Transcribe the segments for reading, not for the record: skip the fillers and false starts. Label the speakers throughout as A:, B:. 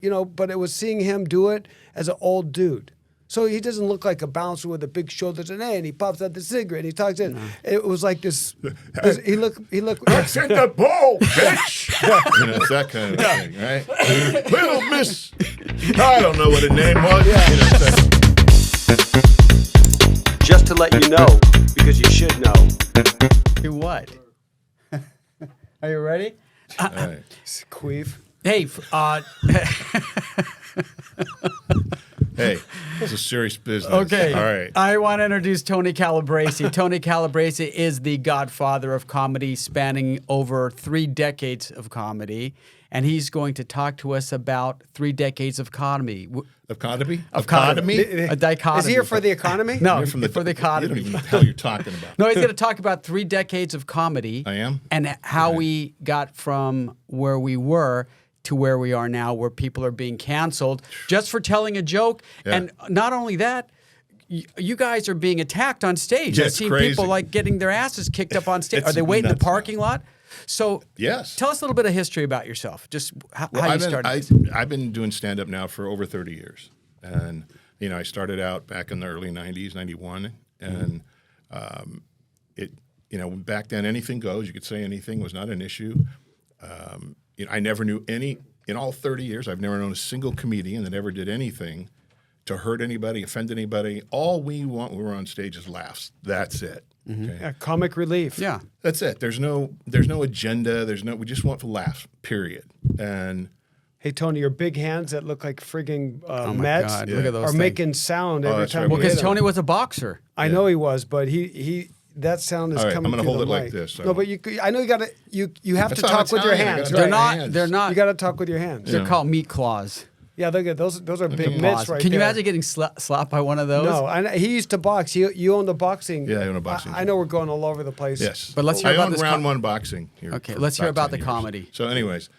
A: but it was seeing him do it as an old dude. So he doesn't look like a bouncer with a big shoulders and he pops out the cigarette and he talks in. It was like this he looked.
B: That's in the bowl, bitch. It's that kind of thing, right? Little Miss, I don't know what her name was.
A: Just to let you know, because you should know.
C: Do what? Are you ready?
B: All right.
A: Queef.
C: Hey,
B: Hey, it's a serious business.
C: okay.
B: All right.
C: I want to introduce Tony Calabrese. Tony Calabrese is the godfather of comedy, spanning over 3 decades of comedy. And he's going to talk to us about 3 decades of comedy.
B: Economy?
C: Economy? A dichotomy.
A: Is he here for the economy?
C: No,
B: You're from
C: for the
B: You
C: economy.
B: don't even know what the hell you're talking about.
C: No, he's going to talk about 3 decades of comedy.
B: I am?
C: And how we got from where we were to where we are now, where people are being canceled just for telling a joke.
B: Yeah.
C: And not only that, you guys are being attacked on stage.
B: Yeah,
C: I've
B: it's
C: seen
B: crazy.
C: people like getting their asses kicked up on stage.
B: It's
C: Are they waiting in the
B: nuts
C: parking lot? So
B: Yes.
C: tell us a little bit of history about yourself, just how you
B: I've
C: started.
B: I've been doing stand-up now for over 30 years. And, I started out back in the early 90s, 91. And back then, anything goes. You could say anything. Was not an issue. I never knew in all 30 years, I've never known a single comedian that ever did anything to hurt anybody, offend anybody. All we want when we're on stage is laughs. That's it. Okay?
A: Yeah, comic relief.
C: Yeah.
B: That's it. There's no agenda. We just want laughs, period. And
A: Hey, Tony, your big hands that look like frigging
C: Oh my
A: Mets
C: God, look at those
A: are
C: things.
A: making sound every
B: that's
A: time
B: right.
A: you
C: Well,
A: hit
C: because
A: them.
C: Tony was a boxer.
A: I know he was, but he that sound is
B: All right,
A: coming
B: I'm gonna
A: through
B: hold
A: the
B: it like
A: mic.
B: this.
A: No, but I know you have
B: That's
A: to
B: how
A: talk with your
B: Italian, I
A: hands.
B: gotta
A: Right?
B: talk with my
C: They're
B: hands.
C: not.
A: You got to talk with your hands.
C: They're called meat claws.
A: Yeah, look at those. Those are big
C: Meat
A: mitts
C: claws.
A: right
C: Can you
A: there.
C: imagine getting slapped by one of those?
A: No, I know, he used to box. You own the boxing.
B: Yeah, I own a boxing
A: I know we're going all over the place.
B: yes.
C: But let's hear
B: I
C: about
B: own
C: this
B: round one boxing here.
C: Okay,
B: for
C: let's hear about
B: 10
C: the
B: years.
C: comedy.
B: So anyways,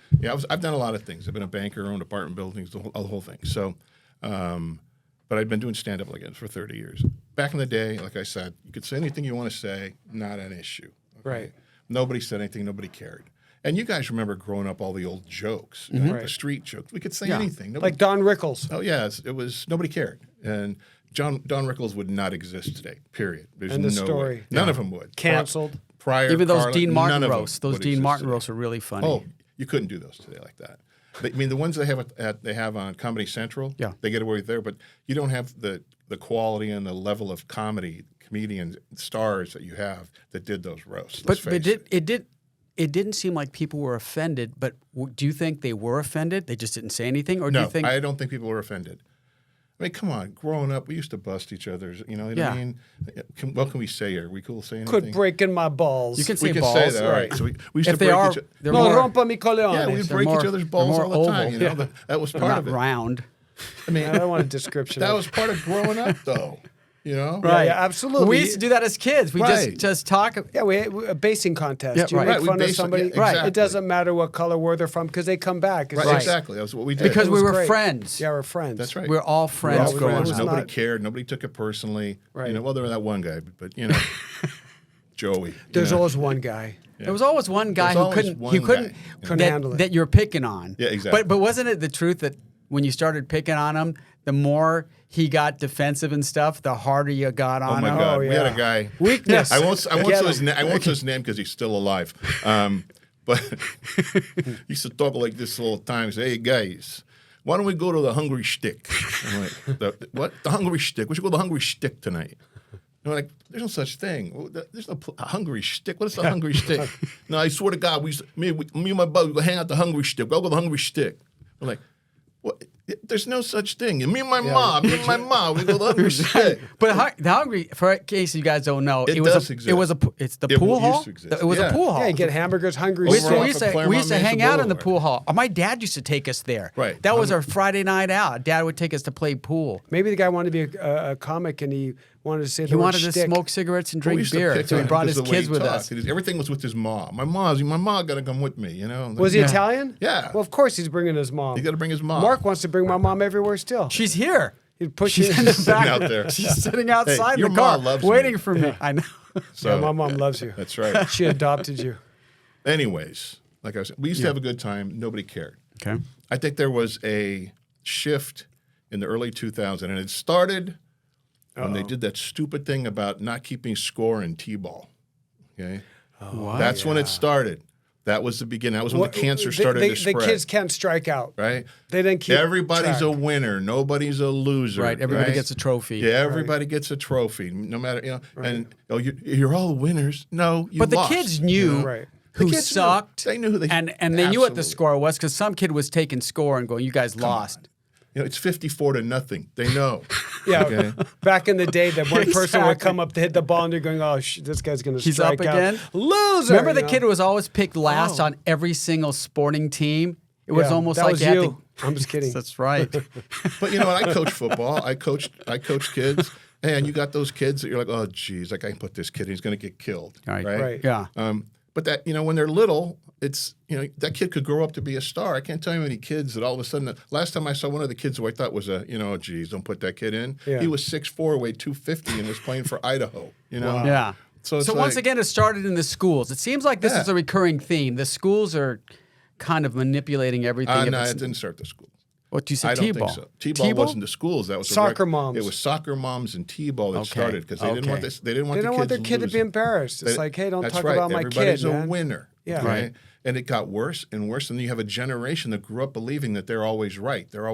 B: I've done a lot of things. I've been a banker, owned apartment buildings, the whole thing. So, but I've been doing stand-up like this for 30 years. Back in the day, like I said, you could say anything you want to say, not an issue. Okay?
A: Right.
B: Nobody said anything. Nobody cared. And you guys remember growing up all the old jokes,
C: Mm-hmm.
B: the street jokes. We could say anything.
A: Like Don Rickles.
B: Oh yeah, it was nobody cared, and Don Rickles would not exist today. Period. There's
A: End of
B: no
A: story.
B: way. None of them would.
A: Canceled.
B: Prior,
C: Even those
B: Carlin,
C: Dean
B: none
C: Martin
B: of them
C: roasts. Those
B: would
C: Dean
B: exist
C: Martin
B: today.
C: roasts are really funny.
B: Oh, you couldn't do those today like that. But, I mean, the ones they have on Comedy Central,
C: Yeah.
B: they get away with there. But you don't have the quality and the level of comedian stars that you have that did those roasts.
C: But it didn't seem like people were offended. But do you think they were offended? They just didn't say anything, or do
B: No,
C: you think?
B: I don't think people were offended. I mean, come on. Growing up, we used to bust each other's. You know what
C: Yeah.
B: I mean? What can we say here? Are we cool to say anything?
A: Quit breaking my balls.
C: You can say
B: We can
C: balls.
B: say that. All right. So we used
C: If
B: to
C: they
B: break
C: are,
B: each other.
C: they're
A: No,
C: more,
A: rompa mi coleones.
B: Yeah, we'd
C: they're
B: break
C: more-
B: each other's
C: they're
B: balls
C: more
B: all the time.
C: oval.
B: You know,
C: Yeah.
B: that was
C: they're
B: part
C: not
B: of it.
C: round.
B: I mean,
A: I don't want a description.
B: that
A: of
B: was part of growing up, though. You know,
A: Right. Yeah, absolutely.
C: We used to do that as kids. We
B: Right.
C: just talk.
A: Yeah, we a basing contest.
C: Yeah,
A: you
C: right.
A: make
B: Right, we
A: fun of
B: base-
A: somebody.
B: yeah, exactly.
A: It doesn't matter what color, where they're from, because they come back. It's
B: Right,
A: just-
B: exactly. That was what we did.
C: Because
A: It
C: we
A: was
C: were
A: great.
C: friends.
A: Yeah, we're friends.
B: That's right.
C: We're all friends
A: all
C: growing
A: friends.
C: up.
B: Nobody
A: not-
B: cared. Nobody took it personally.
A: Right.
B: You know, well, there was that one guy, but you know, Joey.
A: There's
B: you know.
A: always one guy.
C: There was always one guy
B: There's
C: who
B: always
C: couldn't.
B: one
C: He couldn't.
B: guy.
A: Couldn't
C: that,
A: handle it.
C: that you're picking on.
B: Yeah, exactly.
C: But wasn't it the truth that when you started picking on him, the more he got defensive and stuff, the harder you got
B: Oh
C: on
B: my
C: him?
B: God,
A: Oh,
B: we had
A: yeah.
B: a guy.
A: Weakness.
B: I won't
A: Get
B: say his
A: him.
B: name. I won't say his name because he's still alive. But he used to talk like this all the time. Say, "Hey guys, why don't we go to the Hungry Stick?" I'm like, "What? The Hungry Stick? We should go to the Hungry Stick tonight." And I'm like, "There's no such thing. There's no a Hungry Stick. What is the Hungry Stick?" No, I swear to God, me and my buddy, we go hang out at the Hungry Stick. We'll go to the Hungry Stick. I'm like, what? There's no such thing. Me and my mom, we go to the Hungry Stick.
C: But the Hungry, for in case you guys don't know,
B: It
C: was
B: does
C: a,
B: exist.
C: It was a. It's the
B: It
C: pool
B: used
C: hall.
B: to exist.
C: It was
B: Yeah.
C: a pool hall.
A: Yeah, you get hamburgers, hungry.
C: We
B: Over
C: used
B: off
C: to,
B: of
C: we used to
B: Claremont
C: hang
B: Mesa
C: out in the
B: Boulevard.
C: pool hall. My dad used to take us there.
B: Right.
C: That was our Friday night out. Dad would take us to play pool.
A: Maybe the guy wanted to be a comic and he wanted to say the
C: He
A: word
C: wanted to
A: shtick.
C: smoke cigarettes and
B: Well, we
C: drink
B: used to
C: beer,
B: pick
C: so he
B: on him
C: brought
B: because
C: his
B: the way
C: kids
B: he
C: with
B: talked.
C: us.
B: Everything was with his mom. My mom got to come with me. You know.
A: Was he
C: Yeah.
A: Italian?
B: Yeah.
A: Well, of course he's bringing his mom.
B: He got to bring his mom.
A: Mark wants to bring my mom everywhere still.
C: She's here.
A: He'd push
C: She's
A: you
C: in the
B: sitting
C: back.
B: out there.
C: She's sitting outside
B: your
C: in the car,
B: mom loves
C: waiting
B: me.
C: for me. I know.
B: So
A: Yeah, my mom loves you.
B: that's right.
A: She adopted you.
B: Anyways, like I said, we used to have a good time. Nobody cared.
C: Okay.
B: I think there was a shift in the early 2000s, and it started when they did that stupid thing about not keeping score in T-ball. Okay, that's when it started. That was the beginning. That was when the cancer started to spread.
A: The kids can't strike out.
B: Right?
A: They didn't keep
B: Everybody's
A: track.
B: a winner. Nobody's a loser.
C: Right. Everybody gets a trophy.
B: Yeah, everybody gets a trophy. No matter, and you're all winners. No, you
C: But the
B: lost,
C: kids knew
A: Right.
C: who
B: The kids knew.
C: sucked.
B: They knew who they
C: and they knew what the
B: absolutely.
C: score was because some kid was taking score and going, "You guys lost."
B: It's 54-0. They know.
A: Yeah,
B: Okay.
A: back in the day, that one person would
C: Exactly.
A: come up to hit the ball, and you're going, "Oh, this guy's going to
C: He's
A: strike
C: up
A: out."
C: again?
A: Loser.
C: Remember the
A: you know?
C: kid who was always picked last
A: Oh.
C: on every single sporting team? It was
A: Yeah,
C: almost
A: that
C: like
A: was
C: you had
A: you.
C: to.
A: I'm just kidding.
C: That's right.
B: But I coach football. I coach kids, and you got those kids that you're like, oh, geez, like I can put this kid, he's going to get killed,
C: Right.
A: Right.
C: Yeah.
B: But that when they're little, it's that kid could grow up to be a star. I can't tell you how many kids that all of a sudden. Last time I saw one of the kids who I thought was geez, don't put that kid in.
A: Yeah.
B: He was 6'4", weighed 250, and was playing for Idaho.
C: Yeah.
B: So it's
C: once
B: like-
C: again, it started in the schools. It seems like this
B: Yeah.
C: is a recurring theme. The schools are kind of manipulating everything. If
B: No,
C: it's-
B: it didn't start the school.
C: What you said?
B: I don't
C: T-ball.
B: think so. T-ball wasn't the schools. That was
A: Soccer moms.
B: It was soccer moms and T-ball that
C: Okay.
B: started because they didn't want
C: Okay.
B: this. They didn't want
A: They
B: the
A: don't
B: kids
A: want their kid to be
B: losing.
A: embarrassed. It's
B: They-
A: like, hey, don't
B: that's
A: talk
B: right.
A: about my
B: Everybody's
A: kid,
B: a
A: man.
B: winner.
A: Yeah.
B: Right. And it got worse and worse, and then you have a generation that grew up believing that they're always right. They're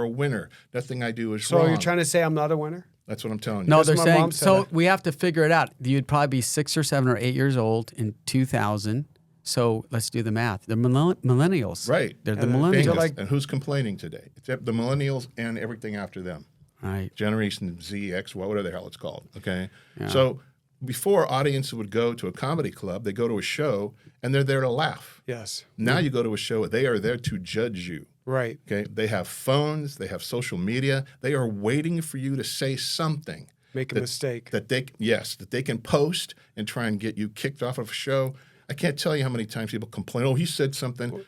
B: a winner. Nothing I do is
A: So
B: wrong.
A: you're trying to say I'm not a winner?
B: That's what I'm telling you.
C: No,
A: That's
C: they're
A: my
C: saying,
A: mom said
C: so
A: that.
C: we have to figure it out. You'd probably be 6 or 7 or 8 years old in 2000. So let's do the math. They're millennials.
B: Right.
C: They're the
A: And
C: millennials.
A: they're like-
B: and who's complaining today? It's the millennials and everything after them.
C: Right.
B: Generation Z, X, whatever the hell it's called. Okay. So before, audiences would go to a comedy club, they go to a show, and they're there to laugh.
A: Yes.
B: Now you go to a show, they are there to judge you.
A: Right.
B: Okay. They have phones, they have social media. They are waiting for you to say something.
A: Make a mistake.
B: That they can post and try and get you kicked off of a show. I can't tell you how many times people complain. Oh, he said something.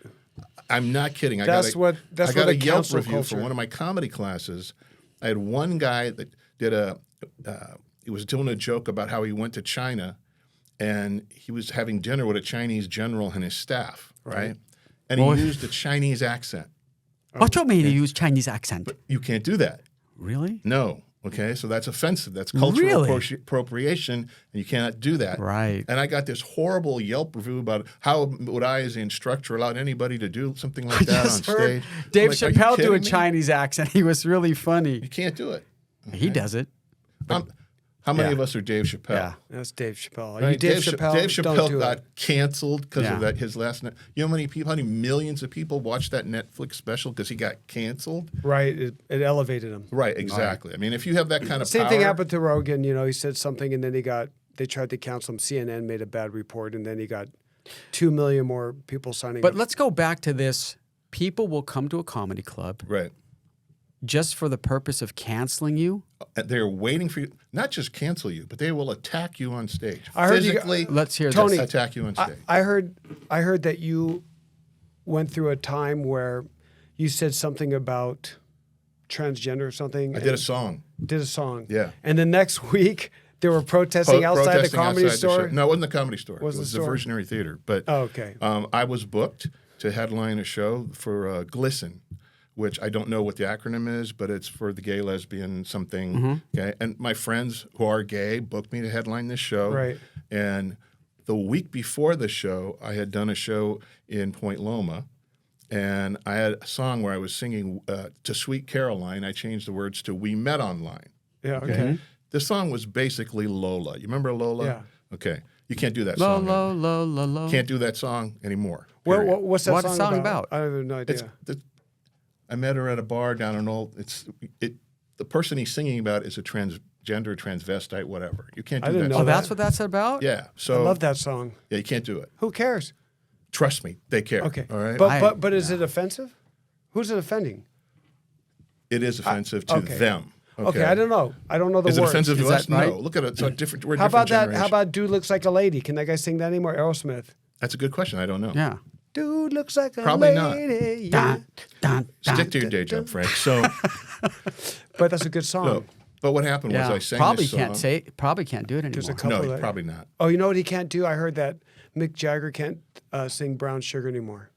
B: I'm not kidding. I
A: That's
B: got
A: what
B: a
A: the
B: Yelp
A: cancel
B: review for
A: culture-
B: one of my comedy classes. I had one guy that did he was doing a joke about how he went to China, and he was having dinner with a Chinese general and his staff, right? And he used a Chinese accent.
C: What do you mean you use Chinese accent?
B: You can't do that.
C: Really?
B: No. Okay, so that's offensive. That's cultural
C: Really?
B: appropriation, and you cannot do that.
C: Right.
B: And I got this horrible Yelp review about how would I, as the instructor, allow anybody to do something like that on
C: Just heard
B: stage.
C: Dave
B: I'm like, are you
C: Chappelle do a
B: kidding me?
C: Chinese accent. He was really
B: You
C: funny.
B: can't do it.
C: He does it.
B: How many
C: Yeah.
B: of us are Dave Chappelle?
C: Yeah.
A: That's Dave Chappelle. Are
B: Right?
A: you Dave
B: Dave
A: Chappelle? Don't
B: Chappelle
A: do
B: got
A: it.
B: canceled because
C: Yeah.
B: of that. His last night. You know how many people, how many millions of people watched that Netflix special because he got canceled?
A: Right. It elevated him.
B: Right, exactly. I mean, if you have that kind of
A: Same
B: power,
A: thing happened to Rogan. He said something, and then they tried to cancel him. CNN made a bad report, and then he got 2 million more people signing
C: But
A: up.
C: let's go back to this. People will come to a comedy club
B: right.
C: just for the purpose of canceling you.
B: They're waiting for you, not just cancel you, but they will attack you on stage.
A: I heard you-
B: Physically,
C: Let's hear
A: Tony,
C: this.
B: attack you on stage.
A: I heard that you went through a time where you said something about transgender or something.
B: I did a song.
A: Did a song.
B: Yeah.
A: And the next week they were protesting outside the
B: Protesting
A: comedy
B: outside the
A: store.
B: show. No, it wasn't the comedy store.
A: Was
B: it
A: the
B: was
A: store?
B: the Versionary Theater. But
A: Oh, okay.
B: I was booked to headline a show for Glisten, which I don't know what the acronym is, but it's for the gay, lesbian, something.
A: Mm-hmm.
B: Okay, and my friends who are gay booked me to headline this show.
A: Right.
B: And the week before the show, I had done a show in Point Loma, and I had a song where I was singing to Sweet Caroline. I changed the words to We Met Online.
A: Yeah. Okay.
B: The song was basically Lola. You remember Lola?
A: Yeah.
B: Okay. You can't do that
C: Lo,
B: song.
C: lo, lo, lo, lo.
B: Can't do that song anymore.
A: Well,
B: period.
A: what's that
C: What's
A: song,
C: the song about?
A: I have no idea.
B: It's I met her at a bar down in Old. The person he's singing about is a transgender, transvestite, whatever. You can't do
A: I didn't
B: that.
A: know
C: Oh,
A: that.
C: that's what that's about?
B: Yeah.
A: I
B: So
A: love that song.
B: Yeah, you can't do it.
A: Who cares?
B: Trust me, they care.
A: Okay.
B: All right.
A: But is it offensive? Who's it offending?
B: It is offensive to
A: okay.
B: them.
A: Okay. I don't know. I don't know the
B: Is it
A: words.
B: offensive to
C: Is
B: us?
C: that right?
B: No. Look at it. So different. We're a
A: How about
B: different
A: that?
B: generation.
A: How about Dude Looks Like a Lady? Can that guy sing that anymore? Aerosmith.
B: That's a good question. I don't know.
C: Yeah.
A: Dude looks like a
B: Probably not.
A: lady. Yeah.
C: Dun, dun, dun.
B: Stick to your day job, Frank. So,
A: But that's a good song.
B: no. But what happened was
C: Yeah.
B: I sang
C: Probably
B: this song.
C: probably can't do it
A: There's a
C: anymore.
A: couple
B: No,
A: that-
B: probably not.
A: Oh, you know what he can't do? I heard that Mick Jagger can't sing Brown Sugar anymore.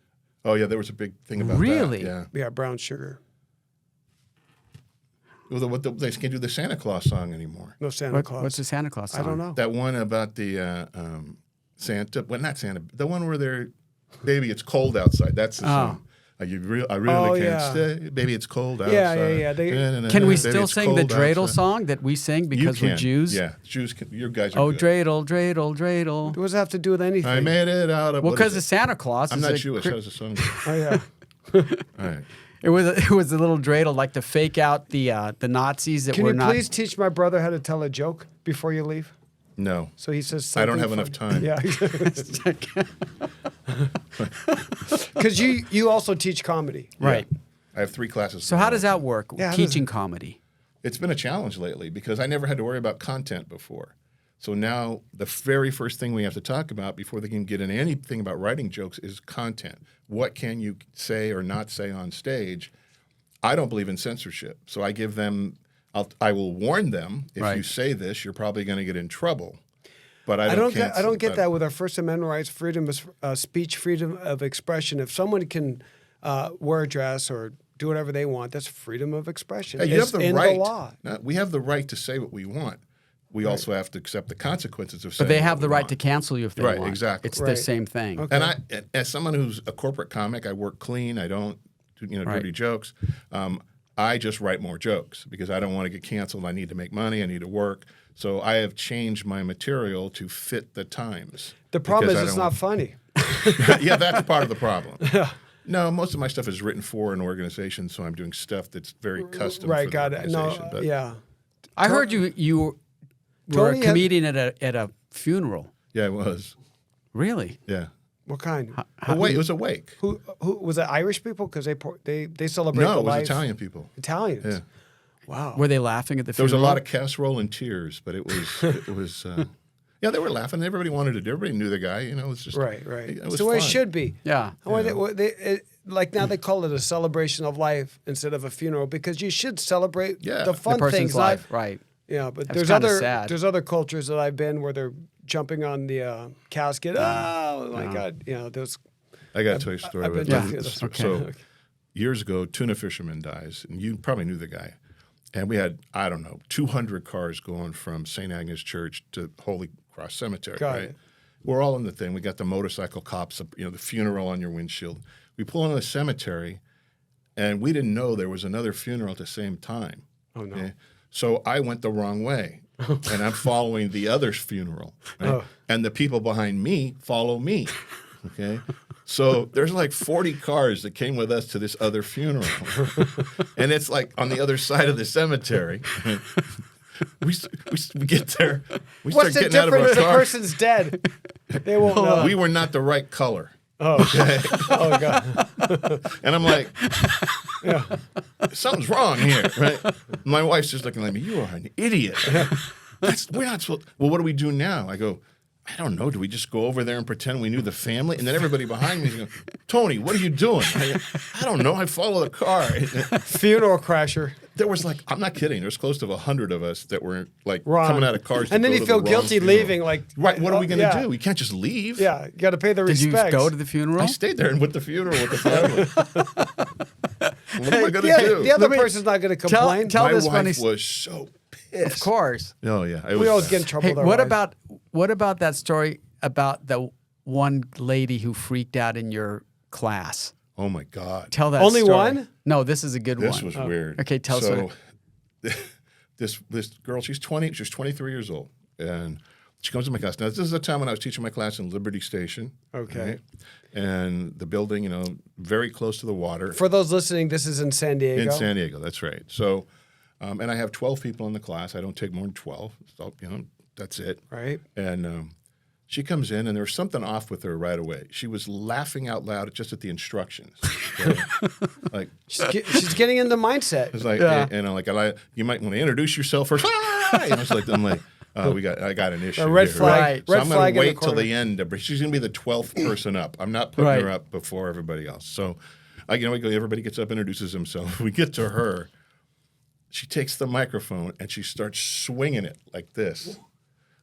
B: Oh yeah, there was a big thing about
C: Really?
B: that.
A: Yeah, brown sugar.
B: Yeah. Well, they can't do the Santa Claus song anymore.
A: No Santa Claus.
C: What's the Santa Claus song?
A: I don't know.
B: That one about the Santa, well, not Santa, the one where they're, baby, it's cold outside. That's the song. I really can't stay. Baby, it's cold outside.
A: Yeah.
C: Can we
B: Baby,
C: still
B: it's
C: sing the
B: cold
C: dreidel
B: outside.
C: song that we sing because
B: You
C: we're
B: can.
C: Jews?
B: Yeah, Jews. You guys are
C: Oh,
B: good.
C: dreidel, dreidel, dreidel.
A: What does it have to do with anything?
B: I made it out of.
C: Well,
B: what
C: because
B: is
C: of Santa Claus.
B: I'm
C: is
B: not
C: a
B: Jewish. How's the song?
A: Oh, yeah.
B: All right.
C: It was a little dreidel, like to fake out the Nazis that
A: Can
C: were
A: you
C: not.
A: please teach my brother how to tell a joke before you leave?
B: No,
A: So he says
B: I don't
A: something
B: have enough
A: funny.
B: time.
A: Yeah. Because you also teach comedy.
C: Right.
B: I have 3 classes.
C: So how does that work?
A: Yeah, how does
C: Teaching comedy.
B: It's been a challenge lately because I never had to worry about content before. So now the very first thing we have to talk about before they can get into anything about writing jokes is content. What can you say or not say on stage? I don't believe in censorship. So I give them, I will warn them, if
C: Right.
B: you say this, you're probably going to get in trouble. But
A: I don't get that with our First Amendment rights, freedom of speech, freedom of expression. If someone can wear a dress or do whatever they want, that's freedom of expression.
B: Hey, you
A: It's
B: have the
A: in
B: right.
A: the law.
B: No, we have the right to say what we want. We also have to accept the consequences of saying
C: But they
B: what
C: have
B: we
C: the right
B: want.
C: to cancel you if they
B: Right,
C: want.
B: exactly.
C: It's the
A: Right.
C: same thing.
A: Okay.
B: And I, as someone who's a corporate comic, I work clean. I don't do
C: Right.
B: dirty jokes. I just write more jokes because I don't want to get canceled. I need to make money. I need to work. So I have changed my material to fit the times.
A: The problem
B: because
A: is
B: I
A: it's
B: don't
A: not funny.
B: yeah, that's part of the problem. No, most of my stuff is written for an organization, so I'm doing stuff that's very custom
A: Right,
B: for
A: got
B: the
A: it. No,
B: organization. But
A: yeah.
C: I heard you were
A: Tony
C: a
A: had-
C: comedian at a funeral.
B: yeah, it was.
C: Really?
B: Yeah.
A: What kind?
B: It was a wake.
A: Who was it? Irish people? Because they celebrate
B: No,
A: the
B: it was
A: life.
B: Italian people.
A: Italians.
B: Yeah.
A: Wow.
C: Were they laughing at the
B: There was
C: funeral?
B: a lot of casserole and tears, but it was. Yeah, they were laughing. Everybody wanted to do. Everybody knew the guy. You know, it was just
A: Right.
B: It
A: It's
B: was
A: the way it
B: fun.
A: should be.
C: Yeah.
A: Like now they call it a celebration of life instead of a funeral because you should celebrate
B: Yeah.
A: the
B: The
A: fun
C: the person's
A: things.
C: life. Right.
A: Yeah, but
C: That's
A: there's
C: kinda sad.
A: there's other cultures that I've been where they're jumping on the casket. Oh my God! You know, there's.
B: I got to tell you a story
A: I've
B: about
A: been
B: that.
A: to this.
C: Okay.
B: So years ago, tuna fisherman dies, and you probably knew the guy. And we had, I don't know, 200 cars going from St. Agnes Church to Holy Cross Cemetery.
A: Got
B: right?
A: it.
B: We're all in the thing. We got the motorcycle cops, the funeral on your windshield. We pull into the cemetery, and we didn't know there was another funeral at the same time.
A: Oh, no.
B: So I went the wrong way, and I'm following the other's funeral. Right?
A: Oh.
B: And the people behind me follow me. Okay. So there's like 40 cars that came with us to this other funeral. And it's like on the other side of the cemetery. We get there. We
A: What's
B: start
A: the
B: getting out of our
A: difference? The
B: car.
A: person's dead. They won't know.
B: We were not the right color.
A: Oh, oh God.
B: And I'm like, something's wrong here, right? My wife's just looking at me, you are an idiot. We're not supposed. Well, what do we do now? I go, I don't know. Do we just go over there and pretend we knew the family? And then everybody behind me is going, Tony, what are you doing? I don't know. I follow the car.
A: Funeral crasher.
B: There was like, I'm not kidding. There's close to 100 of us that were like
A: Wrong.
B: coming out of cars.
A: And
B: to
A: then
B: go
A: you
B: to
A: feel
B: the wrong
A: guilty
B: funeral.
A: leaving. Like,
B: Right. What are we going to
A: yeah.
B: do? We can't just leave.
A: Yeah, you got to pay the
C: Did you
A: respects.
C: go to the funeral?
B: I stayed there and with the funeral with the family. What am I going to
A: Yeah,
B: do?
A: the other person's not going to complain.
C: tell
B: My
C: this
B: wife
C: funny
B: was so pissed.
C: Of course.
B: Oh yeah, it
A: we
B: was
A: always
B: bad.
A: get in trouble.
C: Hey,
A: with our
C: what
A: wives.
C: about that story about the one lady who freaked out in your class?
B: Oh my God,
C: Tell that
A: Only
C: story.
A: one?
C: No, this is a good
B: this
C: one.
B: was weird.
C: Okay, tell us
B: So,
C: what
B: this girl, she's 23 years old, and she comes to my class. Now this is the time when I was teaching my class in Liberty Station.
A: Okay.
B: And the building, very close to the water.
A: For those listening, this is in San Diego.
B: In San Diego, that's right. So, and I have 12 people in the class. I don't take more than 12. So, that's it.
A: Right.
B: And she comes in, and there was something off with her right away. She was laughing out loud just at the instructions. Okay? Like
A: She's getting into mindset.
B: it's like, you might want to introduce yourself first. I'm like, I got an issue.
A: A red
B: here.
A: flag.
C: Right.
B: So
A: Red
B: I'm
A: flag
B: going
A: in
B: to
A: the
B: wait till
A: corner.
B: the end. She's going to be the 12th person up. I'm not putting her up before everybody else. So, everybody gets up, introduces himself. We get to her. She takes the microphone and she starts swinging it like this.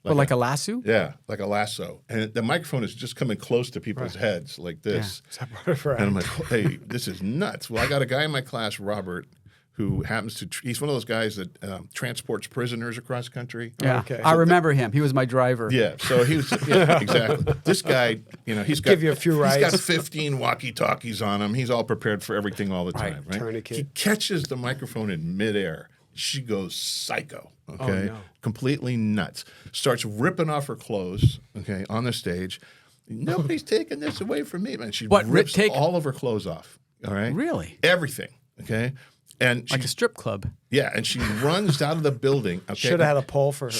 C: Like a lasso?
B: Yeah, like a lasso. And the microphone is just coming close to people's heads like this. And I'm like, hey, this is nuts. Well, I got a guy in my class, Robert, who happens to, he's one of those guys that transports prisoners across country.
C: Yeah,
A: Okay.
C: I remember him. He was my driver.
B: Yeah, so he was, yeah, exactly. This guy, he's got,
A: Give you a few rides.
B: He's got 15 walkie-talkies on him. He's all prepared for everything all the time, right?
A: Tourniquet.
B: He catches the microphone in midair. She goes psycho, okay?
A: no.
B: Completely nuts. Starts ripping off her clothes, okay, on the stage. Nobody's taking this away from me, man. She rips all of her clothes off, all right?
C: Really?
B: Everything, okay? And
C: Like a strip club.
B: yeah, and she runs out of the building. Okay,
A: Should have had a pole for her.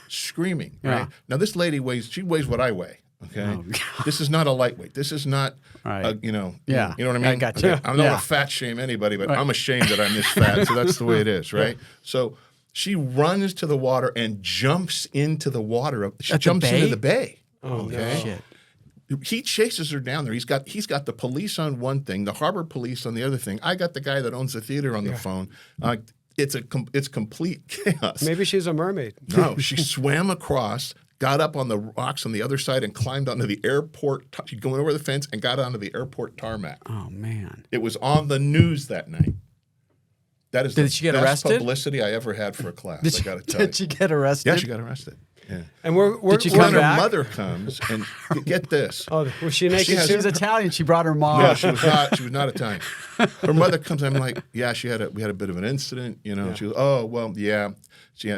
B: screaming.
C: Yeah.
B: Right now, this lady weighs what I weigh. Okay,
C: Oh,
B: this is not a lightweight. This is not,
C: Right.
B: you know
C: Yeah.
B: what I mean.
C: I got you.
B: Okay, I'm not
C: Yeah.
B: gonna fat shame anybody, but I'm ashamed that I'm this fat. So that's the way it is, right? So she runs to the water and jumps into the water. She
C: At the
B: jumps into
C: bay?
B: the bay.
A: Oh,
B: okay.
C: Shit.
B: He chases her down there. He's got the police on one thing, the harbor police on the other thing. I got the guy that owns the theater on the phone. It's complete chaos.
A: Maybe she's a mermaid.
B: No, she swam across, got up on the rocks on the other side, and climbed onto the airport. She'd go over the fence and got onto the airport tarmac.
C: Oh, man.
B: It was on the news that night. That is
C: Did
B: the
C: she get
B: best
C: arrested?
B: publicity I ever had for a class. I got to tell you.
C: Did she get arrested?
B: Yeah, she got arrested. Yeah.
A: And we're
C: Did she
B: When
C: come
B: her
C: back?
B: mother comes and get this.
A: Oh, was she naked?
B: She has-
C: She was Italian. She brought her mom.
B: No, she was not. She was not Italian. Her mother comes. I'm like, yeah, we had a bit of an incident. She goes, oh well, yeah.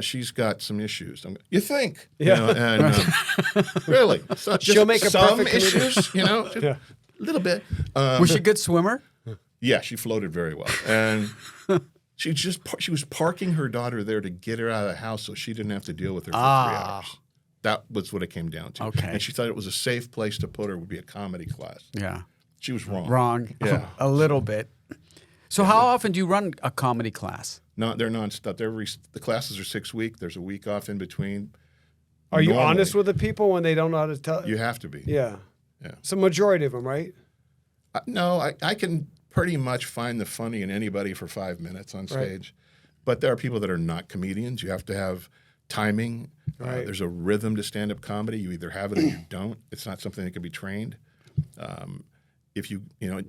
B: She's got some issues. You think?
A: Yeah.
B: And really, it's not just
A: She'll make a
B: some
A: perfect comedian.
B: issues. Just a little bit.
C: Was she a good swimmer?
B: Yeah, she floated very well, and she was parking her daughter there to get her out of the house so she didn't have to deal with her for 3 hours. That was what it came down to.
C: Okay.
B: And she thought it was a safe place to put her would be a comedy class.
C: Yeah.
B: She was wrong.
C: Wrong.
B: Yeah.
C: A little bit. So how often do you run a comedy class?
B: No, they're nonstop. The classes are 6 weeks. There's a week off in between.
A: Are you
B: Normally,
A: honest with the people when they don't know how to tell?
B: You have to be.
A: Yeah.
B: Yeah.
A: It's a majority of them, right?
B: No, I can pretty much find the funny in anybody for 5 minutes on stage. But there are people that are not comedians. You have to have timing.
A: Right.
B: There's a rhythm to stand-up comedy. You either have it or you don't. It's not something that can be trained. If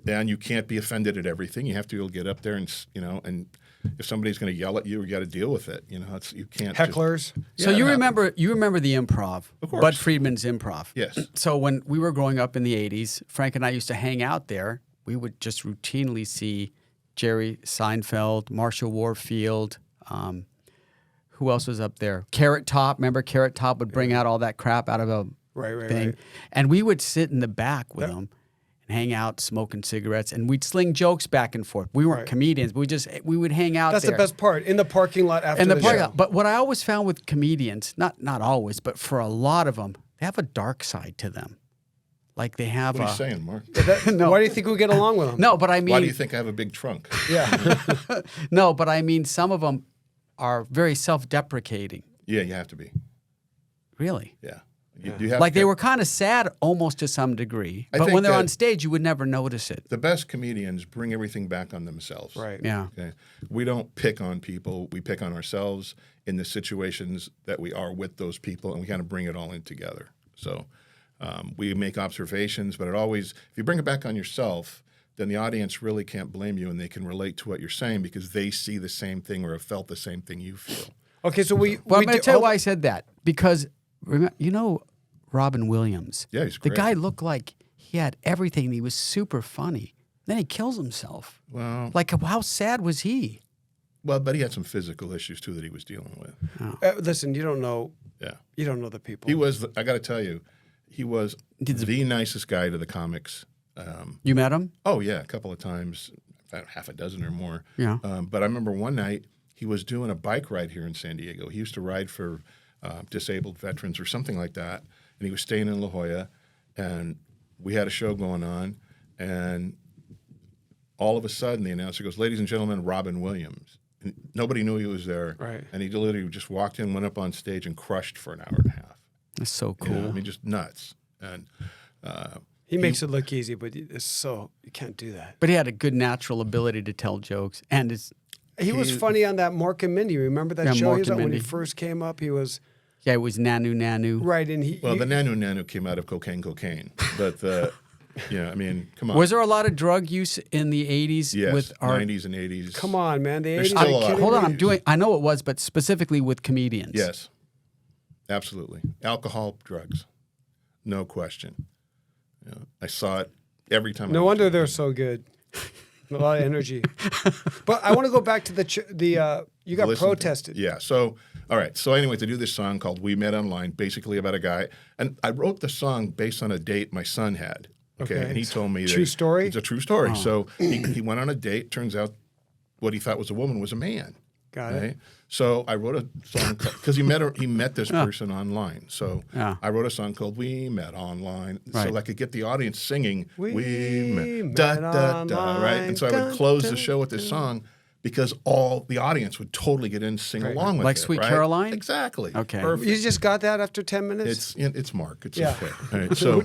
B: then you can't be offended at everything. You have to be able to get up there and if somebody's going to yell at you, you got to deal with it. You can't.
A: Hecklers.
C: So
B: Yeah,
C: you
B: it
C: remember the improv,
B: Of course.
C: Bud Friedman's improv.
B: Yes.
C: So when we were growing up in the 80s, Frank and I used to hang out there. We would just routinely see Jerry Seinfeld, Marshall Warfield. Who else was up there? Carrot Top. Remember Carrot Top would bring out all that crap out of a
A: Right.
C: thing. And we would sit in the back with them and hang out smoking cigarettes. And we'd sling jokes back and forth. We weren't comedians. We would hang out
A: That's
C: there.
A: the best part. In the parking lot after
C: And the
A: the
C: parking
A: show.
C: lot. But what I always found with comedians, not always, but for a lot of them, they have a dark side to them. Like they have
B: What are
C: a...
B: you saying, Mark?
C: No.
A: Why do you think we get along with them?
C: No, but I mean...
B: Why do you think I have a big trunk?
A: Yeah.
C: No, but I mean some of them are very self-deprecating.
B: Yeah, you have to be.
C: Really?
B: Yeah. You have
C: Like
B: to
C: they were kind of sad almost to some degree.
B: I
C: But
B: think
C: when they're
B: that-
C: on stage, you would never notice it.
B: The best comedians bring everything back on themselves.
A: Right.
C: Yeah.
B: Okay. We don't pick on people. We pick on ourselves in the situations that we are with those people, and we kind of bring it all in together. So we make observations, but if you bring it back on yourself, then the audience really can't blame you, and they can relate to what you're saying because they see the same thing or have felt the same thing you feel.
A: Okay, so
C: Well, I'm going to tell you why I said that. Because, Robin Williams.
B: Yeah, he's
C: The
B: great.
C: guy looked like he had everything. He was super funny. Then he kills himself.
B: Well,
C: Like, how sad was he?
B: but he had some physical issues too that he was dealing with.
A: listen, you don't know.
B: Yeah.
A: You don't know the people.
B: He was, I got to tell you, he was the nicest guy to the comics.
C: You met him?
B: Oh, yeah, a couple of times, about half a dozen or more.
C: Yeah.
B: But I remember one night he was doing a bike ride here in San Diego. He used to ride for disabled veterans or something like that. And he was staying in La Jolla. And we had a show going on. And all of a sudden the announcer goes, "Ladies and gentlemen, Robin Williams." And nobody knew he was there.
A: Right.
B: And he literally just walked in, went up on stage, and crushed for an hour and a half.
C: That's so
B: You
C: cool.
B: know, I mean, just nuts. And
A: he makes it look easy, but you can't do that.
C: But he had a good natural ability to tell jokes. And
A: He was funny on that Mork and Mindy. Remember that
C: Yeah,
A: show
C: Mork
A: he was
C: and
A: on when he
C: Mindy.
A: first came up? He was
C: Yeah, it was Nanu.
A: Right, and he.
B: Well, the nanu came out of cocaine, but I mean, come on.
C: Was there a lot of drug use in the 80s
B: Yes,
C: with our
B: 90s and 80s.
A: Come on, man. The
B: There's
A: 80s.
B: still a lot.
C: Hold on, I know it was, but specifically with comedians.
B: Yes, absolutely. Alcohol, drugs, no question. I saw it every time.
A: No wonder they're so good. A lot of energy. But I want to go back to you got protested.
B: Yeah. So, all right. So anyway, to do this song called "We Met Online," basically about a guy, and I wrote the song based on a date my son had. Okay. And he told me
A: true story.
B: It's a true story. So he went on a date. Turns out, what he thought was a woman was a man.
A: Got it.
B: So I wrote a song because he met this person online. So I wrote a song called "We Met Online," so I could get the audience singing "We Met da da da," right? And so I would close the show with this song because all the audience would totally get in and sing along with it.
C: Like Sweet
B: right?
C: Caroline?
B: Exactly.
C: Okay.
B: Perfect.
A: You just got that after 10 minutes?
B: It's Mark. It's
A: Yeah.
B: okay. All right, so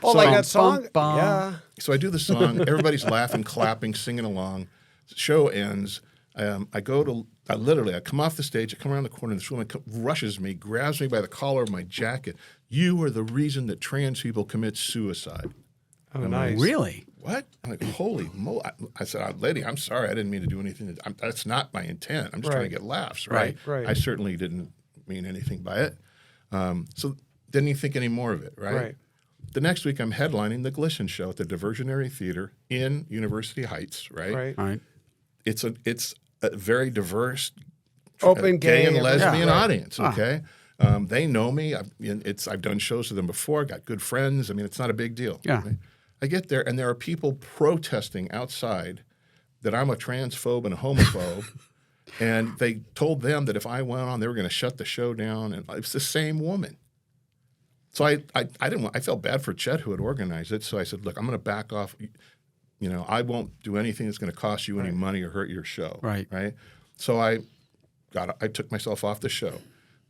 A: like that song?
C: bum.
A: Yeah.
B: So I do the song. Everybody's laughing, clapping, singing along. Show ends. I come off the stage. I come around the corner. And this woman rushes me, grabs me by the collar of my jacket. "You are the reason that trans people commit suicide."
A: Oh, nice.
C: Really?
B: What? I'm like, holy moly. I said, "Lady, I'm sorry. I didn't mean to do anything. That's not my intent. I'm just trying to get laughs, right?
A: Right.
B: I certainly didn't mean anything by it." So didn't even think any more of it, right?
A: Right.
B: The next week, I'm headlining the Glisson Show at the Diversionary Theater in University Heights, right?
A: Right.
C: All right.
B: It's a very diverse,
A: Open,
B: gay and
A: gay,
B: lesbian
A: right.
B: audience. Okay, they know me. I've done shows with them before. Got good friends. I mean, it's not a big deal.
C: Yeah.
B: Right? I get there, and there are people protesting outside that I'm a transphobe and a homophobe, and they told them that if I went on, they were going to shut the show down. And it's the same woman. So I didn't want. I felt bad for Chet, who had organized it. So I said, "Look, I'm going to back off. I won't do anything that's going to cost you any money or hurt your show."
C: Right.
B: Right. So I took myself off the show.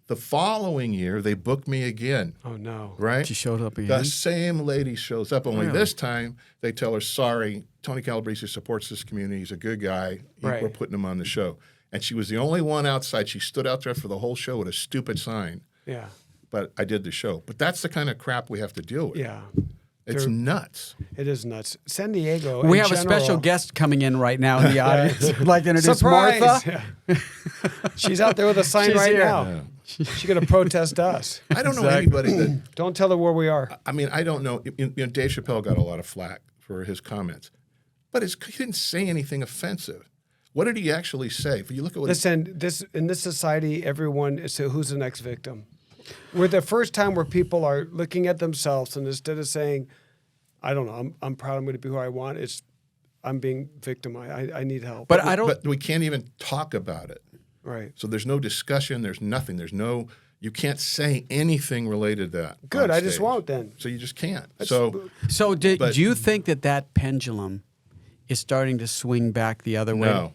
B: The following year, they booked me again.
A: Oh, no.
B: Right.
C: She showed up again.
B: The same lady shows up. Only this time, they tell her, "Sorry, Tony Calabrese supports this community. He's a good guy.
A: Right.
B: We're putting him on the show." And she was the only one outside. She stood out there for the whole show with a stupid sign.
A: Yeah.
B: But I did the show. But that's the kind of crap we have to deal with.
A: Yeah.
B: It's nuts.
A: It is nuts. San Diego.
C: We
A: in
C: have a
A: general-
C: special guest coming in right now in the audience. I'd like to introduce
A: Surprise!
C: Martha.
A: Yeah. She's out there with a sign
C: She's
A: right
C: here.
A: now. She's going to protest us.
B: I don't know anybody that.
A: Don't tell her where we are.
B: I mean, I don't know. Dave Chappelle got a lot of flack for his comments, but he didn't say anything offensive. What did he actually say? If you look at what
A: Listen, in this society, everyone is who's the next victim. We're the first time where people are looking at themselves and instead of saying, "I don't know, I'm proud, I'm going to be who I want," I'm being victimized. I need help.
C: But I don't.
B: But we can't even talk about it.
A: Right.
B: So there's no discussion. There's nothing. You can't say anything related to that.
A: Good.
B: on
A: I just
B: stage.
A: won't then.
B: So you just can't.
C: So do you think that pendulum is starting to swing back the other way?
B: No,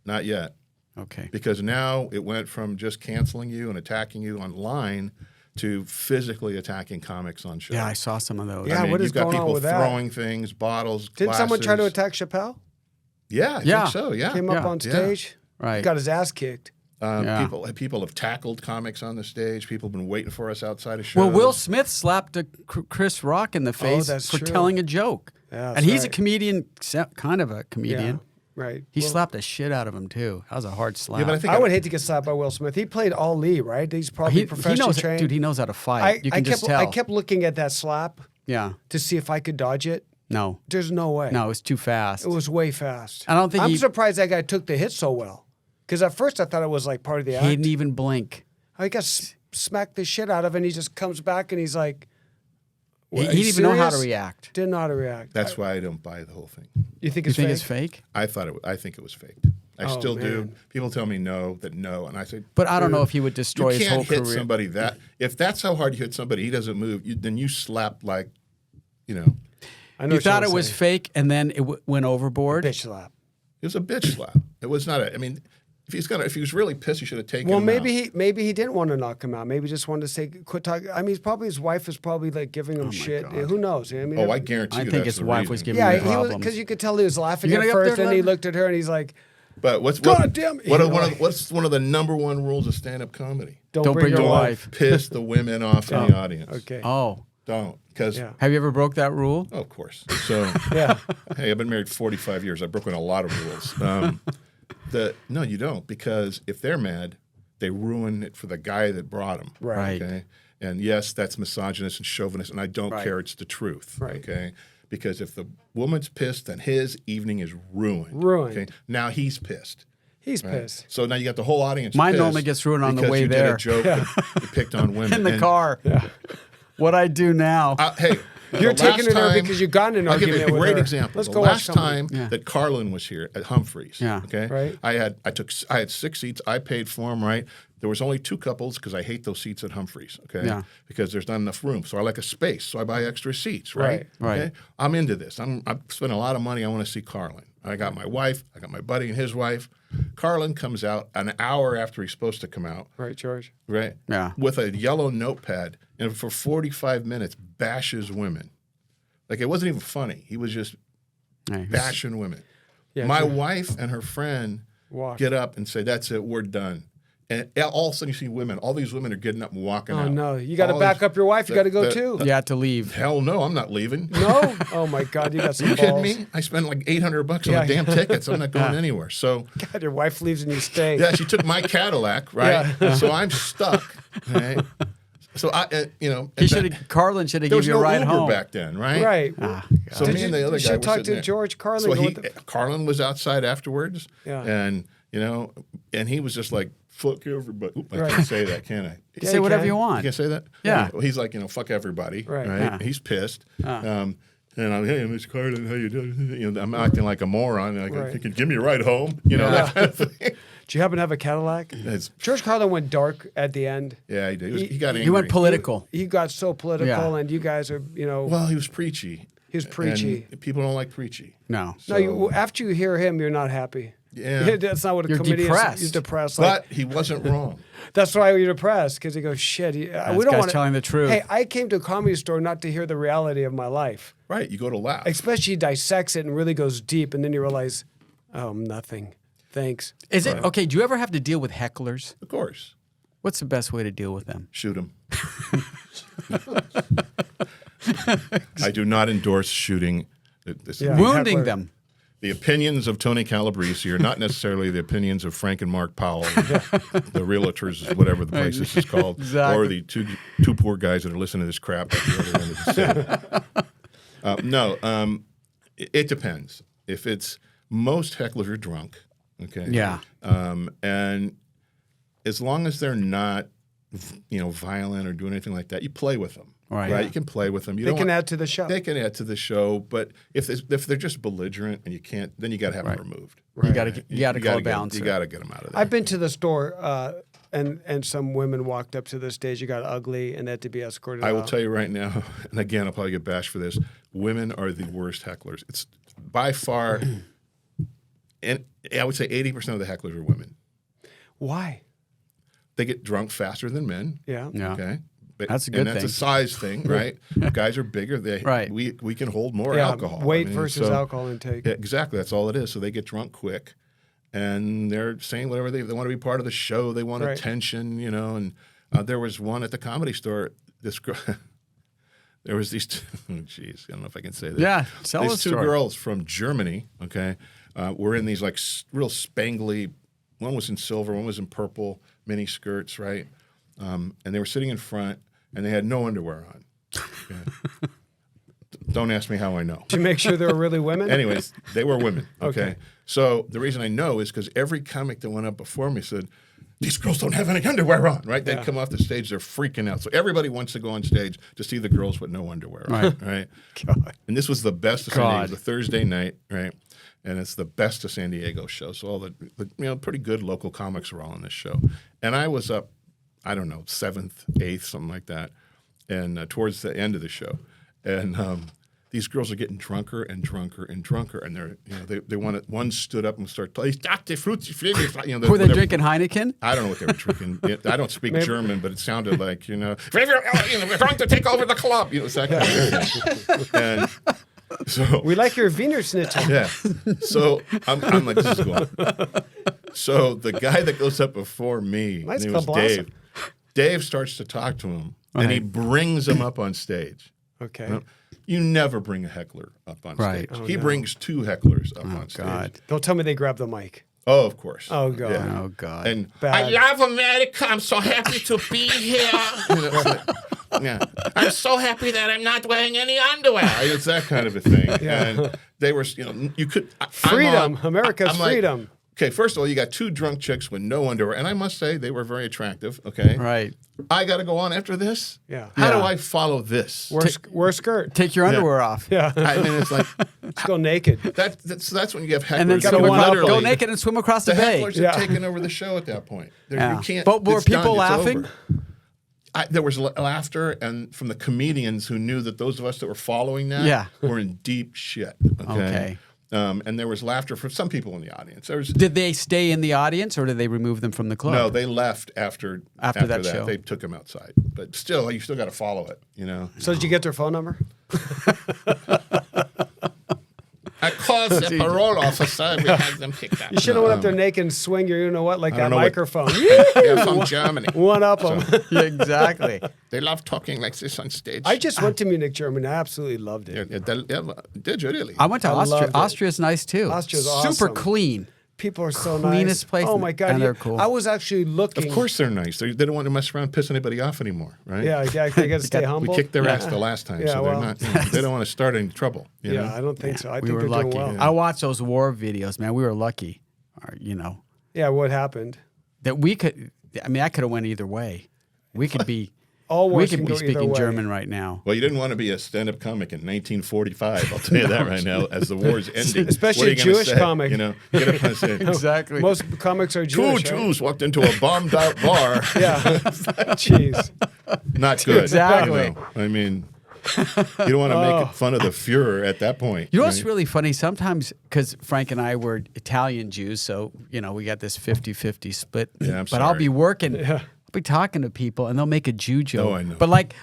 B: not yet.
C: Okay.
B: Because now it went from just canceling you and attacking you online to physically attacking comics on shows.
C: Yeah, I saw some of those.
A: Yeah, what is
B: you've got
A: going on
B: people
A: with that?
B: throwing things, bottles,
A: Didn't someone try to
B: glasses.
A: attack Chappelle?
B: Yeah, I
C: Yeah.
B: think so. Yeah.
A: Came up on stage.
C: Right.
A: Got his ass kicked.
C: Yeah.
B: People have tackled comics on the stage. People have been waiting for us outside of shows.
C: Well, Will Smith slapped Chris Rock in the face
A: that's
C: for
A: true.
C: telling a joke.
A: Yeah,
C: and
A: that's
C: he's a
A: right.
C: comedian, kind of a comedian.
A: Yeah. Right.
C: He
A: Well,
C: slapped the shit out of him too. That was a hard slap.
B: Yeah, but I think
A: I would hate to get slapped by Will Smith. He played Ali, right? He's probably
C: he
A: professionally
C: knows,
A: trained.
C: dude. He knows how to fight. You can just tell.
A: I kept looking at that slap
C: yeah.
A: to see if I could dodge it.
C: No.
A: There's no way.
C: No, it was too fast.
A: It was way fast.
C: I don't think
A: I'm
C: he-
A: surprised that guy took the hit so well. Because at first I thought it was like part of the act.
C: He didn't even blink.
A: I got smacked the shit out of, and he just comes back and he's like,
C: He
A: "Are
C: didn't
A: you
C: even know how to
A: serious?"
C: react.
A: Didn't know how to react.
B: That's why I don't buy the whole thing.
A: You think
C: You
A: it's
C: think
A: fake?
C: it's fake?
B: I think it was faked. I
A: Oh,
B: still do.
A: man.
B: People tell me no, and I say,
C: But I don't know
B: "Dude,
C: if he would destroy
B: you
C: his
B: can't
C: whole
B: hit
C: career.
B: somebody that. If that's how hard you hit somebody, he doesn't move. Then you slap like, you know,
A: I know
C: You
A: what
C: thought
A: you're
C: it was
A: saying.
C: fake, and then it went overboard.
A: Bitch slap.
B: it was a bitch slap. It was not a. I mean, if he was really pissed, he should have taken.
A: Well,
B: him out.
A: maybe he didn't want to knock him out. Maybe he just wanted to say quit talking. I mean, his wife is probably like giving him shit.
C: God.
A: Who knows? I mean,
B: Oh, I guarantee
C: I
B: you
C: think
B: that's
C: his
B: the
C: wife
B: reason.
C: was giving
A: yeah,
C: him
A: he was
C: problems.
A: because you could tell he was laughing
C: You
A: at
C: gonna go up
A: first,
C: there,
A: and he
C: Len?
A: looked at her and he's like,
B: But what's
A: God damn it.
B: What
A: You
B: are
A: know,
B: what's one of the number one rules of stand-up comedy?
C: Don't bring your wife.
B: piss the women off in the audience.
A: Okay.
C: Oh.
B: Don't. Because,
A: Yeah.
C: Have you ever broke that rule?
B: of course. So,
A: Yeah.
B: hey, I've been married 45 years. I've broken a lot of rules. No, you don't. Because if they're mad, they ruin it for the guy that brought them.
C: Right.
B: Okay. And yes, that's misogynist and chauvinist, and I don't
C: Right.
B: care. It's the truth.
A: Right.
B: Okay. Because if the woman's pissed, then his evening is ruined.
A: Ruined.
B: Okay. Now he's pissed.
A: He's
B: Right?
A: pissed.
B: So now you got the whole audience.
C: Mine
B: pissed
C: normally gets ruined on the
B: because
C: way
B: you
C: there.
B: Did a joke that you picked on women
C: In the
B: And,
C: car. What I do now.
B: Hey,
A: You're
B: the
A: taking
B: last
A: it her
B: time-
A: because you got in an
B: I'll give
A: argument
B: you a
A: with
B: great
A: her.
B: example.
A: Let's
B: the
A: go
B: last
A: watch something.
B: time
C: Yeah.
B: that Carlin was here at Humphreys.
C: Yeah.
B: Okay.
A: Right.
B: I had 6 seats. I paid for them. Right. There was only 2 couples because I hate those seats at Humphreys. Okay.
C: Yeah.
B: Because there's not enough room. So I like a space. So I buy extra seats. Right.
C: Right.
B: Okay? I'm into this. I'm spending a lot of money. I want to see Carlin. I got my wife. I got my buddy and his wife. Carlin comes out an hour after he's supposed to come out.
A: Right, George?
B: Right.
C: Yeah.
B: With a yellow notepad, and for 45 minutes bashes women. Like it wasn't even funny. He was just
C: Hey,
B: bashing women.
A: Yeah,
B: My
A: sure.
B: wife and her friend
A: Walk.
B: get up and say, "That's it, we're done." And all of a sudden, you see women. All these women are getting up and walking
A: Oh,
B: out.
A: no. You got to
B: All
A: back
B: these-
A: up your wife. You got to go
B: the-
A: too.
C: You had to leave.
B: Hell no, I'm not leaving.
A: No? Oh, my God. You got some
B: You
A: balls.
B: kidding me? I spent like $800 on
A: Yeah.
B: the damn tickets. I'm not going anywhere. So
A: God, your wife leaves and you stay.
B: yeah, she took my Cadillac, right? So I'm stuck. Right? So
C: Carlin should have
B: there
C: given
B: was
C: you
B: no
C: a ride
B: Uber
C: home.
B: back then, right?
A: Right.
B: So
A: Did
B: me and the
A: you
B: other guy
A: should
B: were
A: talk
B: sitting
A: to
B: there.
A: George Carlin?
B: So
A: Go with the-
B: Carlin was outside afterwards,
A: Yeah.
B: and and he was just like, "Fuck everybody." Oop, I
A: Right.
B: can't say that, can I?
C: You say whatever
A: can.
C: you
B: You
C: want.
B: can say that?
C: Yeah.
B: Well, he's like, fuck everybody,
A: Right.
B: right?
C: Yeah.
B: He's pissed. And I'm, hey, Mr. Carlin, how you doing? I'm acting like a moron. Like,
A: Right.
B: you can give me a ride home, that kind of thing.
A: Do you happen to have a Cadillac?
B: It's-
A: George Carlin went dark at the end.
B: yeah, he did. He got angry.
C: He went political.
A: He got so political,
C: Yeah.
A: and you guys are,
B: Well, he was preachy.
A: he was preachy.
B: And people don't like preachy.
C: No.
A: No, after you hear him, you're not happy.
B: Yeah.
A: That's not what a
C: You're
A: comedian
C: depressed.
A: is. You're depressed. Like,
B: But he wasn't wrong.
A: that's why you're depressed, because you go, shit. We don't
C: guy's
A: want
C: telling the truth.
A: Hey, I came to a comedy store not to hear the reality of my life.
B: Right. You go to laugh.
A: Especially he dissects it and really goes deep, and then you realize, oh, I'm nothing. Thanks.
C: Is it okay? Do you ever have to deal with hecklers?
B: Of course.
C: What's the best way to deal with them?
B: Shoot him. I do not endorse shooting.
A: Yeah.
C: Wounding
A: heckler.
C: them.
B: The opinions of Tony Calabrese are not necessarily the opinions of Frank and Mark Powell, the realtors, whatever the place this is called,
C: Exactly.
B: or the two poor guys that are listening to this crap at the other end of the city. It depends. If it's most hecklers are drunk, okay?
C: Yeah.
B: And as long as they're not, violent or doing anything like that, you play with them.
C: Right.
B: You can play with them.
A: They can add to the show.
B: They can add to the show, but if they're just belligerent and you can't, then you got to have them removed.
C: You got to call a
B: You
C: bouncer.
B: got to get them out of there.
A: I've been to the store, and some women walked up to the stage. You got ugly, and they had to be escorted
B: I will
A: out.
B: tell you right now, and again, I'll probably get bashed for this. Women are the worst hecklers. It's by far, and I would say 80% of the hecklers are women.
A: Why?
B: They get drunk faster than men.
A: Yeah.
C: Yeah.
B: Okay.
C: That's a good
B: and that's
C: thing.
B: a size thing, right? Guys are bigger.
C: Right.
B: We can hold more
A: Yeah,
B: alcohol.
A: weight versus alcohol intake.
B: Yeah, exactly. That's all it is. So they get drunk quick, and they're saying whatever they want to be part of the show. They want
A: Right.
B: attention, And there was one at the Comedy Store. This girl. There was these two, geez, I don't know if I can say this.
C: Yeah, tell
B: these
C: us
B: two
C: story.
B: girls from Germany, okay, were in these like real spangly, one was in silver, one was in purple, mini skirts, right? And they were sitting in front, and they had no underwear on. Okay? Don't ask me how I know.
A: To make sure they were really women?
B: Anyways, they were women, okay?
A: Okay.
B: So the reason I know is because every comic that went up before me said, these girls don't have any underwear on, right? They'd come off the stage, they're freaking out. So everybody wants to go on stage to see the girls with no underwear on, right?
A: God.
B: And this was the best of San Diego. It was
C: God.
B: a Thursday night, right? And it's the best of San Diego show. So all the pretty good local comics were all on this show. And I was up, I don't know, 7th, 8th, something like that, and towards the end of the show. And these girls are getting drunker and drunker and drunker, and they want to. One stood up and started playing.
C: Were they drinking Heineken?
B: I don't know what they were drinking. I don't speak German, but it sounded like we're going to take over the club. It's that kind of thing. And so
A: We like your Wiener Schnitzel.
B: yeah. So I'm like, this is going. So the guy that goes up before me,
A: Nice
B: his name was
A: Club Blossom.
B: Dave. Dave starts to talk to him, and he brings him up on stage.
A: Okay.
B: You know, you never bring a heckler up on
C: Right.
B: stage.
A: Oh,
B: he
A: no.
B: brings 2 hecklers up on stage.
C: God.
A: Don't tell me they grab the mic.
B: Oh, of course.
A: Oh, God.
B: Yeah.
C: Oh God.
B: And
A: Bad.
B: I love America. I'm so happy to be here. You know, it's like, yeah. I'm so happy that I'm not wearing any underwear. It's that kind of a thing.
A: Yeah.
B: And they were, you could
A: Freedom. America's
B: I'm like,
A: freedom.
B: okay, first of all, you got 2 drunk chicks with no underwear, and I must say they were very attractive. Okay,
C: Right.
B: I got to go on after this.
A: Yeah.
B: How do
C: Yeah.
B: I follow this?
A: Wear a skirt.
C: Take your underwear off.
A: Yeah.
B: I mean, it's like
A: Let's go naked.
B: that's when you have hecklers.
C: And then
A: gotta
C: swim
A: one
C: across,
A: up
C: go
A: them.
C: naked and swim across
B: The
C: the bay.
B: hecklers
A: Yeah.
B: have taken over the show at that point.
C: Yeah.
B: You can't.
C: But were
B: it's done,
C: people
B: it's
C: laughing?
B: over. There was laughter, and from the comedians who knew that those of us that were following that
C: Yeah.
B: were in deep shit.
C: Okay.
B: And there was laughter from some people in the audience. There was
C: Did they stay in the audience or did they remove them from the club?
B: no, they left after
C: that show.
B: They took him outside, but still, you still got to follow it. You know.
A: So did you get their phone number?
B: I called the parole officer. We had them kicked out.
A: You should have went up there naked and swing your, you know what, like that
B: don't know what-
A: microphone.
B: They're from Germany.
A: One up them.
C: Yeah, exactly.
B: They love talking like this on stage.
A: I just went to Munich, Germany. I absolutely loved it.
B: Did you really?
C: I went to
A: I
C: Austria.
A: loved it.
C: Austria's nice too.
A: Austria's
C: Super
A: awesome.
C: clean.
A: People are so
C: Cleanest
A: nice.
C: place
A: Oh
C: in-
A: my God.
C: and they're cool.
A: I was actually looking.
B: Of course they're nice. They don't want to mess around, piss anybody off anymore, right?
A: Yeah, they got to stay
B: We
A: humble.
B: kicked their ass the last time,
A: Yeah,
B: so
A: well.
B: they're not. They don't want to start any trouble. You know?
A: Yeah, I don't think so. I
C: we
A: think
C: were
A: they're
C: lucky.
A: doing well.
C: I watched those war videos, man. We were lucky. You know,
A: Yeah, what happened?
C: that we could. I mean, I could have went either way. We could be.
A: All
C: We
A: wars
C: could
A: can
C: be
A: go either
C: speaking
A: way.
C: German right now.
B: Well, you didn't want to be a stand-up comic in 1945. I'll tell you that right now. As the war's ending,
A: Especially
B: what are you
A: a
B: gonna
A: Jewish
B: say?
A: comic.
B: You know, get up on stage.
C: Exactly.
A: Most comics are
B: Two
A: Jewish. right?
B: Jews walked into a bombed-out bar.
A: Yeah. Jeez.
B: Not good.
C: Exactly.
B: You know? I mean, you don't want to make fun of the Führer at that point.
C: You know what's
B: right?
C: really funny? Sometimes, because Frank and I were Italian Jews, so, you know, we got this 50-50 split.
B: Yeah, I'm
C: but I'll
B: sorry.
C: be working, I'll be talking to people, and they'll make a Jew joke.
B: Oh, I know.
C: But like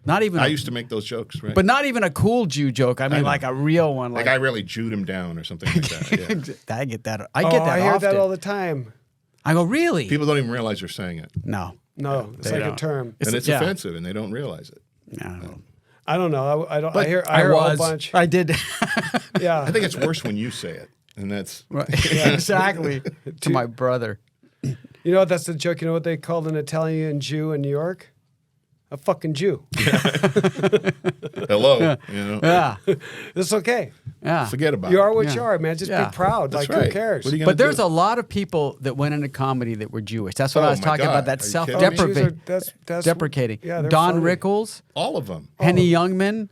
C: not even,
B: I used to make those jokes, right?
C: but not even a cool Jew joke. I mean,
B: know.
C: like a real one.
B: like I really Jewed him down or something like that. Yeah.
C: I get that. I get that
A: I hear
C: often.
A: that all the time.
C: I go, really?
B: People don't even realize you're saying it,
C: No.
A: No, it's
C: They
A: like a
C: don't.
A: term.
B: and it's
C: yeah.
B: offensive, and they don't realize it.
C: No.
A: I don't know. I don't.
C: But
A: I hear a whole
C: was.
A: bunch.
C: I did.
A: Yeah.
B: I think it's worse when you say it, and that's
C: Right. Exactly. To my brother.
A: You know, that's the joke. You know what they called an Italian Jew in New York? A fucking Jew.
B: hello. You know,
C: Yeah.
A: It's okay.
C: Yeah.
B: forget about
A: You
B: it.
A: are what
C: Yeah.
A: you are, man. Just
C: Yeah.
A: be proud.
B: That's
A: like,
B: right.
A: who cares?
B: What are you gonna
C: But there's
B: do?
C: a lot of people that went into comedy that were Jewish. That's what
B: Oh,
C: I was
B: my
C: talking
B: God.
C: about. That
B: Are you kidding me?
C: self-deprecating.
A: That's
C: Deprecating.
A: Yeah, they're
C: Don
A: funny.
C: Rickles,
B: All of them.
C: Henny Youngman,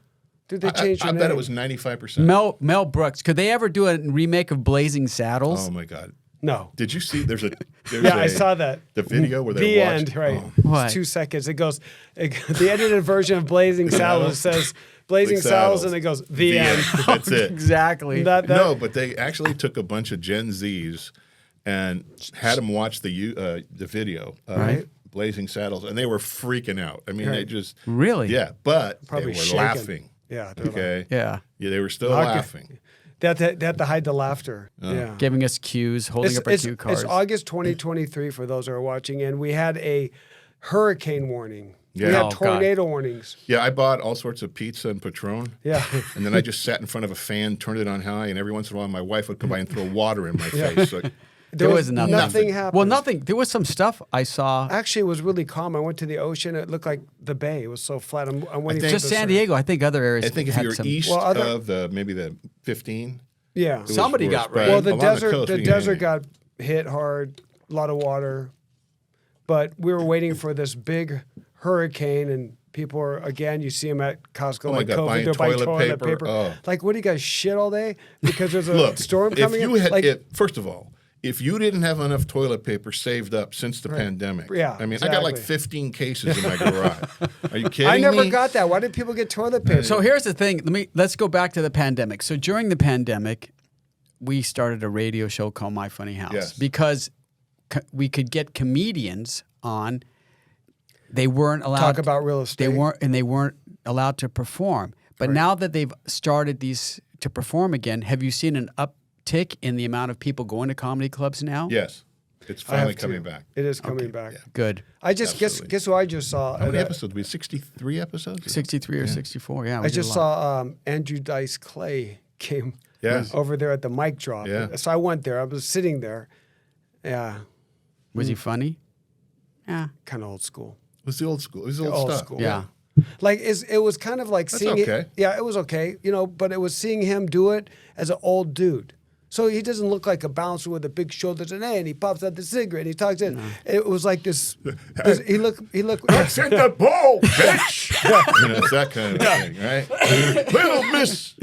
A: Dude, they changed
B: I
A: your
B: bet
A: name.
B: it was 95%.
C: Mel Brooks. Could they ever do a remake of Blazing Saddles?
B: Oh my God!
A: No.
B: Did you see? There's
A: Yeah, I saw that.
B: The video where they
A: The
B: watched.
A: end, right?
B: Oh.
C: What?
A: It's 2 seconds. It goes. The edited version of Blazing Saddles says Blazing
B: Like
A: Saddles,
B: Saddles.
A: and it goes the end.
B: That's it.
C: Exactly.
A: That-
B: No, but they actually took a bunch of Gen Zs and had them watch the video,
C: Right.
B: Blazing Saddles, and they were freaking out. I mean, they
A: Right.
B: just
C: Really?
B: yeah, but
A: Probably
B: they were
A: shaking.
B: laughing.
A: Yeah. they're
B: Okay,
C: Yeah.
B: yeah, they were still
A: Okay.
B: laughing.
A: They had to hide the laughter. Yeah.
C: Giving us cues, holding up our cue cards.
A: It's August 2023 for those who are watching, and we had a hurricane warning. We
B: Yeah.
A: had
C: Oh, God.
A: tornado warnings.
B: Yeah, I bought all sorts of pizza and Patron.
A: Yeah.
B: And then I just sat in front of a fan, turned it on high, and every once in a while my wife would come by and throw water in my face. Like,
C: There was nothing.
A: Nothing happened.
C: Well, nothing. There was some stuff I saw.
A: Actually, it was really calm. I went to the ocean. It looked like the bay. It was so flat. I'm waiting
B: think-
A: for
C: Just
A: the
C: San
A: surf.
C: Diego. I think other areas.
B: I think if
C: had
B: you're
C: some,
B: east
A: Well, other-
B: of maybe the 15,
A: Yeah.
B: it was
C: Somebody
B: worse,
C: got
B: but
C: rain.
A: Well, the
B: along
A: desert,
B: coast,
A: the
B: we didn't
A: desert
B: get any.
A: got hit hard, a lot of water, but we were waiting for this big hurricane, and people are again. You see them at Costco,
B: Oh my
A: like
B: God,
A: COVID,
B: buying
A: they're buying
B: toilet
A: toilet
B: paper.
A: paper.
B: Oh.
A: Like, what do you guys shit all day because there's a
B: Look,
A: storm
B: if
A: coming
B: you
A: in?
B: had,
A: Like,
B: first of all, if you didn't have enough toilet paper saved up since the pandemic,
A: Yeah,
B: I mean, I got like
A: exactly.
B: 15 cases in my garage. Are you kidding
A: I never
B: me?
A: got that. Why did people get toilet paper?
C: So here's the thing. Let's go back to the pandemic. So during the pandemic, we started a radio show called My Funny House
B: Yes.
C: because we could get comedians on. They weren't allowed
A: Talk about real estate.
C: They weren't allowed to perform. But now that they've started these to perform again, have you seen an uptick in the amount of people going to comedy clubs now?
B: Yes. It's
A: I have
B: finally
A: to.
B: coming back.
A: It is coming back.
C: Good.
A: I just guess who I just saw.
B: How many episodes? We 63 episodes?
C: 63 or 64. Yeah.
A: I just saw Andrew Dice Clay came over there at the mic drop.
B: Yeah.
A: So I went there. I was sitting there. Yeah.
C: Was he funny? Yeah.
A: Kind of old school.
B: It was the old school. It was the old stuff.
A: School.
C: Yeah.
A: Like it was kind of like
B: That's
A: seeing
B: okay.
A: it. Yeah, it was okay, but it was seeing him do it as an old dude. So he doesn't look like a bouncer with a big shoulders and he pops out the cigarette and he talks in. It was like this. He looked.
B: Send the ball, bitch. It's that kind of thing, right? Little Miss,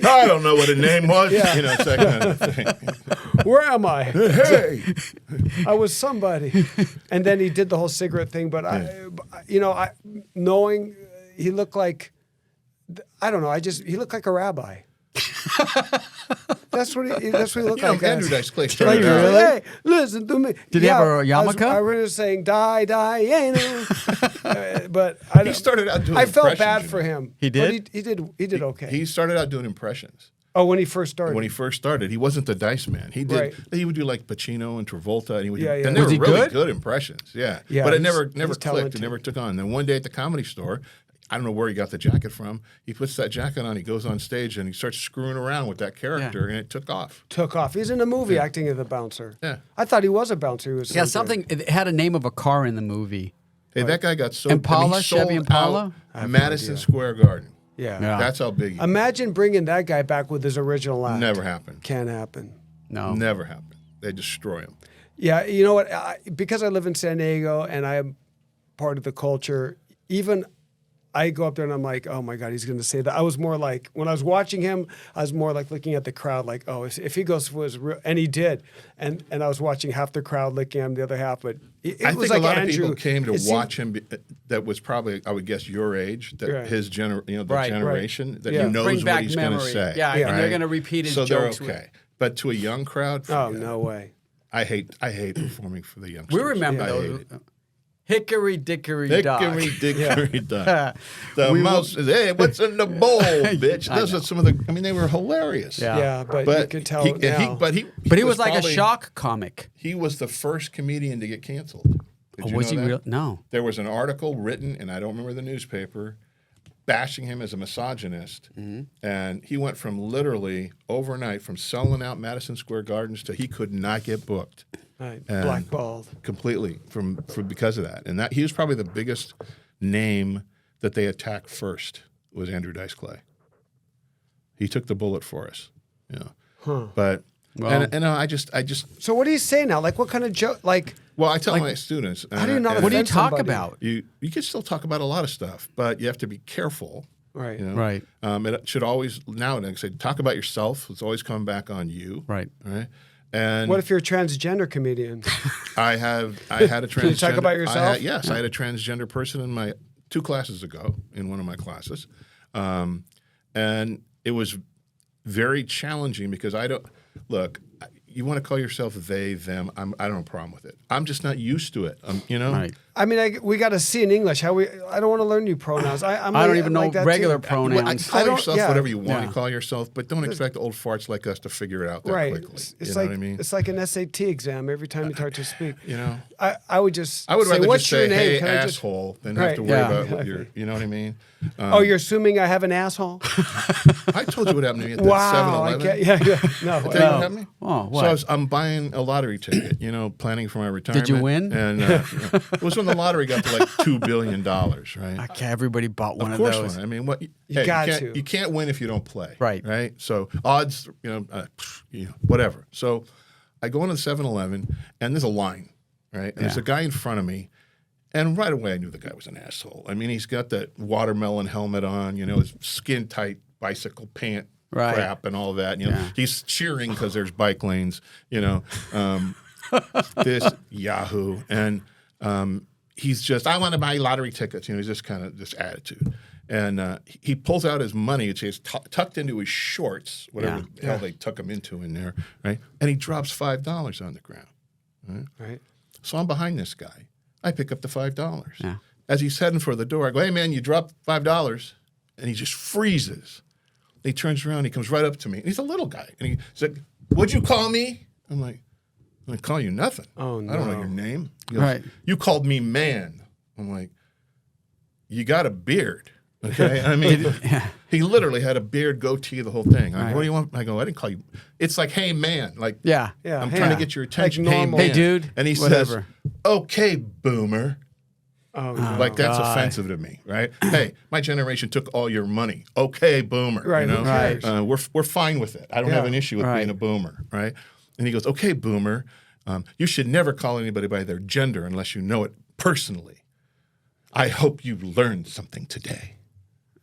B: I don't know what her name was.
A: Yeah.
B: It's that kind of thing.
A: Where am I?
B: Hey,
A: I was somebody. And then he did the whole cigarette thing. But I knowing he looked like, I don't know. He looked like a rabbi. That's what he looked like.
B: Andrew Dice Clay
A: Like,
B: started out.
C: really?
A: Hey, listen to me.
C: Did he have a yarmulke?
A: I was saying, die, but
B: He started out doing
A: I felt
B: impressions,
A: bad
B: you
A: for
B: know.
A: him.
C: He did?
A: But he did okay.
B: He started out doing impressions.
A: when he first started.
B: When he first started, he wasn't the Dice Man. He did.
A: Right.
B: He would do like Pacino and Travolta, and he would.
A: Yeah,
B: do,
A: yeah.
B: And they
C: Was
B: were
C: he
B: really
C: good?
B: impressions. Yeah.
A: Yeah,
B: But it
A: he's-
B: never
A: he's
B: clicked.
A: talented.
B: It never took on. Then one day at the Comedy Store, I don't know where he got the jacket from. He puts that jacket on. He goes on stage and he starts screwing around with that character, and it took off.
A: Took off. He's in a movie acting as a bouncer.
B: Yeah.
A: I thought he was a bouncer. He was so
C: Yeah,
A: good.
C: something. It had a name of a car in the movie.
B: Hey, that guy got so
C: Impala,
B: he sold
C: Chevy Impala?
B: out
A: I have no
B: Madison
A: idea.
B: Square Garden.
A: Yeah.
C: Yeah.
B: That's how big. He
A: Imagine bringing that guy back with his original act.
B: Never happened.
A: Can't happen.
C: No.
B: Never happened. They destroy him.
A: Yeah, you know what? Because I live in San Diego and I am part of the culture, even I go up there and I'm like, oh my God, he's going to say that. I was more like, when I was watching him, I was more like looking at the crowd like, oh, if he goes for his real, and he did. And I was watching half the crowd looking at him, the other half, but it
B: I
A: was
B: think
A: like
B: a lot
A: Andrew,
B: of people came to
A: it seemed-
B: watch him. That was probably, I would guess, your age. That
A: Right.
B: his the
C: Right.
B: generation that
A: Yeah.
B: he knows
C: Bring
B: what
C: back
B: he's going to
C: memory.
B: say.
C: Yeah, and they're
B: right?
C: going to repeat his
B: so
C: jokes.
B: they're okay. But to a young crowd,
A: Oh,
B: forget
A: no way.
B: it. I hate performing for the youngsters.
C: We remember
B: I
C: those.
B: hate it.
C: Hickory dickory dock.
B: Hickory dickory dock. The
C: We
B: mouse says, "Hey, what's in the bowl, bitch?"
C: I
B: Those
C: know.
B: are some of the. I mean, they were hilarious.
C: Yeah.
A: Yeah, but you could tell now.
C: But he was like
B: probably-
C: a shock comic.
B: He was the first comedian to get canceled. Did you
C: Was
B: know
C: he
B: that?
C: real? No.
B: There was an article written, and I don't remember the newspaper, bashing him as a misogynist. And he went from literally overnight from selling out Madison Square Gardens to he could not get booked
A: Right.
B: And-
A: Blackballed.
B: completely from because of that. And that he was probably the biggest name that they attacked first was Andrew Dice Clay. He took the bullet for us. But
C: Well-
B: and I just
A: So what do you say now? Like what kind of joke? Like
B: well, I tell my students.
A: How do you not
C: What do you
A: offend
C: talk
A: somebody?
C: about?
B: You can still talk about a lot of stuff, but you have to be careful.
A: right.
B: You know?
C: Right.
B: It should always now and I say talk about yourself. It's always coming back on you.
C: Right.
B: Right. And
A: What if you're a transgender comedian?
B: I had a transgender.
A: you talk about yourself?
B: Yes, I had a transgender person in my 2 classes ago in one of my classes, and it was very challenging because I don't look. You want to call yourself they, them. I don't have a problem with it. I'm just not used to it.
C: Right.
A: I mean, we got to see in English how I don't want to learn new pronouns.
C: I don't even know
A: like that
C: regular
A: too.
C: pronouns.
B: Call yourself
A: yeah.
B: whatever you want
C: Yeah.
B: to call yourself, but don't expect old farts like us to figure it out that
A: Right.
B: quickly.
A: It's
B: You know
A: like
B: what I mean?
A: it's like an SAT exam every time you start to speak.
B: You know,
A: I would just
B: I would
A: say,
B: rather
A: what's
B: just
A: your
B: say,
A: name?
B: "Hey,
A: Can I just
B: asshole," than
A: Right.
B: have to worry
C: Yeah.
B: about what you're. You know what I mean?
A: Oh, you're assuming I have an asshole?
B: I told you what happened to me at the
A: Wow. I
B: 7-Eleven.
A: can't, yeah. No.
B: Tell you what
A: no.
B: happened to me?
C: Oh, what?
B: So I'm buying a lottery ticket, planning for my retirement.
C: Did you win?
B: And it was when the lottery got to like $2 billion, right?
C: Okay, everybody bought one
B: Of
C: of
B: course,
C: those.
B: one. I mean, what
A: You got to.
B: You can't win if you don't play,
C: Right.
B: Right. So odds, whatever. So I go into the 7-Eleven, and there's a line, right? And there's
C: Yeah.
B: a guy in front of me, and right away I knew the guy was an asshole. I mean, he's got that watermelon helmet on, his skin tight bicycle pant
C: Right.
B: crap and all that.
C: Yeah.
B: He's cheering because there's bike lanes. This Yahoo, and he's just, I want to buy lottery tickets. He's just kind of this attitude. And he pulls out his money, which is tucked into his shorts, whatever the hell they tuck him into in there, right? And he drops $5 on the ground.
A: Right.
B: So I'm behind this guy. I pick up the $5.
C: Yeah.
B: As he's heading for the door, I go, "Hey, man, you dropped $5. And he just freezes. He turns around, he comes right up to me. And he's a little guy. And he's like, "What'd you call me?" I'm like, I call you nothing.
A: Oh,
B: I don't know
A: no.
B: your name. He goes,
C: Right.
B: You called me man. I'm like, you got a beard. Okay. I mean, he literally had a beard, goatee, the whole thing. Like,
C: Right.
B: what do you want? I go, I didn't call you. It's like, hey, man. Like,
C: Yeah.
A: Yeah,
B: I'm
A: yeah.
B: trying to get your attention.
A: Like
B: hey,
A: normal.
B: man.
C: Hey, dude,
B: And he
C: whatever.
B: says, okay, boomer.
A: Oh, no.
B: Like, that's
C: God.
B: offensive to me, right? Hey, my generation took all your money. Okay, boomer.
A: Right,
B: You
A: who
B: know?
A: cares?
B: We're fine with it. I don't have
A: Yeah.
B: an issue with
C: Right.
B: being a boomer, right? And he goes, okay, boomer. You should never call anybody by their gender unless you know it personally. I hope you learned something today.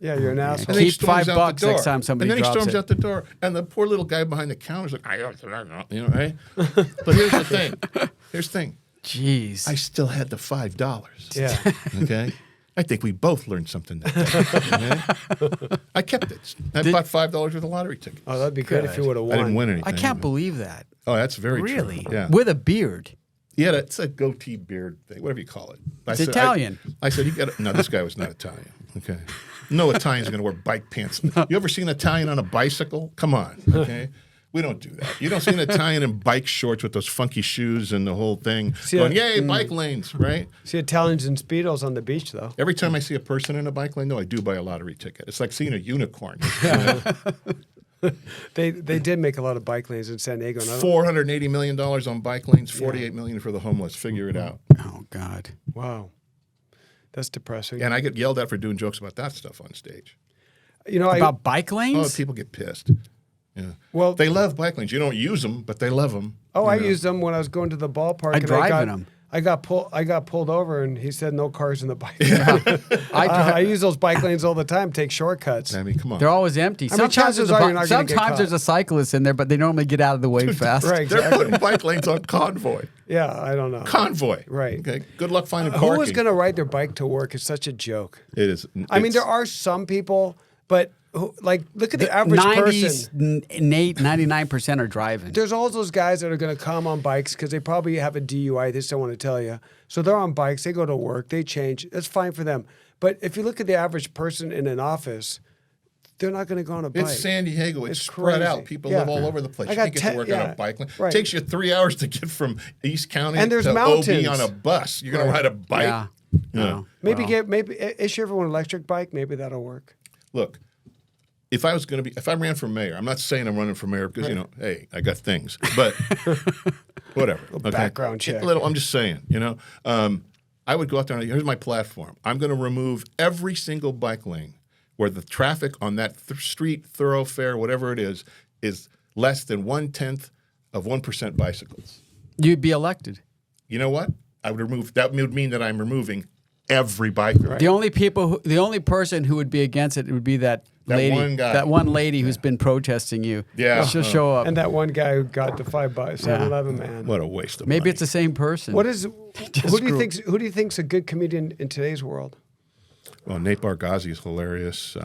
A: Yeah, you're an
B: And
A: asshole.
B: then he
C: Keep
B: storms
C: $5
B: out the door.
C: next time somebody
B: And then he
C: drops
B: storms
C: it.
B: out the door. And the poor little guy behind the counter is like, I don't know, you know, right? But here's the thing. Here's the thing.
C: Jeez.
B: I still had the $5.
A: Yeah.
B: Okay? I think we both learned something that day. Okay? I kept it. I bought $5 worth of lottery tickets.
A: Oh, that'd be great if you would have won.
B: I didn't win anything.
C: I can't
B: but-
C: believe that.
B: Oh, that's very
C: Really?
B: true. Yeah.
C: With a beard.
B: He had it's a goatee beard thing, whatever you call it.
C: It's Italian.
B: I said, you got no, this guy was not Italian. Okay. No Italian's going to wear bike pants. You ever seen an Italian on a bicycle? Come on. Okay. We don't do that. You don't see an Italian in bike shorts with those funky shoes and the whole thing going, yay, bike lanes, right?
A: See Italians in Speedos on the beach, though.
B: Every time I see a person in a bike lane, no, I do buy a lottery ticket. It's like seeing a unicorn.
A: They did make a lot of bike lanes in San Diego. And I don't-
B: $480 million on bike lanes, $48 million for the homeless. Figure it out.
C: Oh, God.
A: Wow. That's depressing.
B: And I get yelled at for doing jokes about that stuff on stage.
A: You know,
C: About bike
B: Oh,
C: lanes?
B: people get pissed. Yeah.
A: well,
B: They love bike lanes. You don't use them, but they love them.
A: I used them when I was going to the ballpark.
C: I
A: and
C: drive in 'em.
A: I got pulled over, and he said no cars in the bike.
C: I
A: I use those bike lanes all the time. Take shortcuts.
B: I mean, come on.
C: They're always empty.
A: I mean, chances
C: there's
A: are you're not gonna get
C: sometimes
A: caught.
C: there's a cyclist in there, but they normally get out of the way fast.
A: Right.
B: They're
A: Exactly.
B: putting bike lanes on convoy.
A: Yeah, I don't know.
B: Convoy.
A: Right.
B: Okay. Good luck finding parking.
A: Who was going to ride their bike to work? It's such a joke.
B: It is.
A: I mean, there are some people, but like, look at the average person.
C: 99% are driving.
A: There's all those guys that are going to come on bikes because they probably have a DUI. They just don't want to tell you. So they're on bikes. They go to work. They change. That's fine for them. But if you look at the average person in an office, they're not going to go on a bike.
B: It's San Diego. It's
A: It's
B: spread
A: crazy.
B: out. People
A: Yeah.
B: live all over the place.
A: I
B: You
A: got
B: can't get to work on a
A: 10
B: bike lane.
A: right.
B: It takes you 3 hours to get from East County
A: And there's
B: to
A: mountains.
B: OB on a bus. You're going to
A: Right.
B: ride a bike.
C: Yeah.
B: Yeah.
A: Maybe issue everyone an electric bike. Maybe that'll work.
B: Look, if I ran for mayor, I'm not saying I'm running for mayor because hey, I got things, but whatever. Okay?
A: background check.
B: I'm just saying, I would go out there and here's my platform. I'm going to remove every single bike lane where the traffic on that street, thoroughfare, whatever it is less than 0.1% bicycles.
C: You'd be elected.
B: You know what? I would remove. That would mean that I'm removing every biker.
C: The only person who would be against it would be that lady,
B: one guy.
C: that one lady who's been protesting you.
B: Yeah.
C: she'll show up.
A: And that one guy who got the 7-Eleven man.
B: What a waste of
C: Maybe
B: money.
C: it's the same person.
A: Who do you think's a good comedian in today's world?
B: Well, Nate Bargatze is hilarious.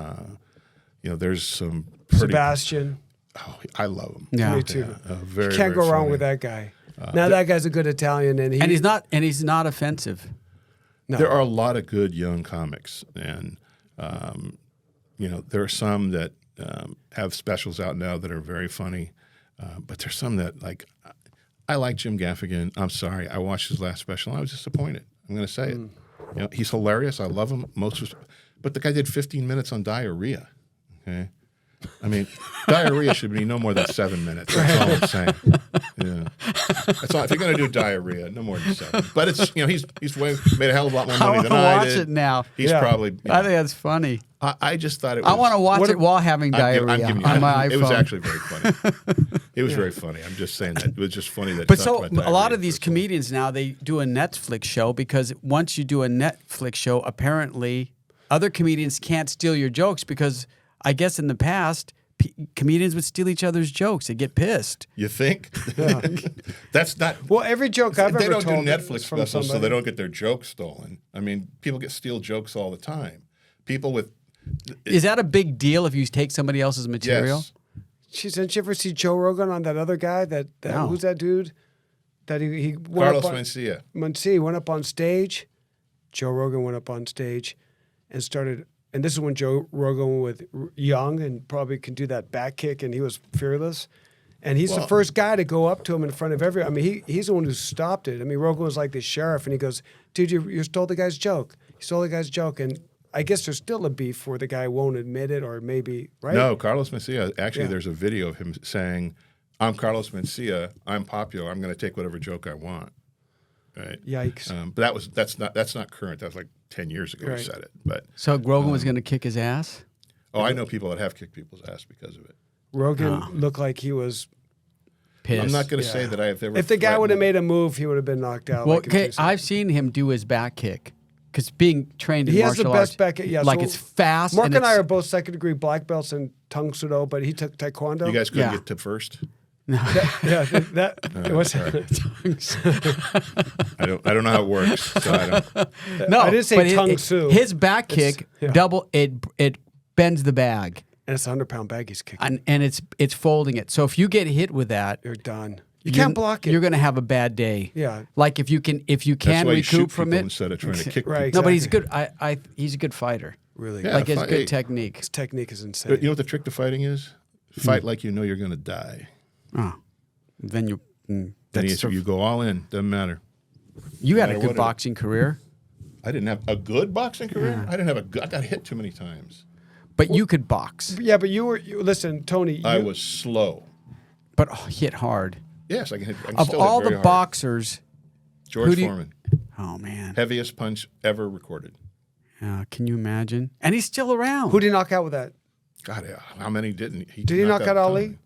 B: There's some pretty.
A: Sebastian.
B: Oh, I love him.
C: Yeah.
A: Me too.
B: Very.
A: Can't go
B: very
A: wrong
B: funny.
A: with that guy. Now that guy's a good Italian, and
C: and he's not offensive.
B: There are a lot of good young comics, and there are some that have specials out now that are very funny, but there's some that I like Jim Gaffigan. I'm sorry, I watched his last special. And I was disappointed. I'm going to say it. He's hilarious. I love him. But the guy did 15 minutes on diarrhea. Okay. I mean, diarrhea should be no more than 7 minutes. That's all I'm saying. Yeah. That's all. If you're going to do diarrhea, no more than 7. But it's he's made a hell of a lot more
C: I
B: money
C: want
B: than
C: to
B: I
C: watch
B: did.
C: it now.
B: He's
A: Yeah.
B: probably.
C: I think that's funny.
B: I just thought it was.
C: I want to watch it while having
B: I'm
C: diarrhea
B: giving you-
C: on my iPhone.
B: It was actually very funny. It was very funny. I'm just saying that it was just funny that.
C: But
B: he
C: so
B: talked about
C: a lot
B: diarrhea
C: of these
B: for so long.
C: comedians now, they do a Netflix show because once you do a Netflix show, apparently other comedians can't steal your jokes because I guess in the past comedians would steal each other's jokes. They get pissed.
B: You think? That's not.
A: well, every joke I've
B: They
A: ever
B: don't do
A: told
B: Netflix
A: is from
B: specials, so
A: somebody.
B: they don't get their jokes stolen. I mean, people steal jokes all the time. People with
C: Is that a big deal if you take somebody else's material?
B: yes,
A: Didn't you ever see Joe Rogan on that other guy?
C: No.
A: Who's that dude? That he went
B: Carlos
A: up on,
B: Mencia.
A: Mencia went up on stage. Joe Rogan went up on stage and started. And this is when Joe Rogan was young and probably can do that back kick, and he was fearless. And he's the first guy to go up to him in front of everyone. I mean, he's the one who stopped it. I mean, Rogan was like the sheriff, and he goes, dude, you stole the guy's joke. You stole the guy's joke. And I guess there's still a beef where the guy won't admit it, or maybe, right?
B: No, Carlos Mencia, actually, there's a video of him saying, I'm Carlos Mencia, I'm popular, I'm going to take whatever joke I want. Right?
A: Yikes.
B: But that's not current. That was like 10 years ago he said it. But
C: So Rogan was going to kick his ass?
B: I know people that have kicked people's ass because of it.
A: Rogan looked like he was
C: Pissed.
B: I'm not going to say that I have ever.
A: If the guy would have made a move, he would have been knocked out.
C: Well,
A: like in
C: okay,
A: 2 seconds.
C: I've seen him do his back kick because being trained in
A: He has the
C: martial
A: best
C: arts,
A: back kick. Yeah,
C: like
A: so
C: it's fast.
A: Mark and I
C: it's-
A: are both second-degree black belts in Tung Sudo, but he took Taekwondo.
B: You guys couldn't
C: Yeah.
B: get to first.
A: What's
B: I don't know how it works. So I don't.
C: No,
A: I didn't say
C: but
A: Tung Su.
C: His back kick
A: yeah.
C: double it bends the bag
A: And it's a 100-pound bag he's kicking.
C: and it's folding it. So if you get hit with that,
A: You're done. You can't block it.
C: You're going to have a bad day.
A: Yeah.
C: Like if you can
B: That's why you shoot
C: recoup from
B: people
C: it.
B: instead of trying to kick
A: Right.
B: people.
C: No, but he's
A: Exactly.
C: good. He's a good fighter.
A: Really.
B: Yeah.
C: Like his
B: fight.
C: good technique.
A: His technique is insane.
B: But you know what the trick to fighting is? Fight like you know you're going to die.
C: Oh, then you.
B: Then
C: That's
B: you go all in. Doesn't matter.
C: you had a
B: matter
C: good
B: what it-
C: boxing career,
B: I didn't have a good boxing career. I didn't have I got hit too many times.
C: but you could box.
A: Yeah, but listen, Tony.
B: I was slow.
C: But hit hard.
B: Yes, I can hit. I can
C: Of
B: still
C: all
B: hit
C: the
B: very hard.
C: boxers,
B: George
C: who do you-
B: Foreman,
C: oh man,
B: heaviest punch ever recorded.
C: can you imagine? And he's still around.
A: Who did he knock out with that?
B: God, how many didn't he?
A: Did he knock out
B: a
A: Ali?
B: ton.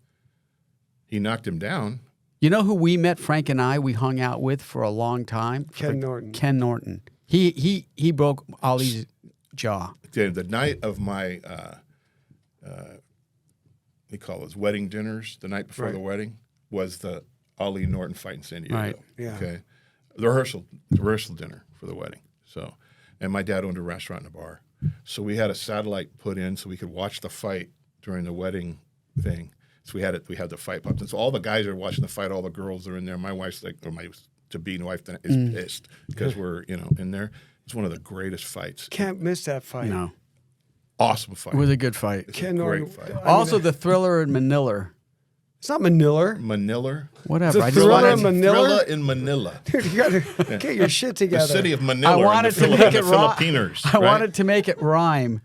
B: He knocked him down.
C: You know who we met? Frank and I. We hung out with for a long time.
A: Ken Norton.
C: Ken Norton. He broke Ali's jaw.
B: The night of my, we call it wedding dinners. The night before
A: Right.
B: the wedding was the Ali Norton fight in San Diego.
C: Right.
A: Yeah.
B: Okay. The rehearsal dinner for the wedding. So, and my dad owned a restaurant and a bar, so we had a satellite put in so we could watch the fight during the wedding thing. So we had the fight popped in. So all the guys are watching the fight. All the girls are in there. My wife's like, or my to-be wife is pissed because we're in there. It's one of the greatest fights.
A: Can't miss that fight.
C: No,
B: Awesome fight.
C: it was a good fight.
B: It's
A: Ken
B: a great
A: Norton.
B: fight.
C: Also, the Thriller in Manila.
A: It's not Manila.
B: Manila.
C: Whatever.
A: The
C: I just
A: Thriller
C: wanted
A: in
C: to-
A: Manila?
B: Thrilla in Manila.
A: Dude, you got to get your shit
B: The
A: together.
B: city of Manila.
C: I wanted to make it
B: the
C: rhyme.
B: Filipinos.
C: I wanted to make it rhyme.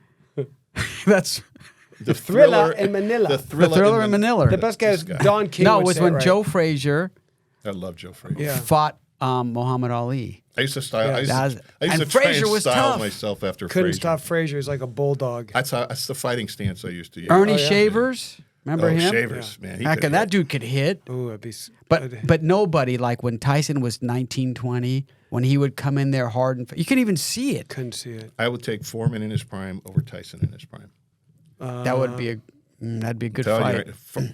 C: That's
B: the
A: Thriller in Manila.
B: The
C: the Thriller in Manila.
A: The best guy is
B: This guy.
A: Don King.
C: No,
A: would
C: it was
A: say
C: when
A: right.
C: Joe Frazier
B: I love Joe Frazier.
A: Yeah.
C: fought Muhammad Ali.
B: I used to style.
A: Yeah.
B: I used
C: And
B: to try
C: Frazier
B: and
C: was
B: style
C: tough.
B: myself after
A: Couldn't
B: Frazier.
A: stop Frazier. He's like a bulldog.
B: That's the fighting stance I used to use.
C: Ernie
A: Oh, yeah.
C: Shavers. Remember him?
B: Shavers, man. He
C: Heck,
B: could
C: that
B: hit.
C: dude could hit.
A: Ooh, that'd be.
C: But nobody, like when Tyson was 19, 20, when he would come in there hard and you couldn't even see it.
A: couldn't see it.
B: I would take Foreman in his prime over Tyson in his prime.
C: That would be that'd be a good
B: Tell you,
C: fight.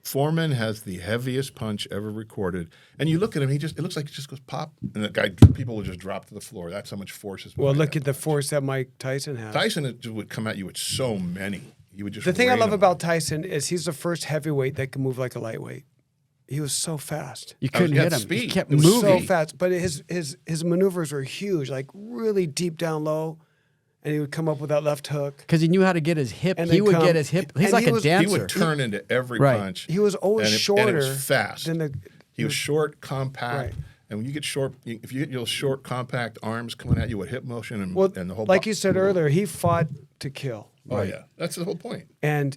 B: Foreman has the heaviest punch ever recorded, and you look at him. It looks like it just goes pop, and people will just drop to the floor. That's how much force is.
A: Well,
B: behind
A: look
B: that
A: at the
B: punch.
A: force that Mike Tyson has.
B: Tyson would come at you with so many. He would just.
A: The thing I
B: rain
A: love
B: them.
A: about Tyson is he's the first heavyweight that can move like a lightweight. He was so fast.
C: You couldn't
B: he had
C: hit him.
B: speed.
C: He kept
B: It was
C: moving.
A: So fast, but his maneuvers were huge, like really deep down low, and he would come up with that left hook.
C: Because he knew how to get his hip.
A: And
C: He
A: then
C: would
A: come-
C: get his hip. He's
A: and
C: like
A: he
C: a
A: was-
B: He
C: dancer.
B: would turn into every
C: Right.
B: punch.
A: He was always
B: and it
A: shorter
B: was fast.
A: than the.
B: He was short, compact,
A: Right.
B: and when you get short, if you get your short, compact arms coming at you with hip motion and,
A: Well,
B: and the whole.
A: like you said earlier, he fought to kill.
B: Oh yeah, that's the whole point.
A: And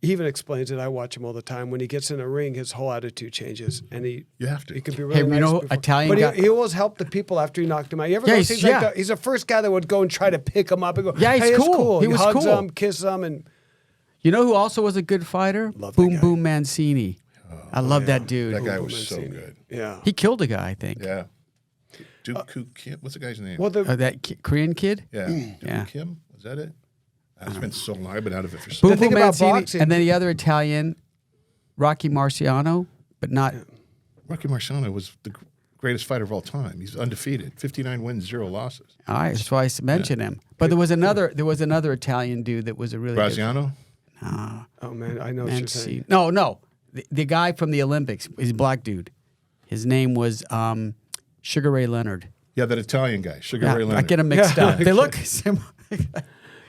A: he even explains it. I watch him all the time. When he gets in a ring, his whole attitude changes, and
B: You have to.
A: he could be really
C: Hey, you
A: nice
C: know,
A: before-
C: Italian
A: but
C: guy-
A: he always helped the people after he knocked him out. You ever
C: Yeah,
A: notice
C: he's-
A: he's like
C: yeah.
A: he's the first guy that would go and try to pick him up and go,
C: Yeah, he's
A: hey, it's
C: cool.
A: cool.
C: He was
A: hugs
C: cool.
A: him, kisses him, and
C: You know who also was a good fighter?
A: Love that
C: Boom
A: guy.
C: Boom Mancini. I love that dude.
B: That guy
A: Boom,
B: was
A: Boom
B: so
A: Mancini.
B: good.
A: yeah.
C: He killed a guy, I think.
B: Yeah. Duke Kim. What's the guy's name?
A: Well,
C: Korean kid.
B: yeah. Duke
C: Yeah.
B: Kim. Was that it? It's been so long. I've been out of it for so
C: Boom
A: thing
C: Boom
A: about
C: Mancini,
A: boxing-
C: and then the other Italian, Rocky Marciano, but not.
B: Rocky Marciano was the greatest fighter of all time. He's undefeated, 59 wins, 0 losses.
C: All right, that's why I mentioned him. But there was another Italian dude that was a really good.
B: Graziano.
A: oh man, I know what you're saying.
C: Mancini. No, the guy from the Olympics. He's a black dude. His name was Sugar Ray Leonard.
B: Yeah, that Italian guy, Sugar
C: Yeah,
B: Ray Leonard.
C: I get them mixed up. They look similar.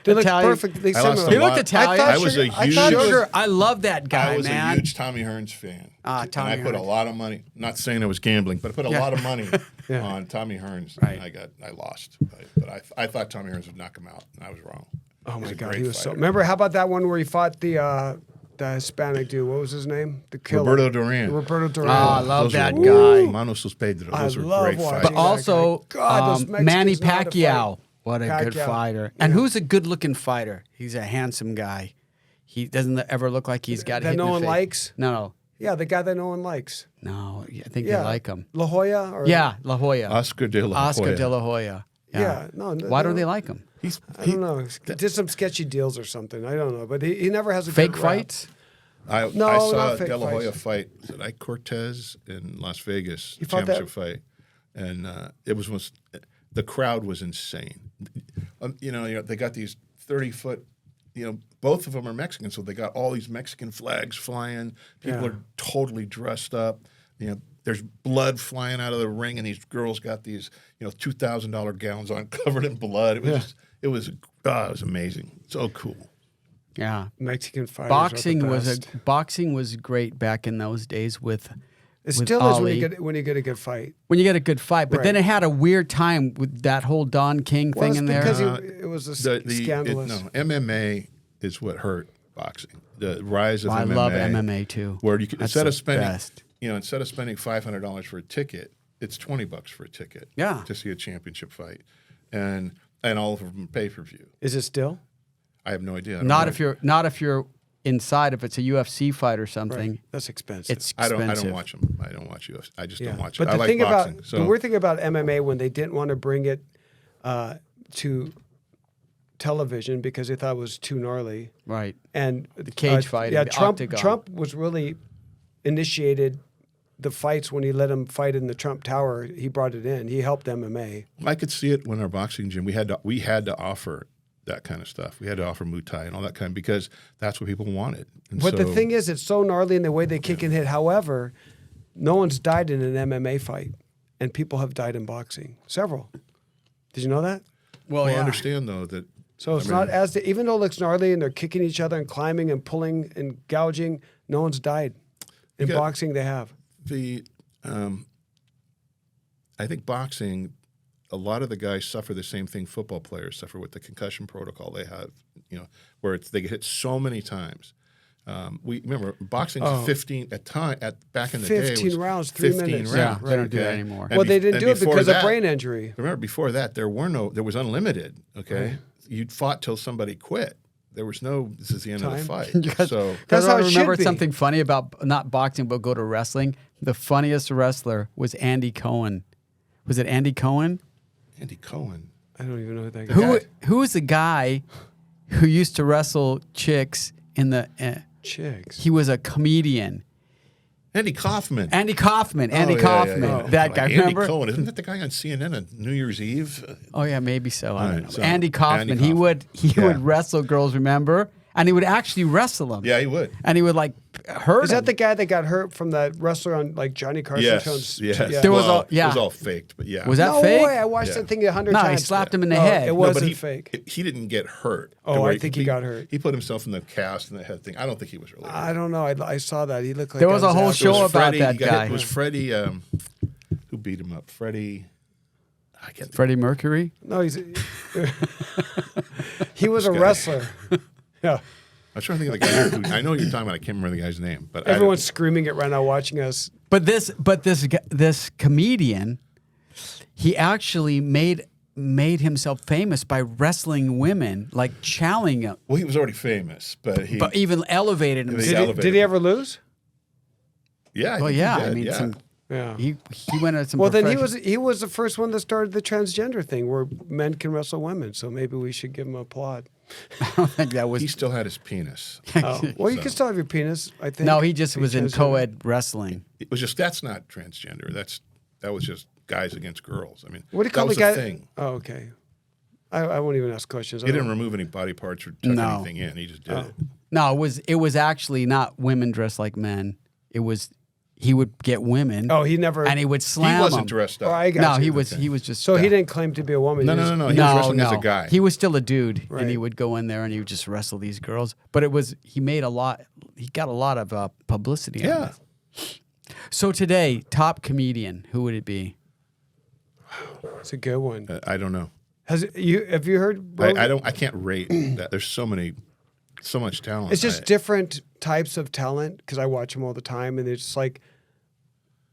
A: They look
C: Italian.
A: perfectly
B: I lost
A: similar.
B: a
C: He looked
B: lot.
C: Italian.
B: I was a
A: I
B: huge.
A: thought it was-
C: Sugar. I love that guy,
B: I was
C: man.
B: a huge Tommy Hearns fan.
C: Tommy
B: and I put a
C: Hearns.
B: lot of money. Not saying I was gambling, but I put a lot of money on Tommy Hearns.
C: Right.
B: And I lost. But I thought Tommy Hearns would knock him out, and I was wrong.
A: Oh
B: He
A: my
B: a
A: God,
B: great
A: he was so.
B: fighter.
A: Remember, how about that one where he fought the Hispanic dude? What was his name? The killer.
B: Roberto Duran.
A: Roberto Duran.
C: Oh, I love
B: Those
C: that
B: were-
C: guy.
B: Manos Sus Pedro.
A: I
B: Those were
A: love
B: great
A: watching
B: fights.
C: But also,
A: God, those Mexicans
C: Manny
A: know how to fight.
C: Pacquiao. What a good
A: Pacquiao.
C: fighter. And who's a good-looking fighter? He's a handsome guy. He doesn't ever look like he's got
A: That
C: hit
A: no
C: in the
A: one
C: face.
A: likes?
C: No,
A: Yeah, the guy that no one likes.
C: no. I think
A: Yeah,
C: they like him.
A: La Jolla. Or,
C: Yeah, La Jolla.
B: Oscar de la
C: Oscar
B: Hoya.
C: de la Hoya.
A: Yeah, no.
C: Why don't they like him?
A: I don't know. He did some sketchy deals or something. I don't know, but he never has a
C: Fake
A: good rap.
C: fights?
B: I
A: No,
B: saw
A: not
B: a
A: fake
B: De La Hoya
A: fights.
B: fight. Was it Ike Cortez in Las Vegas?
A: He fought
B: championship fight, and it was the crowd was insane. You know, they got these 30-foot. You know, both of them are Mexican, so they got all these Mexican flags flying. People are totally dressed up. You know, there's blood flying out of the ring, and these girls got these, $2,000 gowns on, covered in blood. It was amazing. So cool.
C: Yeah.
A: Mexican fighters.
C: Boxing
A: are the best.
C: boxing was great back in those days with
A: It
C: with
A: still
C: Ali.
A: is when you get a good fight.
C: when you get a good fight. But then
A: Right.
C: it had a weird time with that whole Don King
A: Well,
C: thing
A: it's
C: in there.
A: because it was scandalous.
B: MMA is what hurt boxing. The rise of
C: I
B: MMA.
C: love MMA too.
B: Where you can,
C: That's
B: instead
C: the
B: of spending,
C: best.
B: instead of spending $500 for a ticket, it's $20 for a ticket.
C: Yeah.
B: To see a championship fight, and all of them pay per view.
A: Is it still?
B: I have no idea. I don't
C: Not
B: know.
C: if you're inside. If it's a UFC fight or something,
A: Right. That's expensive.
C: it's
B: I
C: expensive.
B: don't watch them. I don't watch UFC. I just don't watch
A: But
B: it.
A: the
B: I like
A: thing
B: boxing.
A: about
B: so
A: the weird thing about MMA when they didn't want to bring it to television because they thought it was too gnarly.
C: Right.
A: And the
C: cage fight
A: Yeah,
C: and the
A: Trump.
C: octagon.
A: Trump was really initiated the fights when he let him fight in the Trump Tower. He brought it in. He helped MMA.
B: I could see it when our boxing gym we had to offer that kind of stuff. We had to offer Muay Thai and all that kind because that's what people wanted. And
A: But the
B: so-
A: thing is, it's so gnarly in the way they kick and hit. However, no one's died in an MMA fight, and people have died in boxing. Several. Did you know that?
C: Well,
B: I
C: yeah.
B: understand though that
A: So it's not as even though it looks gnarly and they're kicking each other and climbing and pulling and gouging, no one's died. In
B: got-
A: boxing, they have.
B: the I think boxing, a lot of the guys suffer the same thing football players suffer with the concussion protocol they have, where they get hit so many times. We remember boxing 15 back in the day.
A: 15
B: was
A: rounds, 3
B: 15
A: minutes.
C: Yeah,
B: rounds.
C: they don't do that
B: okay?
C: anymore.
B: And
A: Well, they
B: bef-
A: didn't
B: and
A: do it
B: before
A: because of
B: that-
A: brain injury.
B: Remember, before that, there was unlimited. Okay, you fought till somebody quit. There was no. This is the end of the
A: Time.
B: fight. So
A: That's how
C: I
A: it should
C: remember
A: be.
C: something funny about not boxing, but go to wrestling. The funniest wrestler was Andy Cohen. Was it Andy Cohen?
B: Andy Cohen.
A: I don't even know who that guy is.
C: Who was the guy who used to wrestle chicks in the?
A: Chicks.
C: He was a comedian.
B: Andy Kaufman.
C: Andy Kaufman. Andy
B: Oh, yeah,
C: Kaufman.
B: yeah, yeah.
C: That
B: Like
C: guy.
B: Andy
C: Remember?
B: Cohen. Isn't that the guy on CNN on New Year's Eve?
C: Oh yeah, maybe so. I don't
B: Right,
C: know.
B: so
C: Andy Kaufman.
B: Andy
C: He
B: Kaufman.
C: would
B: Yeah.
C: wrestle girls. Remember? And he would actually wrestle them.
B: Yeah, he would.
C: And he would like hurt.
A: Is that
C: them.
A: the guy that got hurt from that wrestler on like Johnny Carson
B: Yes,
A: shows?
B: yes.
A: Yeah.
C: There was
B: Well,
C: a- yeah.
B: It was all faked, but yeah.
C: Was that
A: no
C: fake?
A: way. I watched
B: Yeah.
A: that thing 100
C: No, he
A: times.
C: slapped him in the
A: No,
C: head.
A: It
C: No,
B: No,
A: wasn't
B: but
A: fake.
B: He didn't get hurt.
A: Oh,
B: To where
A: I think he got hurt.
B: He put himself in the cast and the head thing. I don't think he was really hurt.
A: I don't know. I saw that. He looked like
C: There was a whole
A: after-
C: show
B: It was
C: about
B: Freddie,
C: that
B: he got hit-
C: guy.
B: It was Freddie. Who beat him up? Freddie. I can't think.
C: Freddie Mercury?
A: No, he was a wrestler. Yeah.
B: I'm trying to think of the guy. I know what you're talking about. I can't remember the guy's name. But
A: Everyone's screaming it right now watching us.
C: But this comedian, he actually made himself famous by wrestling women, like challenging them,
B: Well, he was already famous, but he.
C: but even elevated
B: He
C: himself.
B: elevated
A: Did he
B: him.
A: ever lose?
B: Yeah.
C: Well,
B: think he
C: yeah, I
B: did,
C: mean,
B: yeah.
A: Yeah.
C: he went at some.
A: Well, then
C: profession-
A: he was the first one that started the transgender thing where men can wrestle women. So maybe we should give him a applaud.
C: I don't think that was.
B: He still had his penis.
A: Oh, well, you can still have your penis, I think.
C: No, he just was in
A: transgender.
C: co-ed wrestling.
B: It was just that's not transgender. That was just guys against girls. I mean,
A: What do you call
B: that
A: the
B: was
A: guy?
B: a thing.
A: Oh, okay. I won't even ask questions.
B: He didn't remove any body parts or tuck
C: No.
B: anything in. He just did it.
C: No, it was actually not women dressed like men. It was he would get women.
A: Oh, he never.
C: and he would slam
B: He wasn't
C: them.
B: dressed
A: Oh,
B: up.
A: I got
C: No,
A: you.
C: he was just.
A: So he didn't claim to be a woman.
B: No,
A: He
B: no,
A: just-
B: no, no. He was wrestling as a guy.
C: He was still a dude,
A: Right.
C: and he would go in there and he would just wrestle these girls. But it was he made a lot. He got a lot of publicity. On
B: Yeah.
C: it. So today, top comedian, who would it be?
A: It's a good one.
B: I don't know.
A: Have you heard? Rogan?
B: I don't. I can't rate that. There's so much talent.
A: It's just different types of talent because I watch him all the time, and it's just like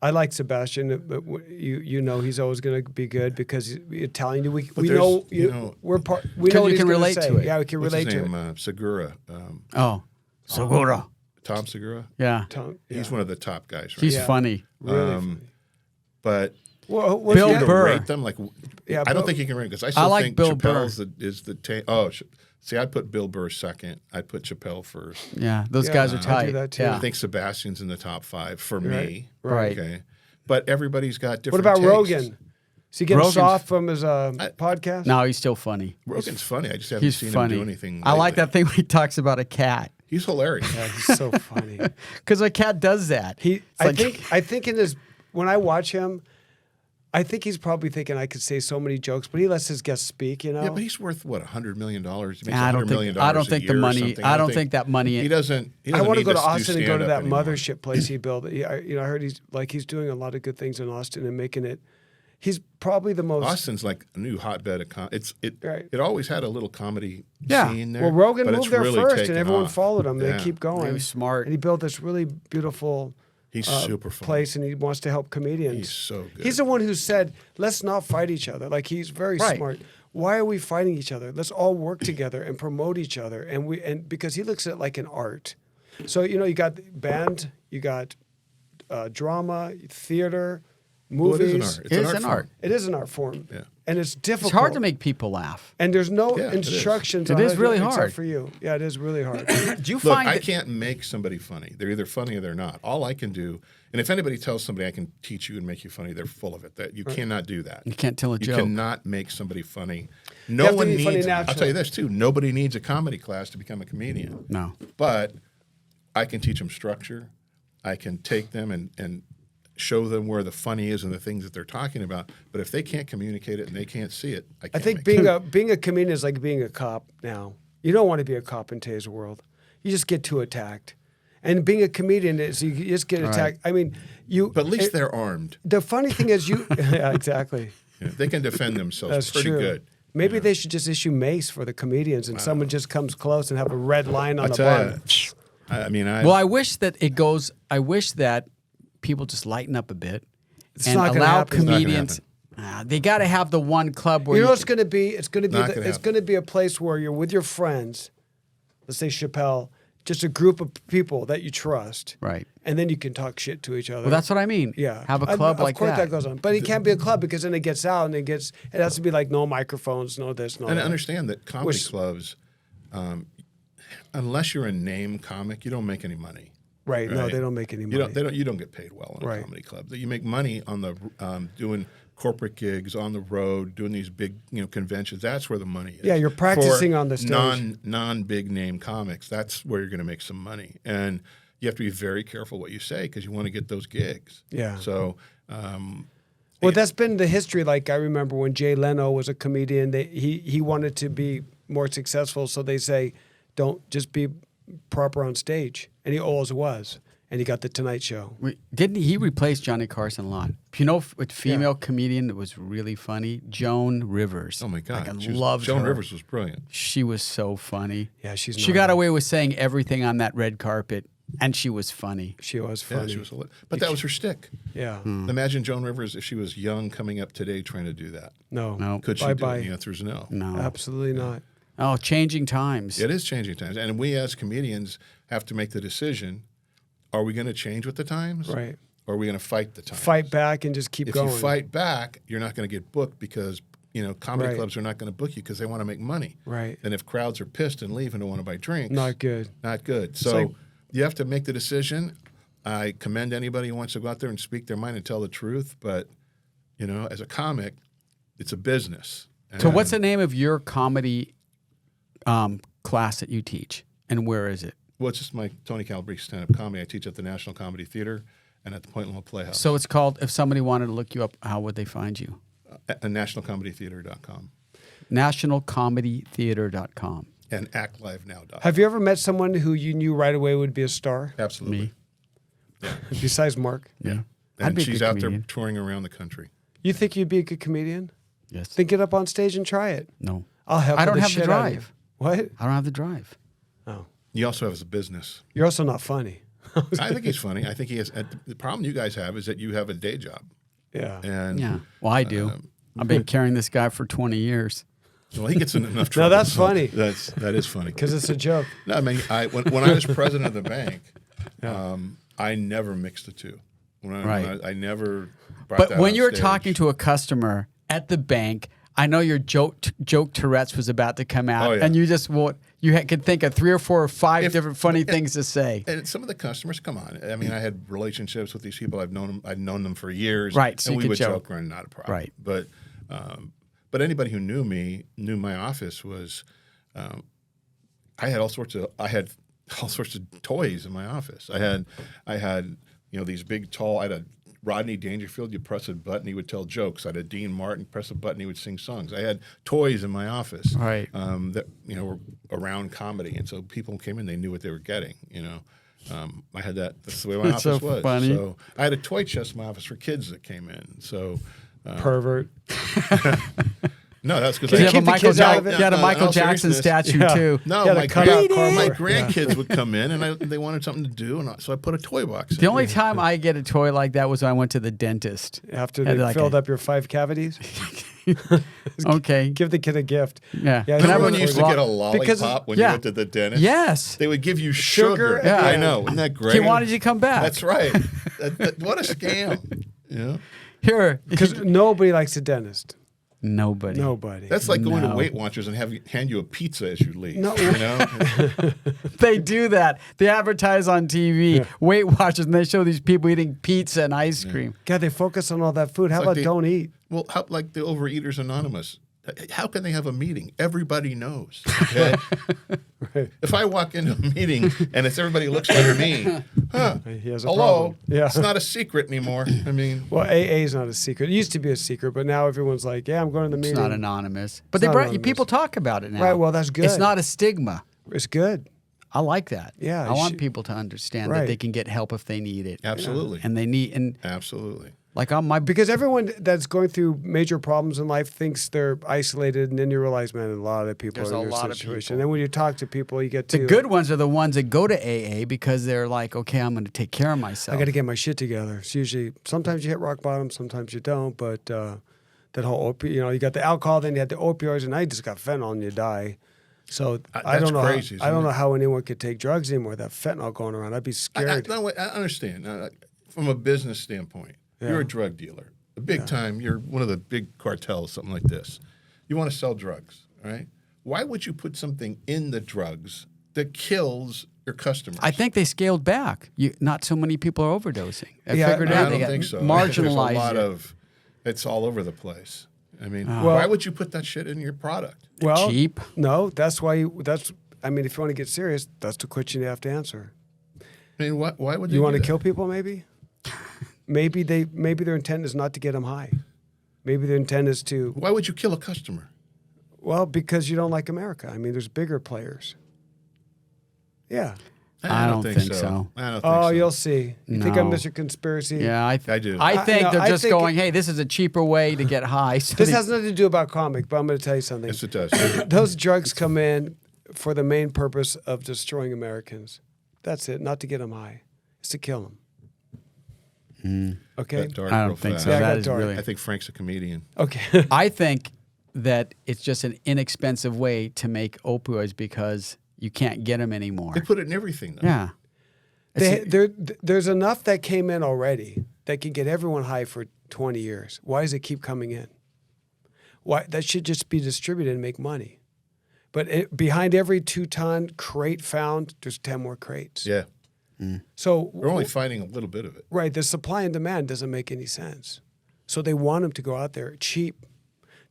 A: I like Sebastian, but you know he's always going to be good because he's Italian. We
B: there's,
A: know
B: you know-
A: we're part. We
C: 'Cause
A: know what
C: you
A: he's
C: can
A: gonna
C: relate
A: say.
C: to it.
A: Yeah, we can
B: What's
A: relate
B: his
A: to
B: name?
A: it.
B: Segura.
C: Oh, Segura.
B: Tom Segura.
C: Yeah,
A: Tom,
B: He's
A: yeah.
B: one of the top guys, right?
C: he's
A: Yeah.
C: funny.
A: Really funny.
B: But
A: Well,
C: Bill
B: you don't
C: Burr.
B: rate them like.
A: Yeah,
B: I don't
A: Bill-
B: think you can rate because I still
C: like
B: think
C: Bill
B: Chappelle's is the. See, I'd put Bill Burr second. I'd put Chappelle first.
C: Yeah, those
A: Yeah,
C: guys are
A: I do
C: tight.
A: that too.
C: Yeah.
B: I think Sebastian's in the top 5 for
A: Right.
B: me.
C: Right.
B: Okay. But everybody's got
A: What
B: different.
A: about
B: tastes.
A: Rogan? Is he getting
C: Rogan's-
A: soft from his podcast?
C: No, he's still funny.
B: Rogan's funny. I just haven't
C: He's
B: seen
C: funny.
B: him do anything.
C: I like
B: lately.
C: that thing when he talks about a cat
B: He's hilarious.
A: Yeah, he's so funny.
C: because a cat does that.
A: He,
C: It's
A: I think in his when I watch him, I think he's probably thinking I could say so many jokes, but he lets his guests speak. You know.
B: Yeah, but he's worth what $100 million. He makes
C: I don't
B: $100 million
C: think. I don't
B: a
C: think the
B: year or
C: money.
B: something.
C: I don't think that money.
B: He doesn't. He
A: I
B: doesn't
A: want to
B: need
A: go to
B: do
A: Austin and go to
B: stand-up
A: that
B: anymore.
A: mothership place he built. I heard he's doing a lot of good things in Austin and making it. He's probably the most.
B: Austin's like a new hotbed of
A: Right.
B: It always had a little comedy
C: Yeah.
B: scene there.
A: Well, Rogan
B: but
A: moved
B: it's
A: there
B: really
A: first,
B: taken
A: and everyone
B: off.
A: followed him.
B: Yeah.
A: They keep going.
C: He was smart.
A: and he built this really beautiful.
B: He's super funny.
A: Place, and he wants to help comedians.
B: He's so good.
A: He's the one who said, "Let's not fight each other." Like he's very
C: Right.
A: smart. Why are we fighting each other? Let's all work together and promote each other. And because he looks at it like an art. So you got band, you got drama, theater,
B: Well,
A: movies.
B: it is an art. It's
C: It
B: an
C: is
B: art
C: an
B: form.
C: art.
A: It is an art form.
B: Yeah.
A: And it's difficult.
C: It's hard to make people laugh.
A: And there's no
B: Yeah, it is.
A: instructions.
C: It
A: on
C: is
A: how to
C: really
A: do
C: hard.
A: Except for you. Yeah, it is really hard.
C: Do you
B: Look,
C: find
B: I
C: that-
B: can't make somebody funny. They're either funny or they're not. All I can do, and if anybody tells somebody I can teach you and make you funny, they're full of it. That you cannot do that.
C: you can't tell a
B: You
C: joke?
B: cannot make somebody funny.
A: have
B: No
A: to
B: one
A: be funny
B: needs. I'll
A: naturally.
B: tell you this too. Nobody needs a comedy class to become a comedian.
C: No.
B: But I can teach them structure. I can take them and show them where the funny is and the things that they're talking about. But if they can't communicate it and they can't see it, I
A: I
B: can't
A: think
B: make it.
A: being a comedian is like being a cop now. You don't want to be a cop in today's world. You just get too attacked. And being a comedian is you just get attacked. I mean,
B: But at least they're armed.
A: the funny thing is you yeah, exactly.
B: You know, they can defend themselves
A: That's
B: pretty
A: true.
B: good.
A: Maybe they should just issue mace for the comedians and someone just comes close and have a red line on
B: I'll
A: the
B: tell
A: bun.
B: you, I mean,
C: Well, I wish that it goes. I wish that people just lighten up a bit
A: It's
C: and
A: not gonna
C: allow
A: happen. It's not
B: gonna
C: comedians. They got to have the one club where
A: You know what's going to be? It's going to be
B: Not gonna
A: it's
B: happen.
A: going to be a place where you're with your friends. Let's say Chappelle, just a group of people that you trust.
C: Right.
A: And then you can talk shit to each other.
C: Well, that's what I mean.
A: Yeah,
C: Have a club like
A: Of course
C: that.
A: that goes on, but it can't be a club because then it gets out and it has to be like no microphones, no this, no
B: and I
A: that.
B: understand that comedy
A: Which-
B: clubs, unless you're a name comic, you don't make any money.
A: Right? No,
B: Right.
A: they don't make any money.
B: You don't get paid well in a
A: Right.
B: comedy club. You make money on the doing corporate gigs on the road, doing these big conventions. That's where the money is.
A: Yeah, you're practicing
B: For
A: on the stage.
B: non big name comics. That's where you're going to make some money, and you have to be very careful what you say because you want to get those gigs.
A: Yeah.
B: So.
A: Well, that's been the history. Like I remember when Jay Leno was a comedian, he wanted to be more successful, so they say, don't just be proper on stage, and he always was, and he got the Tonight Show.
C: Didn't he replace Johnny Carson a lot? You know, with female comedian that was really funny, Joan Rivers.
B: Oh my God!
C: Like, I
B: She was-
C: loved
B: Joan
C: her.
B: Rivers was brilliant.
C: She was so funny.
A: Yeah,
C: She
A: not
C: got
A: bad.
C: away with saying everything on that red carpet, and she was funny.
A: She was
B: Yeah,
A: funny.
B: she was. But that was her stick.
A: Yeah.
B: Imagine Joan Rivers if she was young coming up today trying to do that.
A: No.
C: No.
B: Could she
A: Bye-bye.
B: do it? The answer is no.
C: No.
A: Absolutely not.
C: Oh, changing times.
B: It is changing times. And we as comedians have to make the decision, are we going to change with the times?
A: Right.
B: Or are we going to fight the times?
A: Fight back and just keep
B: If
A: going.
B: you fight back, you're not going to get booked because comedy
A: Right.
B: clubs are not going to book you because they want to make money.
A: Right.
B: And if crowds are pissed and leave and don't want to buy drinks,
A: Not good.
B: Not good. So
A: like-
B: you have to make the decision. I commend anybody who wants to go out there and speak their mind and tell the truth. But, as a comic, it's a business.
C: So, what's the name of your comedy class that you teach, and where is it?
B: Well, it's just my Tony Calabrese stand-up comedy. I teach at the National Comedy Theater, and at the Point Loma Playhouse.
C: So it's called, if somebody wanted to look you up, how would they find you?
B: At nationalcomedytheater.com
C: nationalcomedytheater.com.
B: and actlivenow.com.
A: Have you ever met someone who you knew right away would be a star?
B: Absolutely.
C: Me.
A: Besides Mark?
B: Yeah.
C: I'd
B: And
C: be a
B: she's
C: good
B: out
C: comedian.
B: there touring around the country.
A: You think you'd be a good comedian?
C: Yes.
A: Then get up on stage and try it.
C: No.
A: I'll help.
C: I don't
A: the
C: have the
A: shit out of you.
C: drive.
A: What?
C: I don't have the drive.
A: Oh,
B: You also have a business.
A: you're also not funny.
B: I think he's funny. I think he has. The problem you guys have is that you have a day job.
A: Yeah.
B: And
C: Yeah. Well, I do. I've been carrying this guy for 20 years.
B: well, he gets in enough trouble.
A: that's
B: so
A: funny.
B: That is funny.
A: Because it's a joke.
B: No, I mean, when I was president of the bank, I never mixed the two. I never. Brought
C: But
B: that
C: when
B: on
C: you were
B: stage.
C: talking to a customer at the bank, I know your joke Tourette's was about to come out,
B: Oh, yeah.
C: and you just could think of 3 or 4 or 5 different funny things to say.
B: And some of the customers, come on. I mean, I had relationships with these people. I'd known them for years.
C: Right, so
B: and
C: you
B: we
C: could
B: would
C: joke.
B: around, not a problem.
C: Right.
B: But anybody who knew me knew my office was. I had all sorts of toys in my office. I had these big tall. I had a Rodney Dangerfield. You press a button, he would tell jokes. I had a Dean Martin. Press a button, he would sing songs. I had toys in my office.
C: Right.
B: That were around comedy, and so people came in, they knew what they were getting. I had that. That's the way my
C: That's
B: office
C: so
B: was.
C: funny.
B: So I had a toy chest in my office for kids that came in. So
A: Pervert.
B: no, that's because
A: Can
C: You
A: you
C: have a
A: keep the
C: Michael,
A: kids out of it?
C: you had a
B: In
C: Michael
B: all
C: Jackson
B: seriousness,
C: statue
A: Yeah.
C: too.
B: No,
A: Yeah, the
B: my
A: cutout cardboard.
B: grandkids would come in, and they wanted something to do, and so I put a toy box in.
C: The only time I get a toy like that was when I went to the dentist.
A: After
C: Had
A: they
C: like
A: filled
C: a-
A: up your 5 cavities,
C: Okay.
A: give the kid a gift.
C: Yeah.
A: Yeah,
B: Remember
A: Remember
B: when you used to get a
A: Because-
B: lollipop when
C: yeah.
B: you went to the dentist?
C: Yes.
B: They would give you sugar.
A: Yeah.
B: I know. Isn't that great?
C: He wanted you to come back.
B: That's right. What a scam. Yeah.
C: Here.
A: Because nobody likes a dentist.
C: Nobody.
A: Nobody.
B: That's like going to
C: No.
B: Weight Watchers and hand you a pizza as you leave.
A: No.
B: You know?
C: They do that. They advertise on TV, Weight Watchers, and they show these people eating pizza and ice cream.
A: God, they focus on all that food. How
B: It's
A: about
B: like
A: don't eat?
B: Well, like the Overeaters Anonymous. How can they have a meeting? Everybody knows. Okay?
A: Right.
B: If I walk into a meeting and it's everybody looks like me,
A: He has a
B: hello,
A: problem. Yeah.
B: it's not a secret anymore. I mean,
A: Well, AA is not a secret. It used to be a secret, but now everyone's like, yeah, I'm going to the
C: It's
A: meeting.
C: not anonymous. But
A: It's
C: they
A: not
C: brought
A: anonymous.
C: people talk about it now.
A: Right, well, that's good.
C: It's not a stigma.
A: It's good.
C: I like that.
A: Yeah,
C: I
A: you
C: want
A: should-
C: people to understand
A: Right.
C: that they can get help if they need it.
B: absolutely.
C: And they need, and
B: Absolutely.
C: like on my
A: Because everyone that's going through major problems in life thinks they're isolated, and then you realize, man, a lot of people
C: There's
A: are
C: a
A: in your
C: lot of
A: situation.
C: people.
A: And then when you talk to people, you get to
C: the good ones are the ones that go to AA because they're like, okay, I'm going to take care of myself.
A: I got to get my shit together. It's usually sometimes you hit rock bottom, sometimes you don't. But that whole you got the alcohol, then you had the opioids, and now you just got fentanyl and you die. So I
B: That's
A: don't know.
B: crazy,
A: I don't
B: isn't
A: know
B: it?
A: how anyone could take drugs anymore. That fentanyl going around, I'd be scared.
B: No, wait, I understand. From a business standpoint, you're a drug dealer. A big time, you're one of the big cartels, something like this. You want to sell drugs, right? Why would you put something in the drugs that kills your customers?
C: I think they scaled back. Not so many people are overdosing. I
A: Yeah,
C: figured
A: no,
C: out
B: I
C: they
B: don't
C: got
B: think so. I think there's a
C: marginalized.
B: lot
C: it.
B: of, it's all over the place. I mean,
A: Well-
B: why would you put that shit in your product?
A: Well,
C: cheap.
A: No, that's why. I mean, if you want to get serious, that's the question you have to answer.
B: I mean, why would they
A: You
B: do
A: want to
B: that?
A: kill people? Maybe. Maybe their intent is not to get them high. Maybe their intent is to
B: Why would you kill a customer?
A: because you don't like America. I mean, there's bigger players. Yeah.
C: I don't think so.
B: I don't think
A: Oh,
B: so.
A: you'll see. You think I
C: No.
A: miss your conspiracy?
C: Yeah,
B: I do.
C: I think
A: no,
C: they're
A: I
C: just
A: think-
C: going, hey, this is a cheaper way to get high. So
A: This
C: they-
A: has nothing to do about comic, but I'm going to tell you something.
B: Yes, it does.
A: Those drugs come in for the main purpose of destroying Americans. That's it. Not to get them high. It's to kill them. Okay.
B: Got dark
C: I
B: real
C: don't think
B: fast.
C: so.
A: Yeah, I
C: That
A: got
C: is
A: dark.
C: really.
B: I think Frank's a comedian.
A: Okay.
C: I think that it's just an inexpensive way to make opioids because you can't get them anymore.
B: They put it in everything, though.
C: Yeah.
A: There's enough that came in already that can get everyone high for 20 years. Why does it keep coming in? Why that should just be distributed and make money. But behind every 2-ton crate found, there's 10 more crates.
B: Yeah.
A: So
B: We're only fighting a little bit of it.
A: right, the supply and demand doesn't make any sense. So they want them to go out there cheap.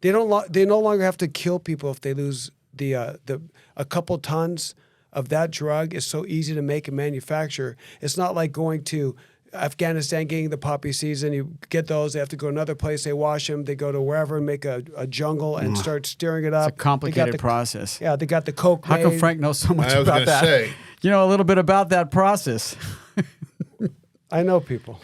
A: They don't. They no longer have to kill people if they lose a couple tons of that drug is so easy to make and manufacture. It's not like going to Afghanistan getting the poppy season. You get those. They have to go to another place. They wash them. They go to wherever and make a jungle and start stirring it up.
C: It's a complicated process.
A: Yeah, they got the coke.
C: How come
A: made.
C: Frank knows so much
B: I was
C: about
B: gonna
C: that?
B: say.
C: You know a little bit about that process.
A: I know people.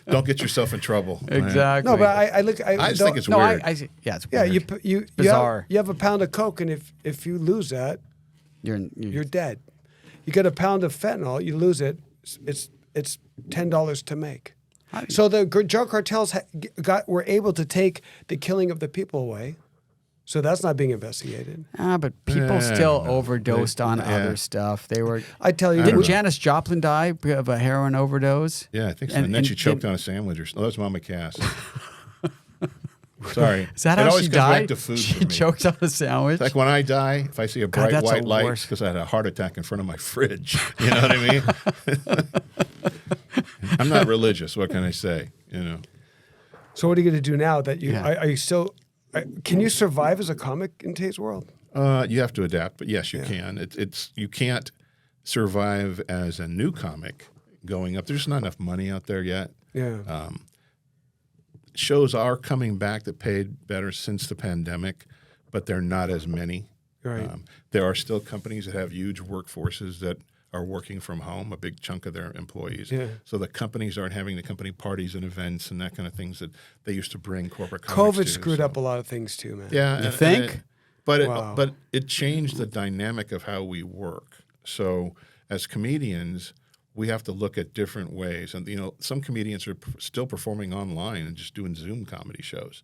B: Don't get yourself in trouble. right?
C: Exactly.
A: No, but I look.
B: I just
A: don't-
B: think it's
C: no,
B: weird.
C: yeah, it's
A: Yeah,
C: weird.
A: you
C: Bizarre.
A: you have a pound of coke, and if you lose that, you're dead. You get a pound of fentanyl, you lose it. It's $10 to make. So the drug cartels were able to take the killing of the people away. So that's not being investigated.
C: But people still
B: no.
C: overdosed on
B: Yeah.
C: other stuff. They were.
A: I tell you,
C: Didn't Janis Joplin die of a heroin overdose?
B: Yeah, I think so. And then she choked on a sandwich or something. Oh, that's Mama Cass. Sorry.
C: Is that
B: it
C: how
B: always
C: she
B: comes
C: died?
B: back to food
C: She
B: for me.
C: choked on a sandwich.
B: Like when I die, if I see a bright
C: that's
B: white
C: the
B: light,
C: worst.
B: because I had a heart attack in front of my fridge. You know what I mean? I'm not religious. What can I say? You know.
A: So what are you going to do now that you
C: Yeah.
A: are you still? Can you survive as a comic in today's world?
B: You have to adapt, but yes, you can. It's you can't survive as a new comic going up. There's not enough money out there yet.
A: Yeah.
B: Shows are coming back that paid better since the pandemic, but they're not as many.
A: Right.
B: There are still companies that have huge workforces that are working from home, a big chunk of their employees.
A: Yeah.
B: So the companies aren't having the company parties and events and that kind of things that they used to bring corporate comics
A: COVID
B: to,
A: screwed
B: so.
A: up a lot of things too, man.
B: Yeah,
C: You think?
A: Wow.
B: But it changed the dynamic of how we work. So as comedians, we have to look at different ways, and some comedians are still performing online and just doing Zoom comedy shows.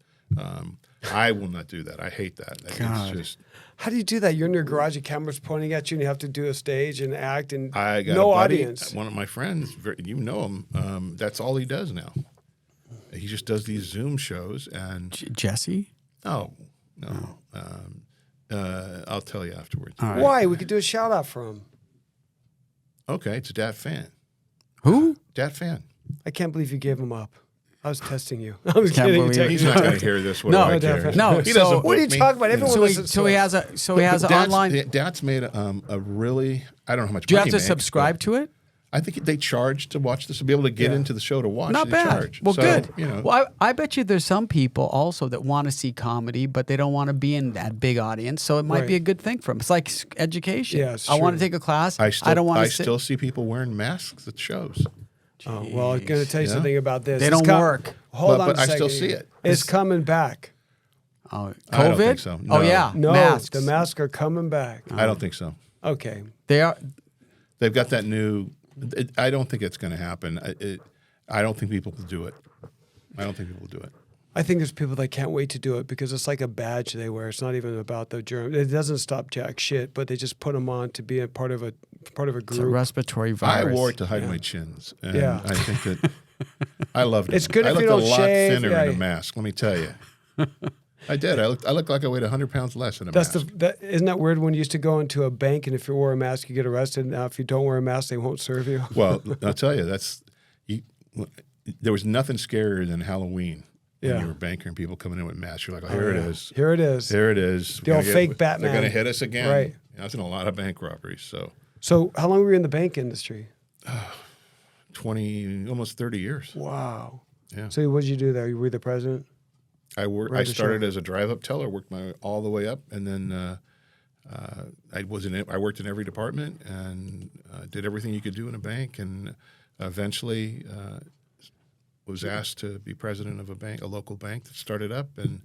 B: I will not do that. I hate that.
C: God.
B: It's just
A: How do you do that? You're in your garage, the camera's pointing at you, and you have to do a stage and act, and
B: I got
A: no
B: a buddy,
A: audience.
B: one of my friends. You know him. That's all he does now. He just does these Zoom shows, and
C: Jesse?
B: no. I'll tell you afterwards.
C: All right.
A: Why? We could do a shout out for him.
B: Okay, it's a Dat Fan.
C: Who?
B: Dat Fan.
A: I can't believe you gave him up. I was testing you. I was
C: Can't
A: kidding.
C: believe
A: Take
C: it.
B: He's
A: you.
B: not going to hear this. What
C: No,
B: do I
A: Dat
B: care?
A: Fan.
C: No,
B: he
C: so-
B: doesn't.
A: What are you
B: book me.
A: talking about? Everyone
C: So he,
A: listens
C: so
A: to
C: he
A: us.
C: has an online.
B: Dad's made a really. I don't know how much.
C: Do you
B: money
C: have to
B: he makes,
C: subscribe
B: but
C: to it?
B: I think they charge to watch this to be able to get
A: Yeah.
B: into the show to watch.
C: Not
B: they
C: bad.
B: Charge.
C: Well,
B: So,
C: good. Well, I bet you there's some people also that want to see comedy, but they don't want to be in that big audience. So it might be
A: Right.
C: a good thing for them. It's like education.
A: Yeah, it's
C: I want to
A: true.
C: take a class.
B: I
C: don't want to.
B: still see people wearing masks at shows.
A: Oh, well, I'm going to tell you
B: Yeah.
A: something about this.
C: They
A: It's
C: don't work.
A: Hold
B: But-
A: on
B: but
A: a
B: I
A: second.
B: still see it.
A: It's coming back.
C: Oh, COVID?
B: I don't think so.
C: Oh
B: No.
C: yeah,
A: No,
C: masks.
A: the masks are coming back.
B: I don't think so.
A: Okay.
C: They are.
B: They've got that new. I don't think it's going to happen. I don't think people will do it. I don't think people will do it.
A: I think there's people that can't wait to do it because it's like a badge they wear. It's not even about the germ. It doesn't stop jack shit, but they just put them on to be a part of a
C: It's a
A: group.
C: respiratory
B: I
C: virus.
B: wore it to hide my chins. And
A: Yeah.
B: I think that I loved it.
A: It's good
B: I
A: if you
B: looked
A: don't
B: a lot
A: shave,
B: thinner
A: yeah.
B: in a mask, let me tell you. I did. I looked like I weighed 100 pounds less in a
A: That's
B: mask.
A: isn't that weird when you used to go into a bank and if you wore a mask you get arrested. Now if you don't wear a mask they won't serve you.
B: Well, I'll tell you, there was nothing scarier than Halloween. When
A: Yeah.
B: you were a banker and people coming in with masks. You're like, oh, here it is.
A: Here it is.
B: Here it is.
A: The old fake Batman.
B: They're going to hit us again.
A: Right.
B: I was in a lot of bank robberies. So
A: So how long were you in the bank industry?
B: 20, almost 30 years.
A: Wow.
B: Yeah.
A: So what did you do there? You were the president?
B: I
A: Right, the
B: started
A: show.
B: as a drive-up teller, worked my all the way up, and then I worked in every department and did everything you could do in a bank, and eventually was asked to be president of a local bank that started up, and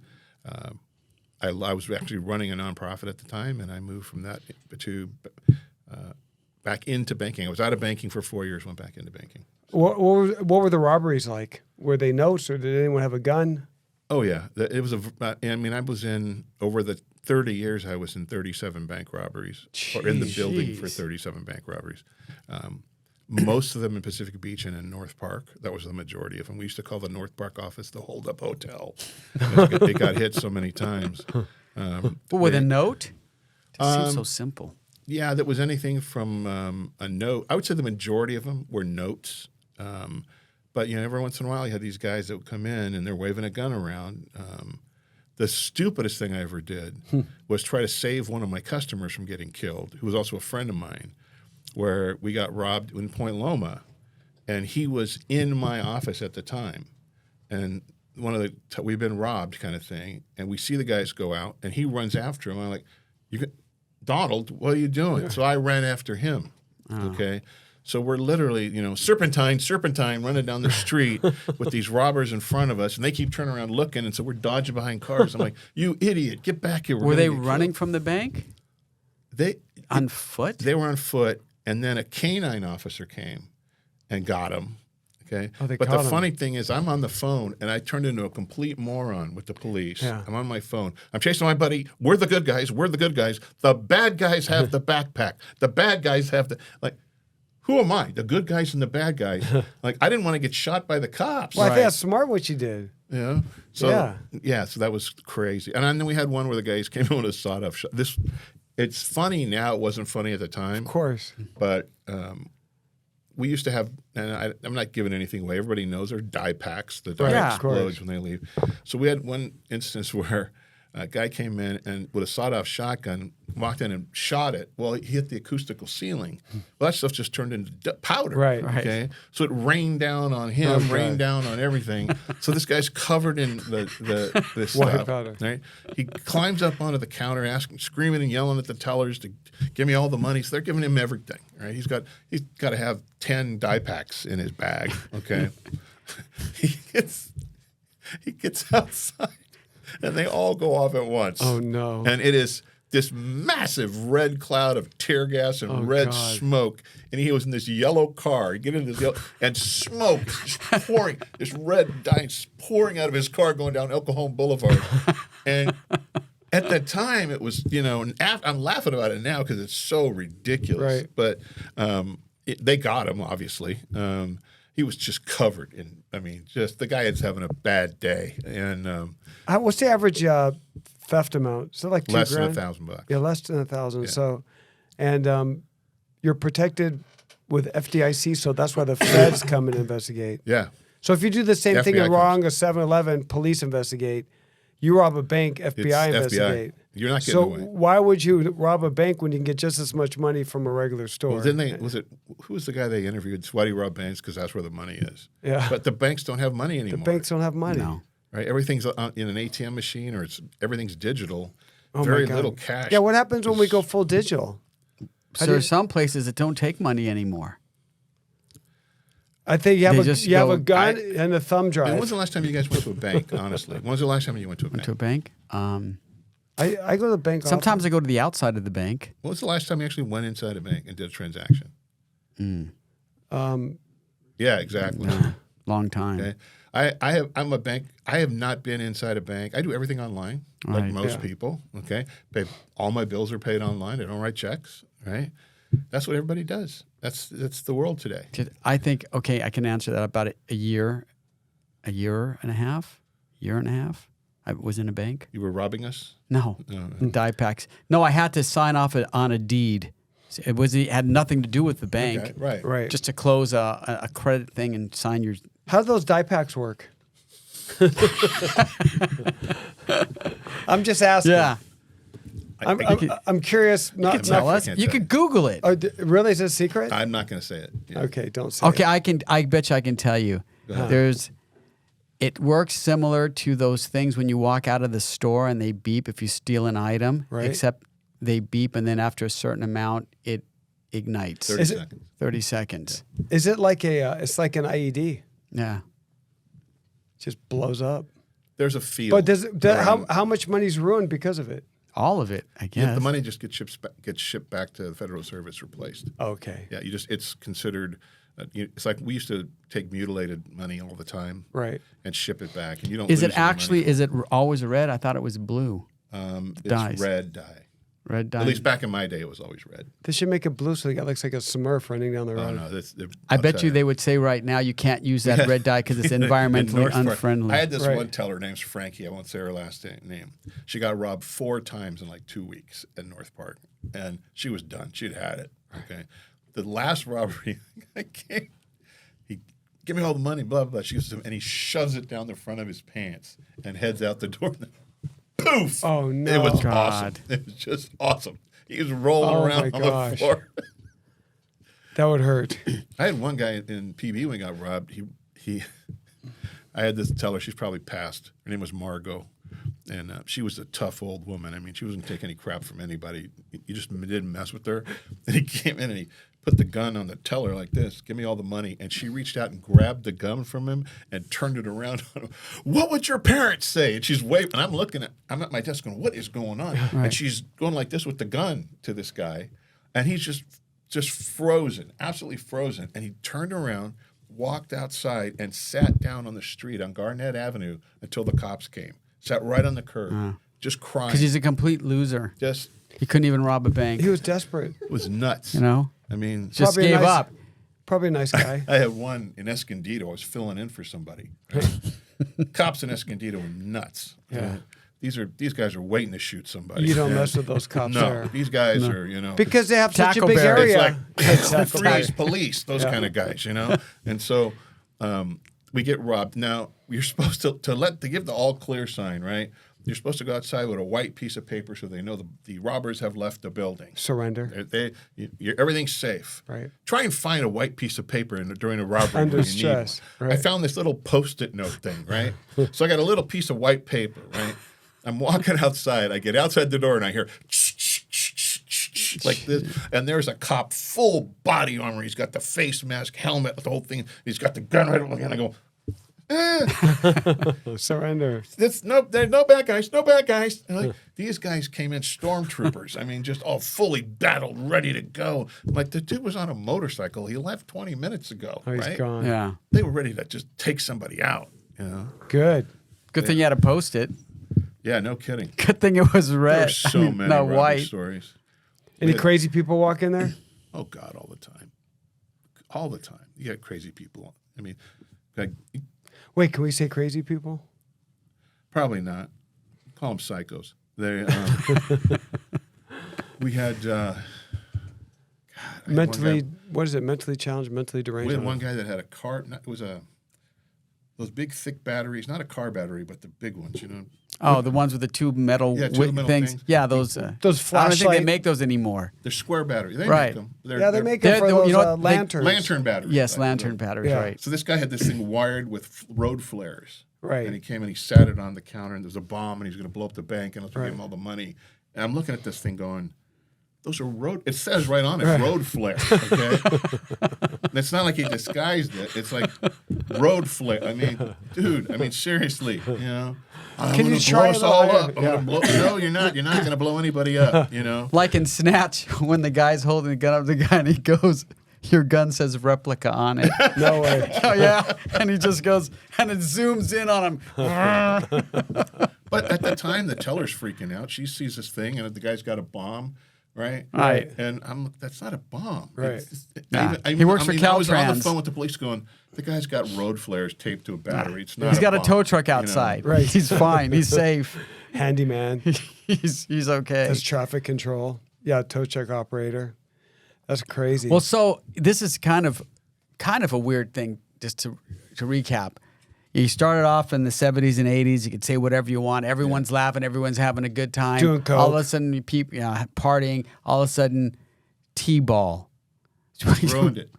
B: I was actually running a nonprofit at the time, and I moved from that to back into banking. I was out of banking for 4 years, went back into banking.
A: What were the robberies like? Were they notes or did anyone have a gun?
B: Oh yeah, it was I was in over the 30 years. I was in 37 bank robberies, or in the building for
A: Jeez.
B: 37 bank robberies. Most of them in Pacific Beach and in North Park. That was the majority of them. We used to call the North Park office the Hold Up Hotel. It got hit so many times.
C: But with a note? It seems so simple.
B: Yeah, that was anything from a note. I would say the majority of them were notes. But every once in a while you had these guys that would come in and they're waving a gun around. The stupidest thing I ever did was try to save one of my customers from getting killed, who was also a friend of mine, where we got robbed in Point Loma. and he was in my office at the time, and one of the we've been robbed kind of thing, and we see the guys go out, and he runs after him. I'm like, Donald, what are you doing? So I ran after him. Okay. So we're literally, serpentine, running down the street with these robbers in front of us, and they keep turning around looking, and so we're dodging behind cars. I'm like, you idiot, get back here.
C: Were they running from the bank? On foot?
B: They were on foot, and then a canine officer came and got them. Okay.
A: Oh, they
B: but the
A: caught him.
B: funny thing is, I'm on the phone, and I turned into a complete moron with the police.
A: Yeah.
B: I'm on my phone. I'm chasing my buddy. We're the good guys. We're the good guys. The bad guys have the backpack. The bad guys have who am I? The good guys and the bad guys. Like, I didn't want to get shot by the cops.
A: Well, I think that's smart what you did.
B: Yeah. So
A: Yeah.
B: so that was crazy. And then we had one where the guys came in with a sawed-off shot. It's funny now. It wasn't funny at the time.
A: Of course.
B: But we used to have, and I'm not giving anything away. Everybody knows their die packs. The die
A: Yeah, of
B: explodes
A: course.
B: when they leave. So we had one instance where a guy came in and with a sawed-off shotgun, walked in and shot it. Well, he hit the acoustical ceiling. Well, that stuff just turned into powder.
A: Right.
B: Okay. So it rained down on him, rained down on everything. So this guy's covered in this
A: White
B: stuff.
A: powder.
B: Right. He climbs up onto the counter, screaming and yelling at the tellers to give me all the money. So they're giving him everything. Right. He's got to have 10 die packs in his bag. Okay. He gets outside. And they all go off at once.
A: Oh, no.
B: And it is this massive red cloud of tear gas and red smoke. And he was in this yellow car. He get into this yellow, and smoke just pouring, this red dye pouring out of his car going down El Cajon Boulevard. And at that time, it was, I'm laughing about it now because it's so ridiculous.
A: Right.
B: But they got him, obviously. He was just covered in, just the guy is having a bad day. And
A: What's the average theft amount? Is it like $2,000?
B: less than $1,000.
A: Yeah, less than 1,000.
B: Yeah.
A: So, and you're protected with FDIC, so that's why the feds come and investigate.
B: Yeah.
A: So if you do the same thing
B: FBI
A: wrong, a 7-Eleven, police investigate. You rob a bank, FBI
B: It's
A: investigate.
B: FBI. You're not getting
A: So
B: away.
A: why would you rob a bank when you can get just as much money from a regular store?
B: Well, who was the guy they interviewed? Why do you rob banks? Because that's where the money is.
A: Yeah.
B: But the banks don't have money anymore.
A: The banks don't have money.
C: No.
B: Right? Everything's in an ATM machine or everything's digital.
A: Oh my
B: Very
A: God.
B: little cash.
A: Yeah, what happens when we go full digital?
C: So there's some places that don't take money anymore.
A: I think you have,
C: They just
A: you have
C: go-
A: a gun and a thumb drive.
B: And when's the last time you guys went to a bank, honestly? When was the last time you went to a bank?
C: To a bank.
A: I go to the bank often.
C: Sometimes I go to the outside of the bank.
B: When was the last time you actually went inside a bank and did a transaction? Yeah, exactly.
C: Long time.
B: Okay. I'm a bank. I have not been inside a bank. I do everything online, like
C: Right.
B: most
A: Yeah.
B: people. Okay, all my bills are paid online. I don't write checks. Right, that's what everybody does. That's the world today.
C: I think, okay, I can answer that about a year and a half. I was in a bank.
B: You were robbing us.
C: No,
B: No.
C: die packs. No, I had to sign off on a deed. It had nothing to do with the bank.
B: Okay, right.
A: Right.
C: Just to close a credit thing and sign your.
A: How do those die packs work? I'm just asking.
C: Yeah,
A: I'm curious.
C: you can tell us.
B: can't
C: You
B: say.
C: could Google it.
A: Really, is it a secret?
B: I'm not going to say it. Yeah.
A: Okay, don't say
C: Okay,
A: it.
C: I bet you I can tell you. It works similar to those things when you walk out of the store and they beep if you steal an item.
A: Right.
C: Except they beep and then after a certain amount it ignites.
B: 30
A: Is it-
B: seconds.
C: 30 seconds.
A: Is it like it's like an IED?
C: Yeah.
A: Just blows up.
B: There's a field.
A: But
B: around-
A: how much money's ruined because of it?
C: All of it, I guess.
B: the money just gets shipped back to the Federal Reserve. It's replaced.
A: Okay.
B: Yeah, it's considered. It's like we used to take mutilated money all the time,
A: Right.
B: and ship it back, and you don't.
C: Is
B: lose
C: it
B: any
C: actually,
B: money.
C: is it always red? I thought it was blue.
B: It's
C: dyes?
B: red dye.
C: Red dye.
B: At least back in my day, it was always red.
A: They should make it blue so it looks like a Smurf running down the
B: Oh
A: road.
B: no,
C: I bet you they would say right now you can't use that red dye because it's
B: In
C: environmentally
B: North Park.
C: unfriendly.
B: I had this
A: Right.
B: one teller named Frankie. I won't say her last name. She got robbed 4 times in like 2 weeks at North Park, and she was done. She'd had it. Okay, the last robbery, I came. He give me all the money, blah blah. Blah. She goes to him, and he shoves it down the front of his pants and heads out the door. Poof!
A: Oh, no.
B: It was
C: God.
B: awesome. It was just awesome. He was rolling
A: Oh,
B: around
A: my
B: on
A: gosh.
B: the floor.
A: That would hurt.
B: I had one guy in PB when he got robbed. I had this teller. She's probably passed. Her name was Margot, and she was a tough old woman. I mean, she wasn't taking any crap from anybody. You just didn't mess with her. And he came in and he put the gun on the teller like this. Give me all the money. And she reached out and grabbed the gun from him and turned it around on him. What would your parents say? And she's waving. And I'm at my desk going, what is going on?
C: Right.
B: And she's going like this with the gun to this guy, and he's just frozen, absolutely frozen. And he turned around, walked outside, and sat down on the street on Garnett Avenue until the cops came. Sat right on the curb, just crying.
C: Because he's a complete loser.
B: Just
C: He couldn't even rob a bank.
A: He was desperate.
B: it was nuts.
C: You know?
B: I mean,
C: Just
A: Probably a
C: gave
A: nice-
C: up.
A: Probably a nice guy.
B: I had one in Escondido. I was filling in for somebody. Right? Cops in Escondido were nuts.
A: Yeah.
B: These guys are waiting to shoot somebody.
A: You don't mess with those cops
B: No,
A: there.
B: these guys are,
A: Because they have such a
C: Tackle
A: big
C: bear.
B: it's
A: area.
B: like
A: Tackle
B: freeze
A: bear.
B: police, those kind of guys, And so we get robbed. Now you're supposed to give the all clear sign, right? You're supposed to go outside with a white piece of paper so they know the robbers have left the building.
A: Surrender.
B: Everything's safe.
A: Right.
B: Try and find a white piece of paper during a robbery.
A: Under
B: when you need
A: stress,
B: one.
A: right.
B: I found this little Post-it note thing, right? So I got a little piece of white paper, right? I'm walking outside. I get outside the door and I hear like this, and there's a cop, full body armor. He's got the face mask, helmet, the whole thing. He's got the gun right over, and I go,
A: Surrender.
B: there's no bad guys, no bad guys. And like, these guys came in stormtroopers. I mean, just all fully battled, ready to go. Like the dude was on a motorcycle. He left 20 minutes ago.
A: Oh, he's
B: right?
A: gone.
C: Yeah.
B: They were ready to just take somebody out.
A: Good.
C: Good thing you had to post it.
B: Yeah, no kidding.
C: Good thing it was
B: There
C: red.
B: were so many
C: not
B: robbery
C: white.
B: stories.
A: Any
B: Yeah.
A: crazy people walk in there?
B: Oh God, all the time, all the time. You got crazy people. I mean, like,
A: Wait, can we say crazy people?
B: probably not. Call them psychos. They. We had. God, I had
A: Mentally,
B: one guy-
A: what is it? Mentally challenged, mentally deranged.
B: We had one guy that had a car. It was those big thick batteries, not a car battery, but the big ones.
C: Oh, the ones with the two metal,
B: Yeah, two metal
C: things.
B: things.
C: Yeah, those.
A: Those
C: I don't think they
A: flashlight-
C: make those anymore.
B: They're square batteries. They
C: Right.
B: make them.
A: Yeah, they make them for
C: they're-
A: those
C: you know what?
A: lanterns.
B: lantern batteries.
C: Yes,
B: like,
C: lantern batteries.
A: Yeah.
C: Right.
B: So this guy had this thing wired with road flares.
A: Right.
B: And he came and he sat it on the counter, and there's a bomb, and he's going to blow up the bank, and I was going to give him all the money. And I'm looking at this thing going, those are road. It says right on it, road flare. Okay. And it's not like he disguised it. It's like road flare. I mean, dude. I mean, seriously. I'm
A: Can
B: gonna
A: you try
B: blow
A: it
B: us all
A: on?
B: up. I'm
A: Yeah.
B: gonna blow. No, you're not. You're not going to blow anybody up.
C: Like in Snatch, when the guy's holding the gun up to the guy and he goes, "Your gun says replica on it."
A: No way.
C: Oh yeah, and he just goes and it zooms in on him.
B: But at the time, the teller's freaking out. She sees this thing, and the guy's got a bomb, right?
C: Right.
B: And that's not a bomb.
A: Right.
C: Nah. He works for
B: I was on the
C: Caltrans.
B: phone with the police going, the guy's got road flares taped to a battery. It's not
C: He's got a
B: bomb,
C: tow truck outside.
A: Right.
C: He's fine. He's safe.
A: Handyman.
C: He's okay.
A: Does traffic control. Yeah, tow truck operator. That's crazy.
C: Well, so this is kind of a weird thing. Just to recap, you started off in the 70s and 80s. You could say whatever you want. Everyone's laughing. Everyone's having a good time.
A: Doing coke.
C: All of a sudden, people partying. All of a sudden, T-ball.
B: Ruined it.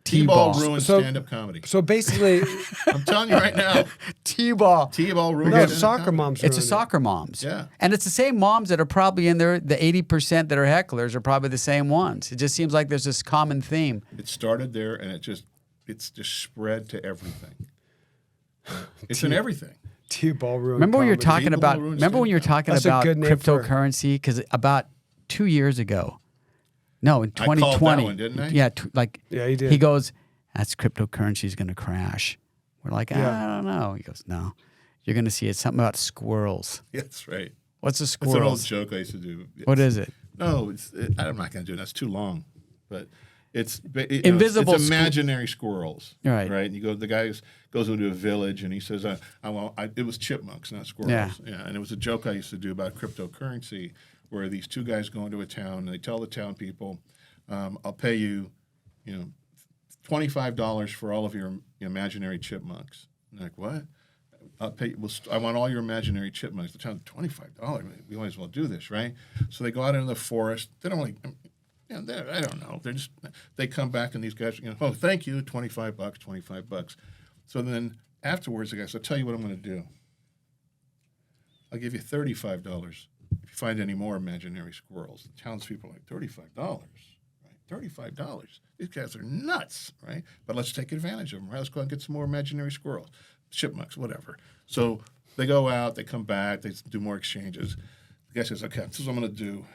C: T-ball.
B: T-ball ruined
A: So-
B: stand-up comedy.
A: so basically,
B: I'm telling you right now,
C: T-ball.
B: T-ball ruined
A: no,
B: stand-up
A: soccer
B: comedy.
A: moms.
C: It's a
A: ruined it.
C: soccer moms.
B: Yeah.
C: And it's the same moms that are probably in there. The 80% that are hecklers are probably the same ones. It just seems like there's this common theme.
B: It started there, and it's just spread to everything. It's in everything.
A: T-ball ruined.
C: Remember when you were
A: comedy.
C: talking about?
B: ruins
C: Remember when you were talking
A: That's a
C: about
A: good name for-
C: cryptocurrency? Because about 2 years ago, no, in
B: I called
C: 2020,
B: that one, didn't I?
C: yeah,
A: Yeah, you did.
C: He goes, "That's cryptocurrency is going to crash." We're like,
A: Yeah.
C: I don't know. He goes, "No, you're going to see it. Something about squirrels.
B: That's right.
C: What's a
B: It's an old
C: squirrels?
B: joke I used to do.
C: What is it?
B: No, I'm not going to do it. That's too long. But it's
C: Invisible
B: It's imaginary squirrels,
C: Right.
B: Right. And the guy goes into a village and he says, it was chipmunks, not squirrels.
C: Yeah.
B: And it was a joke I used to do about cryptocurrency, where these two guys go into a town and they tell the town people, "I'll pay you, $25 for all of your imaginary chipmunks." And they're like, "What?" I'll pay. I want all your imaginary chipmunks. The town, $25. We might as well do this, right? So they go out into the forest. They don't really. You know, I don't know. They come back and these guys, oh, thank you, $25. So then afterwards, the guy says, I'll tell you what I'm going to do. I'll give you $35 if you find any more imaginary squirrels. The townspeople are like, $35, right? $35. These guys are nuts, right? But let's take advantage of them, right? Let's go out and get some more imaginary squirrels, chipmunks, whatever. So they go out, they come back, they do more exchanges. The guy says, okay, this is what I'm going to do.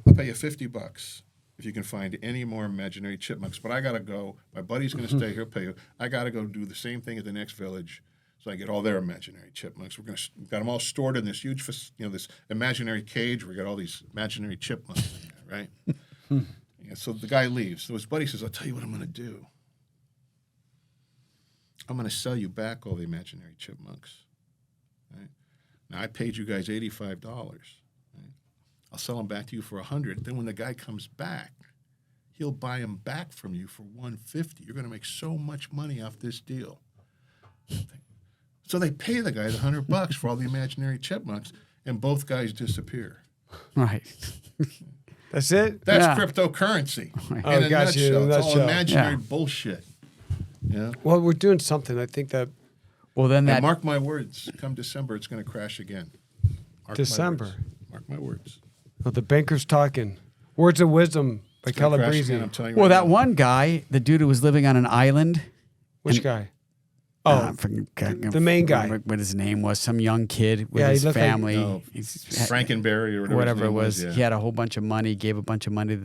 B: I'll pay you $50 if you can find any more imaginary chipmunks. But I got to go. My buddy's going to stay here, pay you. I got to go do the same thing at the next village so I get all their imaginary chipmunks. We've got them all stored in this huge, this imaginary cage where we got all these imaginary chipmunks in there, right? Yeah, so the guy leaves. So his buddy says, I'll tell you what I'm going to do. I'm going to sell you back all the imaginary chipmunks. Right? Now, I paid you guys $85. Right? I'll sell them back to you for $100. Then when the guy comes back, he'll buy them back from you for $150. You're going to make so much money off this deal. So they pay the guy the $100 for all the imaginary chipmunks, and both guys disappear.
C: Right.
A: That's it?
B: That's cryptocurrency.
A: Oh,
B: in a
A: got you,
B: nutshell.
A: in a
B: It's all
A: nutshell.
B: imaginary
C: Yeah.
B: bullshit. Yeah.
A: Well, we're doing something. I think that
C: Well, then
B: And
C: that
B: mark my words, come December, it's going to crash again. Mark
A: December.
B: My words. Mark my words.
A: well, the banker's talking. Words of wisdom by
B: It's gonna crash
A: Calabrese.
B: again, I'm telling you
C: well,
B: right
C: that
B: now.
C: one guy, the dude who was living on an island.
A: Which guy?
C: I
A: Oh,
C: forget-
A: the main guy.
C: remember what his name was, some young kid with
A: Yeah, he
C: his
A: looked like-
C: family.
B: No,
C: He's-
B: Frankenberry or
C: whatever it was.
B: Yeah.
C: He had a whole bunch of money, gave a bunch of money to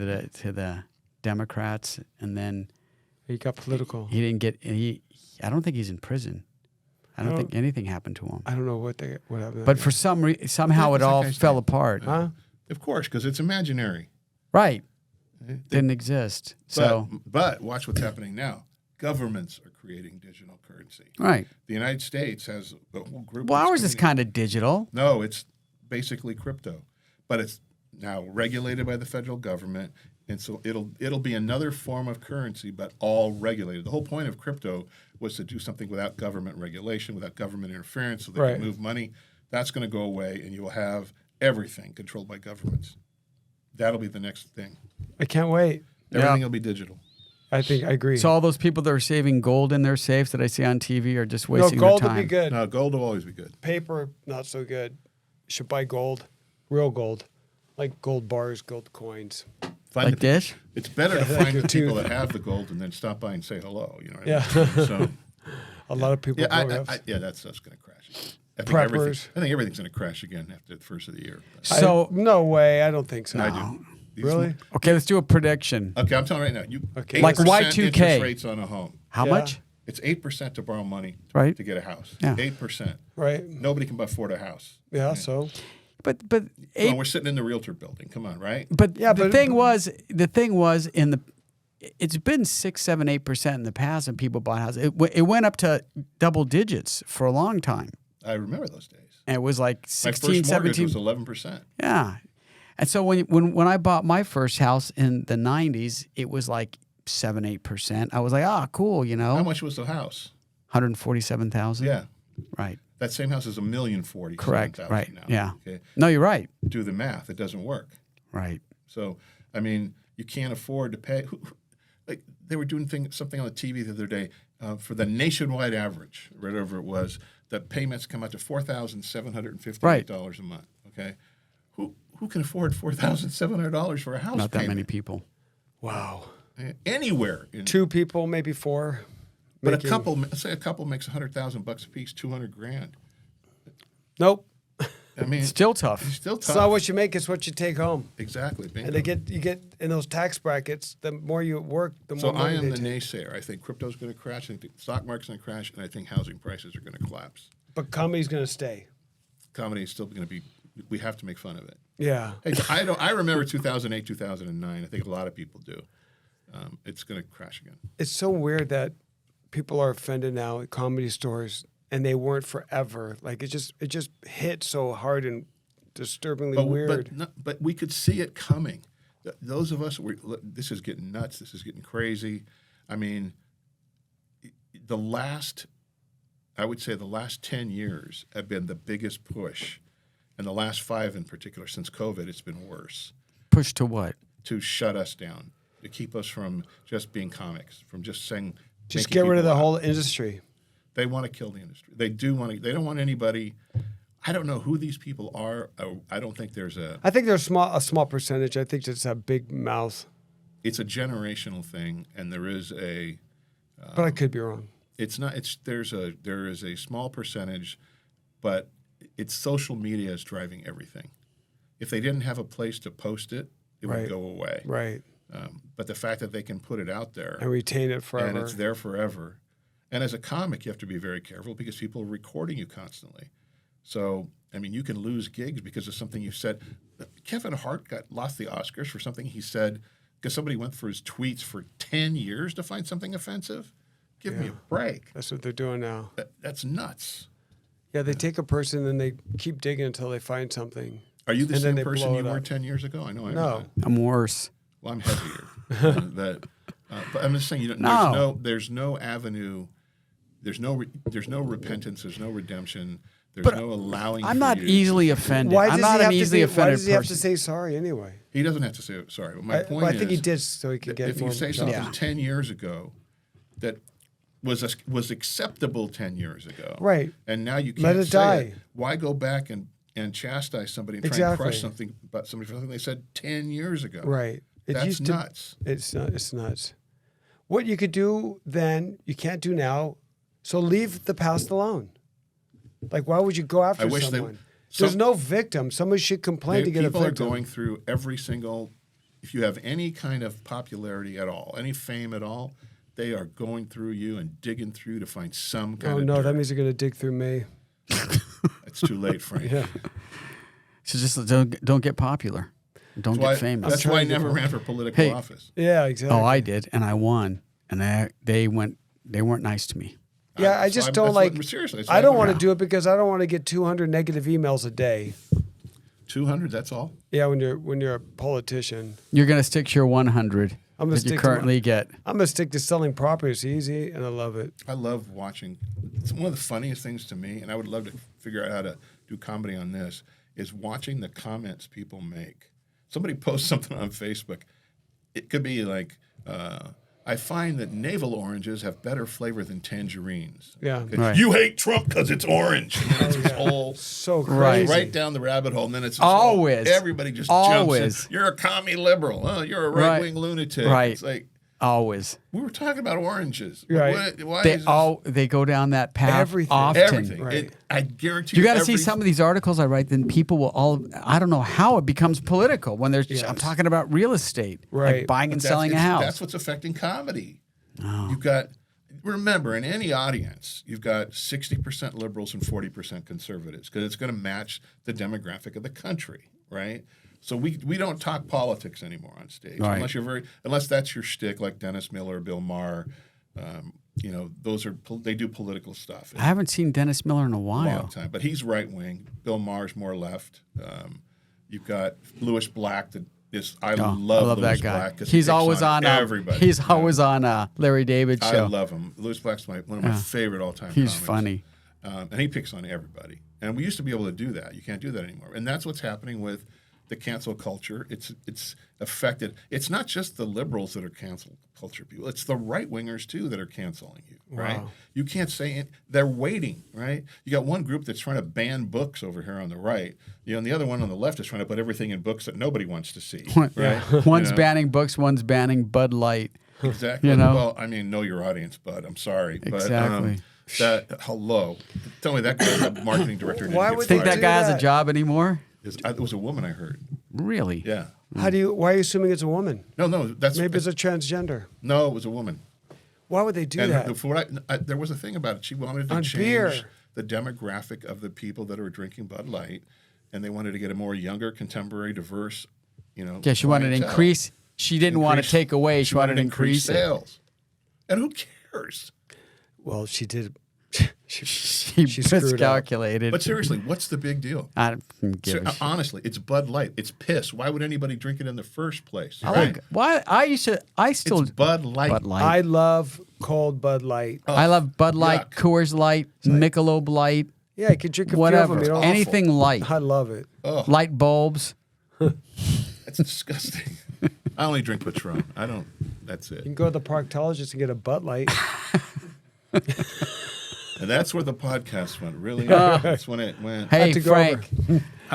C: the Democrats, and then
A: he got political.
C: he didn't get. I don't think he's in prison. I don't think anything happened to him.
A: I don't know what happened.
C: But for somehow it
B: What's
C: all
B: that guy's
C: fell
B: name?
C: apart.
A: Huh?
B: Of course, because it's imaginary.
C: Right. Didn't exist. So
B: But watch what's happening now. Governments are creating digital currency.
C: right.
B: The United States has a whole group.
C: Well,
B: that's
C: ours is
B: coming
C: kind of digital.
B: No, it's basically crypto, but it's now regulated by the federal government, and so it'll be another form of currency, but all regulated. The whole point of crypto was to do something without government regulation, without government interference, so they
A: Right.
B: can move money. That's going to go away, and you will have everything controlled by governments. That'll be the next thing.
A: I can't wait.
B: Everything will be digital.
A: I agree.
C: So all those people that are saving gold in their safes that I see on TV are just
A: no,
C: wasting
A: gold
C: their
A: would
C: time.
A: be good.
B: No, gold will always be good.
A: Paper, not so good. You should buy gold, real gold, like gold bars, gold coins.
B: Find
C: Like
B: the-
C: this?
B: It's better to
A: Yeah, like
B: find
A: your
B: the people
A: tooth.
B: that have the gold and then stop by and say hello. You know what
A: Yeah.
B: I mean? So,
A: A lot of people.
B: yeah,
A: don't have-
B: that's going to crash.
A: Preppers.
B: I think everything's going to crash again after the first of the year.
C: So
A: no way. I don't think so.
B: I do. These-
A: Really?
C: okay, let's do a prediction.
B: Okay, I'm telling you right now.
A: Okay.
B: 8%
C: Like Y2K.
B: interest rates on a home.
C: How
A: Yeah.
C: much?
B: It's 8% to borrow money
C: Right.
B: to get a house.
C: Yeah.
B: 8%.
A: Right?
B: Nobody can afford a house.
A: Yeah. So
C: But
B: Well,
C: eight,
B: we're sitting in the realtor building. Come on, right?
C: but
A: Yeah,
C: the
A: but-
C: thing was in the it's been 6, 7, 8% in the past, and people bought houses. It went up to double digits for a long time,
B: I remember those days.
C: and it was like
B: My
C: 16,
B: first mortgage
C: 17.
B: was 11%.
C: Yeah. And so when I bought my first house in the 90s, it was like 7, 8%. I was like, cool, you know.
B: How much was the house?
C: 147,000.
B: Yeah.
C: Right.
B: That same house is $1,040,000.
C: Correct. Right.
B: Now.
C: Yeah.
B: Okay.
C: No, you're right.
B: Do the math. It doesn't work.
C: Right.
B: So, I mean, you can't afford to pay. Like they were doing something on the TV the other day for the nationwide average, whatever it was. The payments come out to $4,758 a month. Okay, who can afford $4,700 for a house?
C: Not that
B: payment?
C: many people.
A: wow.
B: Anywhere.
A: 2 people, maybe 4.
B: But
A: making-
B: say a couple makes $100,000 a piece, $200,000.
A: Nope.
B: I mean,
C: Still tough.
B: it's still tough.
A: It's not what you make; it's what you take home.
B: Exactly. Bingo.
A: And you get in those tax brackets. The more you work, the
B: So
A: more
B: I
A: money
B: am
A: they
B: the
A: take.
B: naysayer. I think crypto's going to crash. I think the stock market's going to crash, and I think housing prices are going to collapse.
A: But comedy's going to stay.
B: Comedy is still going to be. We have to make fun of it.
A: Yeah.
B: Hey, I remember 2008, 2009. I think a lot of people do. It's going to crash again.
A: It's so weird that people are offended now at comedy stores, and they weren't forever. Like it just hit so hard and disturbingly weird.
B: But we could see it coming. Those of us, this is getting nuts. This is getting crazy. I mean, I would say the last 10 years have been the biggest push, and the last 5 in particular, since COVID, it's been worse.
C: Push to what?
B: To shut us down, to keep us from just being comics, from just saying.
A: Just
B: making
A: get rid of
B: people
A: the
B: laugh.
A: whole industry.
B: They want to kill the industry. They do want to. They don't want anybody. I don't know who these people are. I don't think there's a.
A: I think there's a small percentage. I think just have big mouths,
B: It's a generational thing, and there is a.
A: but I could be wrong.
B: It's not. It's there is a small percentage, but it's social media is driving everything. If they didn't have a place to post it, it
A: Right.
B: would go away.
A: Right.
B: But the fact that they can put it out there
A: And retain it forever.
B: and it's there forever, and as a comic, you have to be very careful because people are recording you constantly. So I mean, you can lose gigs because of something you said. Kevin Hart lost the Oscars for something he said because somebody went through his tweets for 10 years to find something offensive. Give me a break.
A: That's what they're doing now.
B: That's nuts.
A: Yeah, they take a person and they keep digging until they find something.
B: Are you the
A: And then
B: same
A: they
B: person
A: blow
B: you
A: it
B: were
A: up.
B: 10 years ago? I know.
A: No.
C: I'm worse.
B: Well, I'm heavier. But I'm just saying, there's no avenue. There's no repentance. There's no redemption. There's no allowing.
C: I'm
B: for
C: not
B: you to-
C: easily offended.
A: Why
C: I'm
A: does
C: not
A: he
C: an
A: have
C: easily
A: to be, Why
C: offended
A: does he have to
C: person.
A: say sorry anyway?
B: He doesn't have to say sorry. But my point
A: I
B: is,
A: think he did so he could get
B: if
A: more.
B: you say something
C: Yeah.
B: 10 years ago that was acceptable 10 years ago,
A: Right.
B: and now you can't
A: Let it
B: say
A: die.
B: it, why go back and chastise somebody and try and
A: Exactly.
B: crush something about somebody for something they said 10 years ago?
A: Right. It
B: That's
A: used to,
B: nuts.
A: It's nuts. What you could do then, you can't do now. So leave the past alone. Like, why would you go after
B: I wish they-
A: someone? There's no victim. Someone should complain to get a
B: People are
A: victim.
B: going through every single. If you have any kind of popularity at all, any fame at all, they are going through you and digging through to find some kind
A: Oh
B: of.
A: no,
B: dirt.
A: that means they're going to dig through me.
B: It's too late, Frank.
A: Yeah.
C: So just don't get popular. Don't
B: That's why,
C: get famous.
B: that's why I
A: trying to
B: never
A: get-
B: ran for political
C: Hey.
B: office.
A: Yeah, exactly.
C: Oh, I did, and I won. And they weren't nice to me.
A: Yeah, I
B: So
A: just
B: I'm-
A: don't
B: that's
A: like.
B: what- seriously, that's
A: I
B: what
A: don't
B: I'm
A: want to
B: doing.
A: do it because I don't want to get 200 negative emails a day.
B: 200. That's all.
A: Yeah, when you're a politician,
C: You're going to stick to your 100
A: I'm gonna
C: that
A: stick
C: you
A: to
C: currently get.
A: I'm gonna stick to selling property. It's easy, and I love it.
B: I love watching. It's one of the funniest things to me, and I would love to figure out how to do comedy on this, is watching the comments people make. Somebody posts something on Facebook. It could be like, I find that navel oranges have better flavor than tangerines.
A: Yeah.
B: Okay.
C: Right.
B: You hate Trump because it's orange. And then it's this whole
A: So
C: Right.
A: crazy.
B: right down the rabbit hole, and then it's this
C: Always.
B: whole, everybody just
C: Always.
B: jumps in. You're a commie liberal. Oh, you're a right-wing lunatic.
C: Right.
B: It's like,
C: Always.
B: we were talking about oranges.
A: Right.
B: Why
C: They
B: is this-
C: they go down that path
A: Everything.
C: often.
B: everything?
A: Right.
B: I guarantee
C: You got to see
B: every-
C: some of these articles I write. Then people will I don't know how it becomes political when there's. I'm
A: Yes.
C: talking about real estate,
A: Right.
C: like buying and
B: That's-
C: selling a house.
B: That's what's affecting comedy.
C: Oh.
B: You've got, remember, in any audience, you've got 60% liberals and 40% conservatives because it's going to match the demographic of the country, right? So we don't talk politics anymore on stage
C: Right.
B: unless that's your shtick, like Dennis Miller, Bill Maher. They do political stuff.
C: I haven't seen Dennis Miller in a while.
B: Long time, but he's right wing. Bill Maher's more left. You've got Louis Black. I love
C: that
B: Louis
C: guy.
B: Black. 'cause he
C: He's
B: picks
C: always on.
B: everybody.
C: He's
B: Yeah.
C: always on Larry David
B: I
C: show.
B: love him. Louis Black's one of my favorite all-time.
C: He's
B: comics.
C: funny.
B: And he picks on everybody. And we used to be able to do that. You can't do that anymore. And that's what's happening with the cancel culture. It's affected. It's not just the liberals that are cancel culture people. It's the right wingers too that are canceling you. Right?
A: Wow.
B: You can't say it. They're waiting. Right? You got one group that's trying to ban books over here on the right. And the other one on the left is trying to put everything in books that nobody wants to see. Right?
C: One's
B: You know?
C: banning books. One's banning Bud Light.
B: Exactly.
C: You know?
B: Well, I mean, know your audience, bud. I'm sorry.
C: Exactly.
B: But hello. Tell me that guy's a marketing director. Didn't
A: Why
B: get
A: would
C: Think
A: they
B: fired.
C: that guy has a
A: that?
C: job anymore?
B: It was a woman I heard.
C: Really?
B: Yeah.
A: Why are you assuming it's a woman?
B: No, that's
A: Maybe it's a transgender.
B: no, it was a woman.
A: Why would they do
B: And
A: that?
B: for what there was a thing about it. She wanted to
A: On
B: change
A: beer.
B: the demographic of the people that are drinking Bud Light, and they wanted to get a more younger, contemporary, diverse.
C: Yeah, she wanted to
B: clientele.
C: increase. She didn't want to
B: Increase-
C: take away. She wanted to increase it.
B: sales. And who cares?
A: Well, she did.
C: She
A: She screwed up.
C: miscalculated.
B: But seriously, what's the big deal?
C: I don't give a shit.
B: Honestly, it's Bud Light. It's piss. Why would anybody drink it in the first place?
C: I like. Why I still
B: It's Bud Light.
C: Bud Light.
A: I love cold Bud Light.
C: I love Bud Light,
B: yuck.
C: Coors Light, Michelob Light,
A: Yeah, you can drink a few
C: whatever.
A: of them. You know?
C: Anything light.
A: I love it.
C: Light bulbs.
B: It's That's disgusting. I only drink Patron. I don't. That's
A: You
B: it.
A: can go to the proctologist and get a Butt Light.
B: And that's where the podcast went. Really, that's when it went.
C: Hey,
A: to go
C: Frank,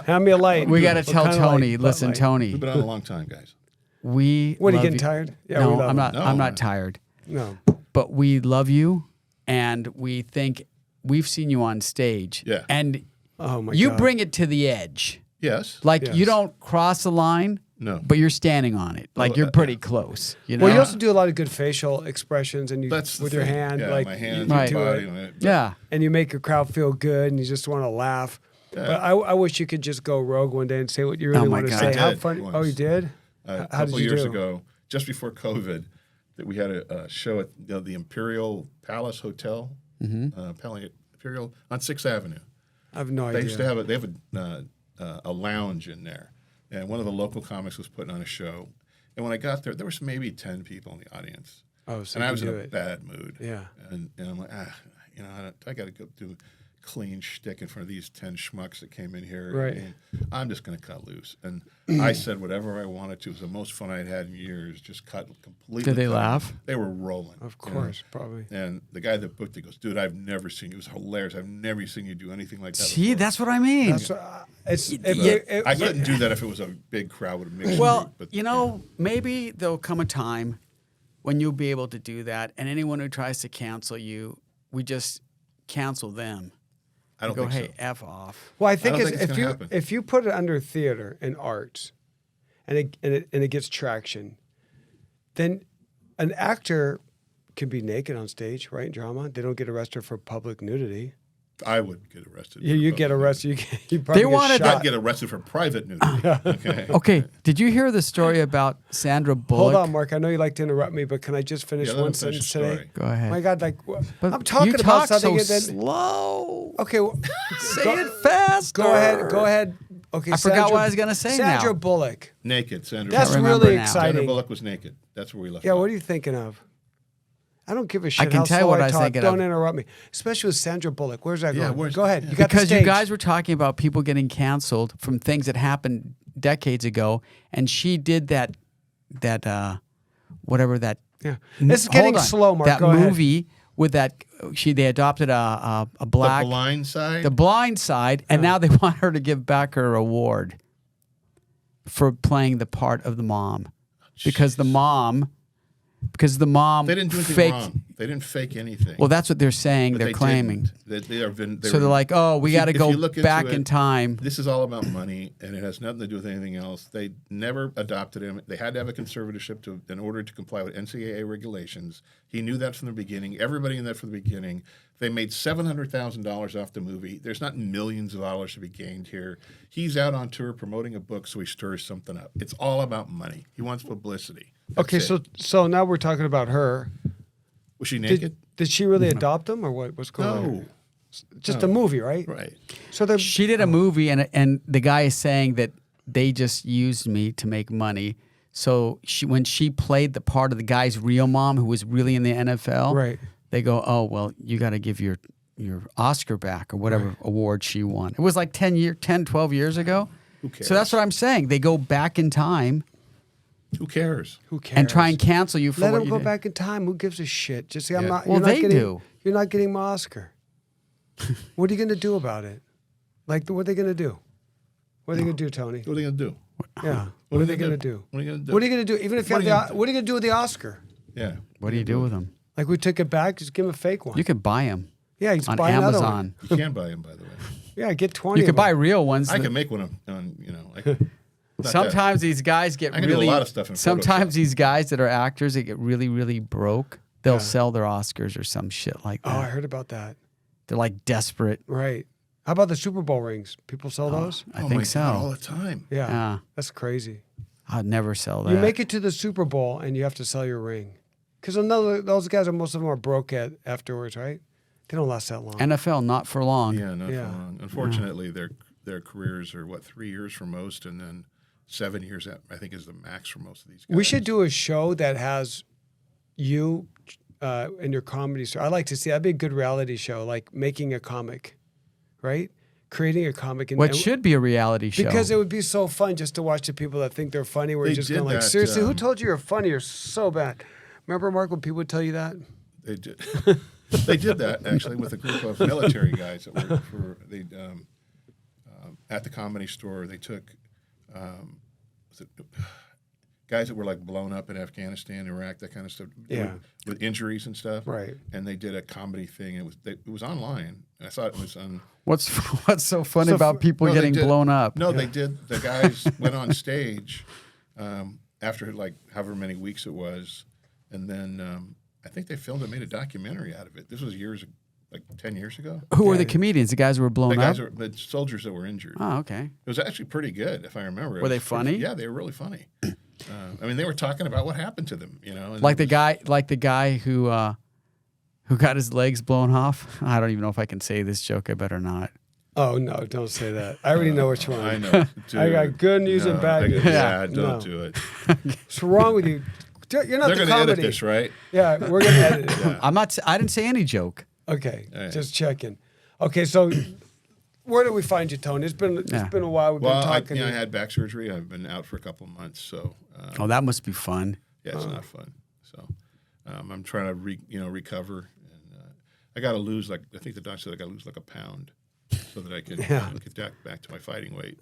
A: Hand me a light.
C: we got to
A: What
C: tell
A: kind of
C: Tony.
A: light? Butt
C: Listen,
A: light.
C: Tony,
B: We've been on a long time, guys.
C: we
A: What, are you
C: love
A: getting tired? Yeah, we
C: no,
A: love
C: I'm
A: you.
C: not.
B: No,
C: I'm
B: man.
C: not tired.
A: No.
C: But we love you, and we think we've seen you on stage.
B: Yeah.
C: And
A: Oh my
C: you
A: God.
C: bring it to the edge.
B: Yes.
C: Like
A: Yes.
C: you don't cross the line.
B: No.
C: But you're standing on it. Like
B: Oh,
C: you're pretty
B: yeah.
C: close. You know.
A: Well, you also do a lot of good facial expressions, and you
B: That's the
A: with your
B: thing.
A: hand,
B: Yeah,
A: like
B: my
A: you
B: hands,
C: Right.
B: my
A: do
B: body.
A: it,
C: yeah.
A: and you make a crowd feel good, and you just want to laugh.
B: Yeah.
A: But I wish you could just go rogue one day and say what you really
C: Oh, my
A: want to
C: God.
A: say.
B: I
A: How
B: did
A: funny!
B: once.
A: Oh, you did?
B: A
A: How did
B: couple
A: you
B: years
A: do?
B: ago, just before COVID, that we had a show at the Imperial Palace Hotel, Imperial on 6th Avenue.
A: I have no
B: They
A: idea.
B: used to have a lounge in there, and one of the local comics was putting on a show. And when I got there, there was maybe 10 people in the audience,
A: Oh, so
B: and I
A: you
B: was in
A: do
B: a
A: it.
B: bad mood.
A: Yeah.
B: And I'm like, I got to go do clean shtick in front of these 10 schmucks that came in here.
A: Right.
B: And I'm just going to cut loose. And I said whatever I wanted to. It was the most fun I'd had in years. Just cut completely.
C: Did they
B: cut.
C: laugh?
B: They were rolling.
A: Of
B: you know?
A: course, probably.
B: And the guy that booked it goes, dude, I've never seen you. It was hilarious. I've never seen you do anything like that.
C: See,
B: before."
C: that's what I mean.
A: That's it's.
B: I couldn't do that if it was a big crowd with a mixed
C: Well,
B: group, but
C: you know, maybe there'll come a time when you'll be able to do that, and anyone who tries to cancel you, we just cancel them.
B: I don't
C: Go,
B: think
C: hey,
B: so.
C: F off.
A: Well, I think,
B: don't think it's
A: if
B: gonna
A: you
B: happen.
A: if you put it under theater and arts, and it gets traction, then an actor can be naked on stage, right? In drama, they don't get arrested for public nudity.
B: I would get arrested.
A: You
B: for
A: get
B: public
A: arrested. You probably
C: They
A: get
C: wanted
A: shot.
B: I'd get arrested for private nudity. Okay.
C: Okay, did you hear the story about Sandra Bullock?
A: Hold on, Mark. I know you like to interrupt me, but can I just finish
B: Yeah, let
A: one
B: him finish
A: sentence
B: the
A: today?
B: story.
C: Go ahead.
A: My God, like
C: But
A: I'm talking
C: you
A: about
C: talk
A: something.
C: so
A: and then,
C: slow.
A: okay, well,
C: Say it faster.
A: Go ahead. Go ahead. Okay,
C: I forgot what I was gonna say
A: Sandra
C: now.
A: Bullock.
B: Naked. Sandra
A: That's
C: Can't
B: Bullock.
C: remember
A: really
C: now.
B: Sandra
A: exciting.
B: Bullock was naked. That's where we left
A: Yeah,
B: off.
A: what are you thinking of? I don't give a shit
C: can
A: how
C: tell you
A: slow
C: what
A: I
C: I was
A: talk.
C: thinking
A: Don't
C: of.
A: interrupt me. Especially with Sandra Bullock. Where's that
B: Yeah,
A: going?
B: where's-
A: Go ahead.
B: yeah.
A: You got the
C: Because you
A: stage.
C: guys were talking about people getting canceled from things that happened decades ago, and she did that whatever that.
A: Yeah. This is
C: Hold
A: getting
C: on.
A: slow, Mark.
C: That
A: Go ahead.
C: movie with that they adopted a black
B: The Blind Side.
C: The Blind Side, and now they want her to give back her award for playing the part of the mom because the mom
B: they didn't do anything
C: faked.
B: wrong. They didn't fake anything.
C: Well, that's what they're saying.
B: But
C: They're
B: they
C: claiming.
B: didn't.
C: So they're like, oh, we got to
B: if
C: go
B: you look into
C: back
B: it,
C: in time.
B: This is all about money, and it has nothing to do with anything else. They never adopted him. They had to have a conservatorship in order to comply with NCAA regulations. He knew that from the beginning. Everybody knew that from the beginning. They made $700,000 off the movie. There's not millions of dollars to be gained here. He's out on tour promoting a book, so he stirs something up. It's all about money. He wants publicity. That's
A: Okay,
B: it.
A: so now we're talking about her.
B: Was she naked?
A: Did she really adopt him, or what? What's going on?
B: No.
A: Just a movie, right?
B: Right.
A: So they're
C: She did a movie, and the guy is saying that they just used me to make money. So when she played the part of the guy's real mom, who was really in the NFL,
A: Right.
C: They go, oh well, you got to give your Oscar back or whatever award she won. It was like 10, 12 years ago.
B: Who cares?
C: So that's what I'm saying. They go back in time
B: Who cares?
A: who cares?
C: and try and cancel you for
A: let
C: what
A: him
C: you
A: go
C: did.
A: back in time. Who gives a shit? Just say I'm
B: Yeah.
A: not.
C: Well,
A: you're not
C: they
A: getting,
C: do.
A: You're not getting my Oscar. What are you going to do about it? Like, what are they going to do? What are they going to do, Tony?
B: What are they going to do?
A: Yeah. What are they going to do?
B: What are you going to do?
A: What are you going to do? Even if you
B: What
A: have
B: are you
A: the, what are you going to do with the Oscar?
B: Yeah.
C: What do you do with them?
A: Like, we took it back. Just give him a fake one.
C: You could buy them
A: yeah, he's
C: on
A: buy another one.
C: Amazon.
B: You can buy them, by the way.
A: Yeah, get 20.
C: You could
A: of
C: buy
A: them.
C: real ones.
B: I can make one on not that-
C: Sometimes these guys get
B: I can do a
C: really.
B: lot of stuff in
C: Sometimes
B: Photoshop.
C: these guys that are actors, they get really, really broke. They'll sell their Oscars or some shit like
A: Oh, I
C: that.
A: heard about that.
C: They're like desperate.
A: Right. How about the Super Bowl rings? People sell those?
C: I
B: Oh
C: think
B: my
C: so.
B: God, all the time.
A: Yeah.
C: Yeah.
A: That's crazy.
C: I'd never sell that.
A: You make it to the Super Bowl and you have to sell your ring. Because those guys, most of them are broke afterwards, right? They don't last that long.
C: NFL, not for long.
B: Yeah, not
A: Yeah.
B: for long. Unfortunately, their careers are 3 years for most, and then 7 years I think is the max for most of these guys.
A: We should do a show that has you and your comedy star. I like to see that'd be a good reality show, like making a comic, right? creating a comic.
C: What should be a reality show.
A: Because it would be so fun just to watch the people that think they're funny. We're
B: They
A: just
B: did
A: going like,
B: that,
A: seriously, who told you you're funny? You're so bad. Remember, Mark, when people would tell you that?
B: They did. They did that actually with a group of military guys that worked for at the Comedy Store. They took guys that were like blown up in Afghanistan, Iraq, that kind of stuff, with injuries and stuff.
A: Right.
B: And they did a comedy thing. It was online. And I thought it was on.
C: What's so funny about people getting blown up?
B: No, they did. The guys went on stage after like however many weeks it was, and then I think they filmed and made a documentary out of it. This was like 10 years ago.
C: Who were the comedians? The guys who were blown up?
B: The soldiers that were injured.
C: Oh, okay.
B: It was actually pretty good, if I remember.
C: Were they funny?
B: Yeah, they were really funny. I mean, they were talking about what happened to them, you know.
C: Like the guy who got his legs blown off. I don't even know if I can say this joke. I better not.
A: Oh, no, don't say that. I already know which one.
B: I know. Dude,
A: I got good news and bad news.
B: Yeah, don't do it.
A: What's wrong with you? You're not
B: They're
A: the
B: going to
A: comedy.
B: edit this, right?
A: Yeah, we're going to edit it.
C: Yeah. I didn't say any joke.
A: Okay,
B: right.
A: just checking. Okay, so where do we find you, Tony? It's been a while. We've been talking.
B: I had back surgery. I've been out for a couple of months, so.
C: Oh, that must be fun.
B: Yeah, it's not fun. So, I'm trying to recover, and I got to lose I think the doctor said I got to lose like a pound, so that I can get back to my fighting weight.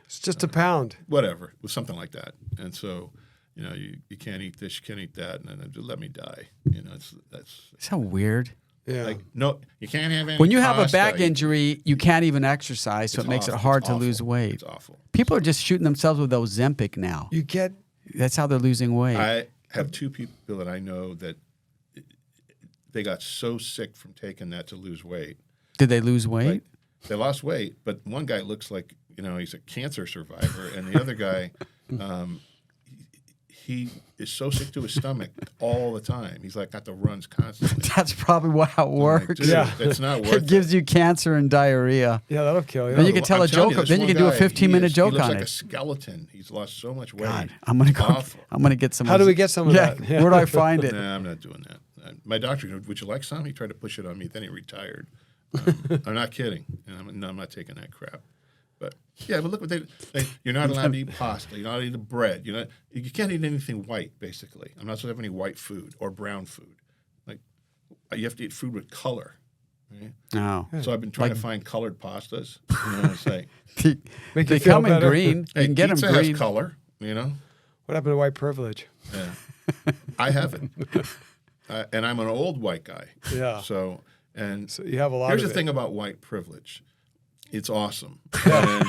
A: It's just a pound.
B: Whatever, with something like that, and so. You know, you can't eat this, you can't eat that, and then just let me die. You know, that's
C: so weird.
A: Yeah.
B: Like, no, you can't have any.
C: When you have a
B: pasta.
C: back injury, you can't even exercise, so it makes it hard to lose weight.
B: It's awful.
C: People are just shooting themselves with Ozempic now.
A: You get.
C: That's how they're losing weight.
B: I have two people that I know that they got so sick from taking that to lose weight.
C: Did they lose weight?
B: Like, they lost weight, but one guy looks like he's a cancer survivor, and the other guy. He is so sick to his stomach all the time. He's like got the runs constantly.
C: That's probably how it works.
B: Like, dude, it's not worth it.
C: It gives you cancer and diarrhea.
A: Yeah, that'll kill you.
C: Then you can tell a joke. Then you can do a 15-minute joke
B: he looks
C: on
B: like
C: it.
B: a skeleton. He's lost so much weight.
C: God, I'm gonna go.
B: Awful.
C: I'm gonna get some.
A: How do we get some of that?
C: Yeah. Where do I find it?
B: Nah, I'm not doing that. My doctor goes, "Would you like some?" He tried to push it on me. Then he retired. I'm not kidding. And I'm not taking that crap. But yeah, but look what you're not allowed to eat pasta. You're not allowed to eat bread. You can't eat anything white, basically. I'm not supposed to have any white food or brown food. Like you have to eat food with color. Right?
C: No.
B: So I've been trying to find colored pastas. It's like
C: They come in green.
B: Hey,
C: You can get them
B: pizza
C: green.
B: has color.
A: What happened to white privilege?
B: Yeah, I haven't. And I'm an old white guy.
A: Yeah.
B: So
A: you have a lot.
B: Here's
A: of
B: the
A: it.
B: thing about white privilege. It's awesome. And,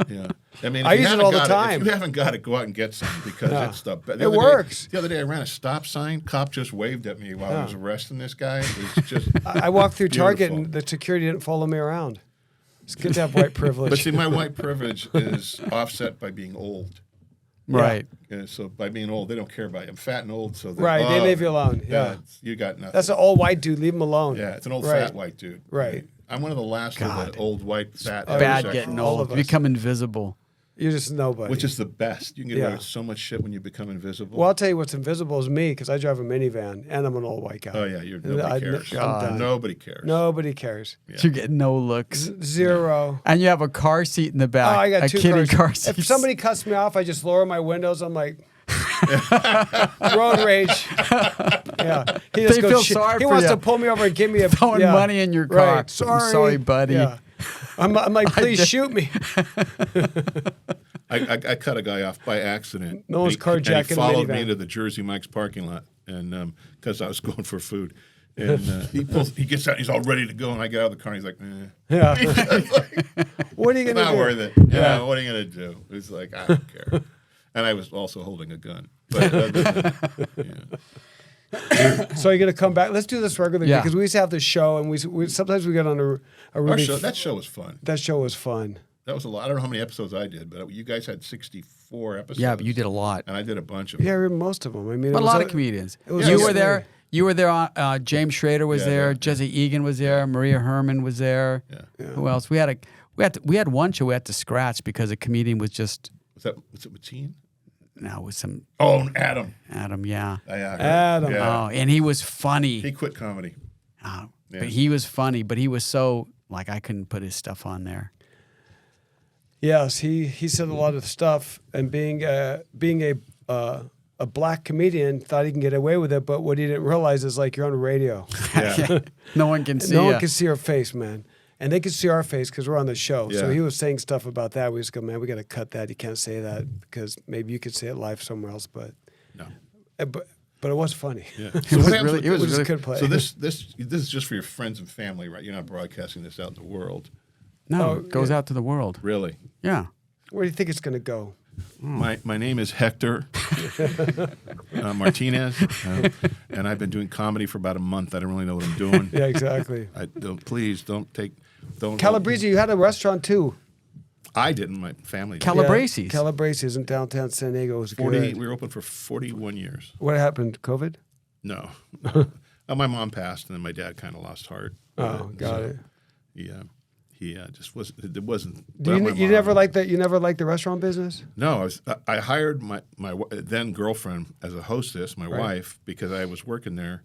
B: yeah. I mean,
A: I use it all the time.
B: If you haven't got it, go out and get some because it's the best.
A: It works.
B: The other day, I ran a stop sign. Cop just waved at me while I was arresting this guy. It was just
A: I walked through Target
B: beautiful.
A: and the security didn't follow me around. It's good to have white privilege.
B: But see, my white privilege is offset by being old.
C: Right.
B: Yeah, so by being old, they don't care about you. I'm fat and old, so
A: They leave you alone. Yeah.
B: you got nothing.
A: That's an old white dude. Leave him alone.
B: Yeah, it's an old
A: Right.
B: fat white dude.
A: Right.
B: I'm one of the last of the old white fat.
C: Bad
B: heterosexuals.
C: getting
A: All
C: old.
A: of us.
C: Become invisible.
A: You're just nobody.
B: Which is the best. You can get away
A: Yeah.
B: with so much shit when you become invisible.
A: Well, I'll tell you what's invisible is me because I drive a minivan and I'm an old white guy.
B: Oh yeah, nobody cares.
A: I'm done.
B: Nobody cares.
A: Nobody cares.
B: Yeah.
C: You get no looks.
A: Zero.
C: And you have a car seat in the
A: Oh,
C: back.
A: I got
C: a
A: two
C: kitty
A: cars.
C: car seat.
A: If somebody cuts me off, I just lower my windows. I'm like, road rage. Yeah. He just
C: They
A: goes,
C: feel
A: "Shit."
C: sorry
A: He
C: for
A: wants
C: you.
A: to pull me over and give me a
C: Throwing money in your car.
A: Right. Sorry.
C: I'm sorry, buddy.
A: Yeah. I'm like, please shoot me.
B: I cut a guy off by accident.
A: No one's carjacking
B: and he
A: a
B: followed
A: minivan.
B: me to the Jersey Mike's parking lot, and because I was going for food, and he gets out, he's all ready to go, and I get out of the car, and he's like,
A: Yeah. What are you
B: it's
A: going to
B: not
A: do?
B: worth it. Yeah, what are you gonna do? It's like I don't care, and I was also holding a gun. But other than that, yeah.
A: So you're going to come back. Let's do this regularly
C: Yeah.
A: because we used to have this show and we sometimes we get on a really.
B: That show was fun.
A: That show was fun.
B: That was a lot. I don't know how many episodes I did, but you guys had 64 episodes.
C: Yeah, but you did a lot.
B: and I did a bunch of them.
A: Yeah, most of them. I mean,
C: But
A: it
C: a
A: was
C: lot of comedians.
A: was
C: You
A: just
C: were there.
A: weird.
C: You were there. On, James Schrader was
B: Yeah,
C: there.
B: yeah.
C: Jesse Egan was there. Maria Herman was there.
B: Yeah.
C: Who else? We had one show we had to scratch because a comedian was just
B: Was it Mateen?
C: with some
B: Oh, Adam.
C: Adam. Yeah.
B: Yeah,
A: Adam.
B: Yeah.
C: Oh, and he was funny.
B: He quit comedy.
C: Oh,
B: Yeah.
C: But he was funny. But he was so like I couldn't put his stuff on there.
A: Yes, he said a lot of stuff, and being a black comedian thought he can get away with it, but what he didn't realize is like you're on the radio.
B: Yeah.
C: No one can see
A: No
C: ya.
A: one can see our face, man. And they can see our face because we're on the show. So
B: Yeah.
A: he was saying stuff about that. We just go, man, we got to cut that. You can't say that because maybe you could say it live somewhere else. But
B: No.
A: But it was funny.
B: Yeah.
C: It
B: So
C: was
B: what happens
C: really-
B: with
C: it was
B: this-
C: really-
A: Good play.
B: So this is just for your friends and family, right? You're not broadcasting this out in the world,
C: No,
A: Oh,
C: it goes out to the world.
B: really.
C: Yeah.
A: Where do you think it's going to go?
B: My name is Hector Martinez, and I've been doing comedy for about a month. I don't really know what I'm doing.
A: Yeah, exactly.
B: Please don't.
A: Calabrese, you had a restaurant too.
B: I didn't. My family. Did.
C: Calabrese.
A: Yeah, Calabrese in downtown San Diego. It was
B: 40.
A: good.
B: We were open for 41 years.
A: What happened? COVID?
B: No, my mom passed, and then my dad kind of lost heart.
A: Oh, got it.
B: He just was. It wasn't.
A: You never liked that? You never liked the restaurant business?
B: No, I hired my then girlfriend as a hostess, my
A: Right.
B: wife, because I was working there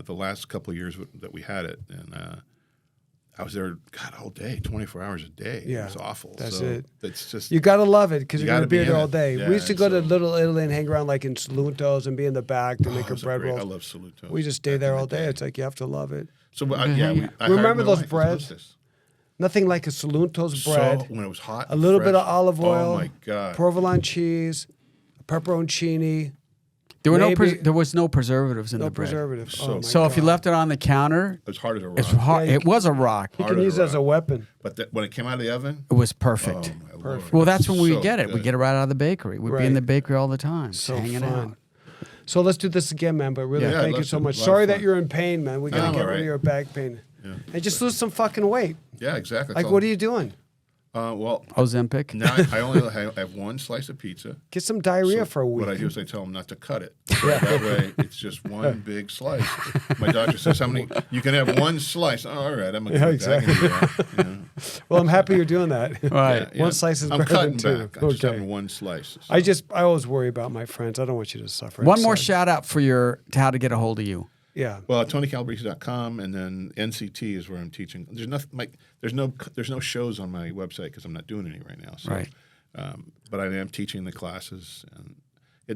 B: the last couple of years that we had it, and I was there, God, all day, 24 hours a day.
A: Yeah,
B: It was awful.
A: that's
B: so
A: it.
B: It's just
A: You got to love it because
B: You
A: you're going
B: gotta
A: to be
B: be
A: there
B: in
A: all
B: it.
A: day.
B: Yeah,
A: we used to go to
B: so-
A: Little Italy and hang around like in Saluntos and be in the back to make
B: oh,
A: our
B: it's
A: bread
B: great. I
A: rolls.
B: love Saluto.
A: We just stay there all day. It's like you have to love it.
B: So yeah, I hired
A: Remember
B: my
A: those
B: wife as
A: breads?
B: hostess.
A: Nothing like a Saluntos bread.
B: So when it was hot,
A: A
B: and
A: little bit
B: fresh,
A: of olive oil.
B: Oh my God!
A: Provolone cheese, pepperoncini,
C: There were
A: Maybe-
C: there was no preservatives in
A: no
C: the bread.
A: preservatives.
B: So-
A: Oh my
C: So if you
A: God.
C: left it on the counter,
B: It was hard as a rock.
C: it's hard.
A: Yeah, you
C: It was a rock.
A: you
B: hard
A: can
B: as
A: use
B: a
A: it as a
B: rock.
A: weapon.
B: But when it came out of the oven,
C: It was perfect.
B: oh my
A: Perfect.
B: Lord,
C: Well, that's when we
B: so
C: get it. We
B: good.
C: get it right out of the bakery. We'd be
A: Right.
C: in the bakery all the time,
A: So
C: hanging
A: fun.
C: out.
A: So let's do this again, man. But really,
B: Yeah,
A: thank you
B: let's
A: so
B: do
A: much.
B: a lot of
A: Sorry that
B: fun.
A: you're in pain, man. We got
B: No,
A: to get
B: all
A: rid of
B: right.
A: your back pain.
B: Yeah.
A: And just lose some fucking weight.
B: Yeah, exactly.
A: Like, what are you doing?
B: Well,
C: Ozempic.
B: now I only have one slice of pizza.
A: Get some diarrhea
B: So
A: for a week.
B: What I do is I tell them not to cut it. That way, it's just one big slice. My doctor says, "How many? You can have one slice." Oh, all right, I'm gonna.
A: Yeah,
B: I
A: exactly.
B: can do that, you know?
A: Well, I'm happy you're doing that.
C: Right.
B: Yeah,
A: One slice is
B: I'm
A: better
B: cutting
A: than two.
B: back. I'm just
A: Okay.
B: having one slice.
A: I always worry about my friends. I don't want you to suffer.
C: One more
A: inside.
C: shout out for to how to get a hold of you.
A: Yeah.
B: Well, TonyCalabrese.com, and then NCT is where I'm teaching. There's nothing. There's no shows on my website because I'm not doing any right now. So,
C: Right.
B: but I am teaching the classes, and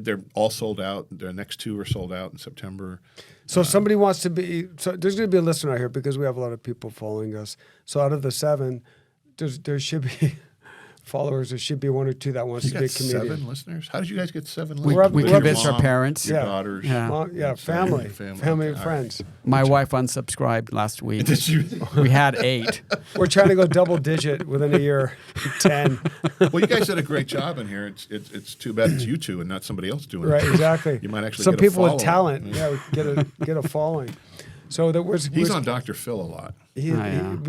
B: they're all sold out. The next two are sold out in September.
A: So if somebody wants to be, so there's going to be a listener out here because we have a lot of people following us. So out of the 7, there should be followers. There should be 1 or 2 that wants
B: You
A: to be a
B: got
A: comedian.
B: 7 listeners. How did you guys get 7
C: We,
B: listeners?
C: we
A: We're
C: convinced
B: Your
C: our
B: mom,
C: parents.
B: your
A: Yeah.
B: daughters.
C: Yeah.
A: Yeah, family
B: Family.
A: and
B: All right.
A: friends.
C: My wife unsubscribed last week.
B: Did you?
C: We had 8.
A: We're trying to go double digit within a year. 10.
B: Well, you guys did a great job in here. It's too bad it's you two and not somebody else doing
A: Right,
B: it.
A: exactly.
B: You might actually
A: some
B: get a
A: people with
B: following.
A: talent. Yeah, we get a following. So that was
B: He's on Dr. Phil a lot.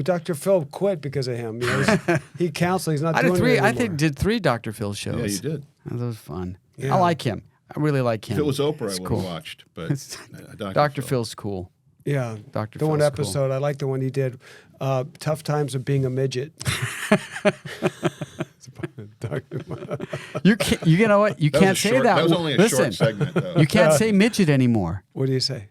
A: Dr. Phil quit because of him. You know, he counseled. He's not
C: I
A: doing
C: did 3.
A: it
C: I
A: anymore.
C: think did 3 Dr. Phil shows.
B: Yeah, you did.
C: That was fun.
A: Yeah.
C: I like him. I really like him.
B: If it was Oprah,
C: It's
B: I would
C: cool.
B: have watched. But
C: Dr. Phil's cool.
A: Yeah,
C: Dr.
A: the one
C: Phil's cool.
A: episode I like the one he did. Tough times of being a midget.
C: You know what? You
B: That was
C: can't
B: a
C: say
B: short-
C: that.
B: That was only a
C: Listen,
B: short segment, though.
C: you can't say midget anymore.
A: What do you say?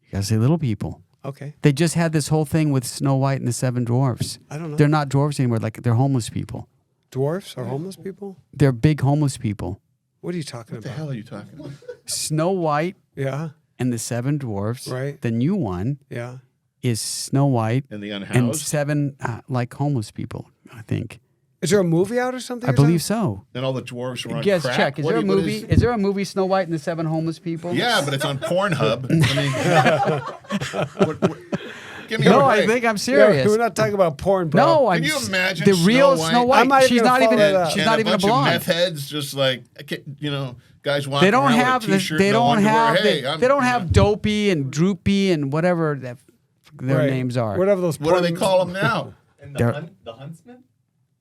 C: You gotta say little people.
A: Okay,
C: They just had this whole thing with Snow White and the 7 dwarfs.
A: I don't know.
C: They're not dwarfs anymore. Like they're homeless people.
A: Dwarfs are homeless people.
C: They're big homeless people.
A: What are you talking
B: What the
A: about?
B: hell are you talking about?
C: Snow White
A: Yeah,
C: and the 7 dwarfs.
A: Right.
C: The new one
A: yeah.
C: is Snow White
B: And the
C: and
B: unhoused?
C: 7 like homeless people. I think.
A: Is there a movie out or something?
C: I
A: or
C: believe
A: something?
C: so.
B: And all the dwarves are on
C: Yes,
B: crack?
C: check. Is
B: What
C: there a
B: what
C: movie? Is there a movie Snow White and the 7 homeless people?
B: Yeah, but it's on Pornhub. I mean, give me
C: No,
B: a
C: I
B: break.
C: think I'm
A: Yeah,
C: serious.
A: we're not talking about porn, bro.
C: No,
B: Can
C: I'm
B: you imagine
C: the real
B: Snow
C: Snow
B: White?
C: White.
A: I'm not
C: She's
A: even
C: not
A: gonna
C: even.
A: follow that.
C: She's
B: and
C: not
B: a
C: even a
B: bunch of
C: blonde.
B: meth heads, just like guys walking
C: They don't
B: around
C: have.
B: with a t-shirt,
C: They
B: no
C: don't
B: underwear.
C: have.
B: Hey,
C: They don't have dopey and droopy and whatever their
A: Right.
C: names are.
A: Whatever those.
B: What do they
A: porn-
B: call them now?
D: And
C: They're-
D: the huntsman?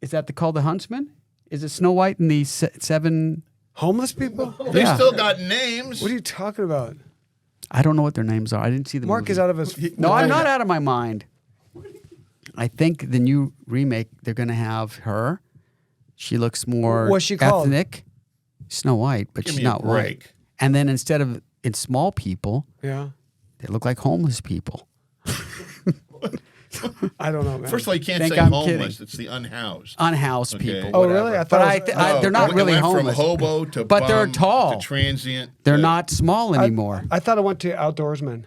C: Is that called the Huntsman? Is it Snow White and the 7?
A: Homeless people?
B: They
C: Yeah.
B: still got names.
A: What are you talking about?
C: I don't know what their names are. I didn't see the
A: Mark
C: movie.
A: is out of his.
C: No, I'm not out of my mind. I think the new remake, they're going to have her. She looks more
A: What's she called?
C: ethnic. Snow White, but
B: Give
C: she's
B: me a
C: not white.
B: break.
C: And then instead of in small people,
A: Yeah.
C: they look like homeless people.
A: I don't know, man.
B: First of all, you can't
C: Think
B: say
C: I'm
B: homeless.
C: kidding.
B: It's the unhoused.
C: Unhoused
B: Okay.
C: people.
A: Oh,
C: whatever.
A: really? I
C: But
A: thought it was-
C: they're not
B: It
C: really
B: went
C: homeless.
B: from hobo to
C: But they're
B: bum
C: tall.
B: to transient.
C: They're
B: to-
C: not small anymore.
A: I thought I went to outdoorsmen.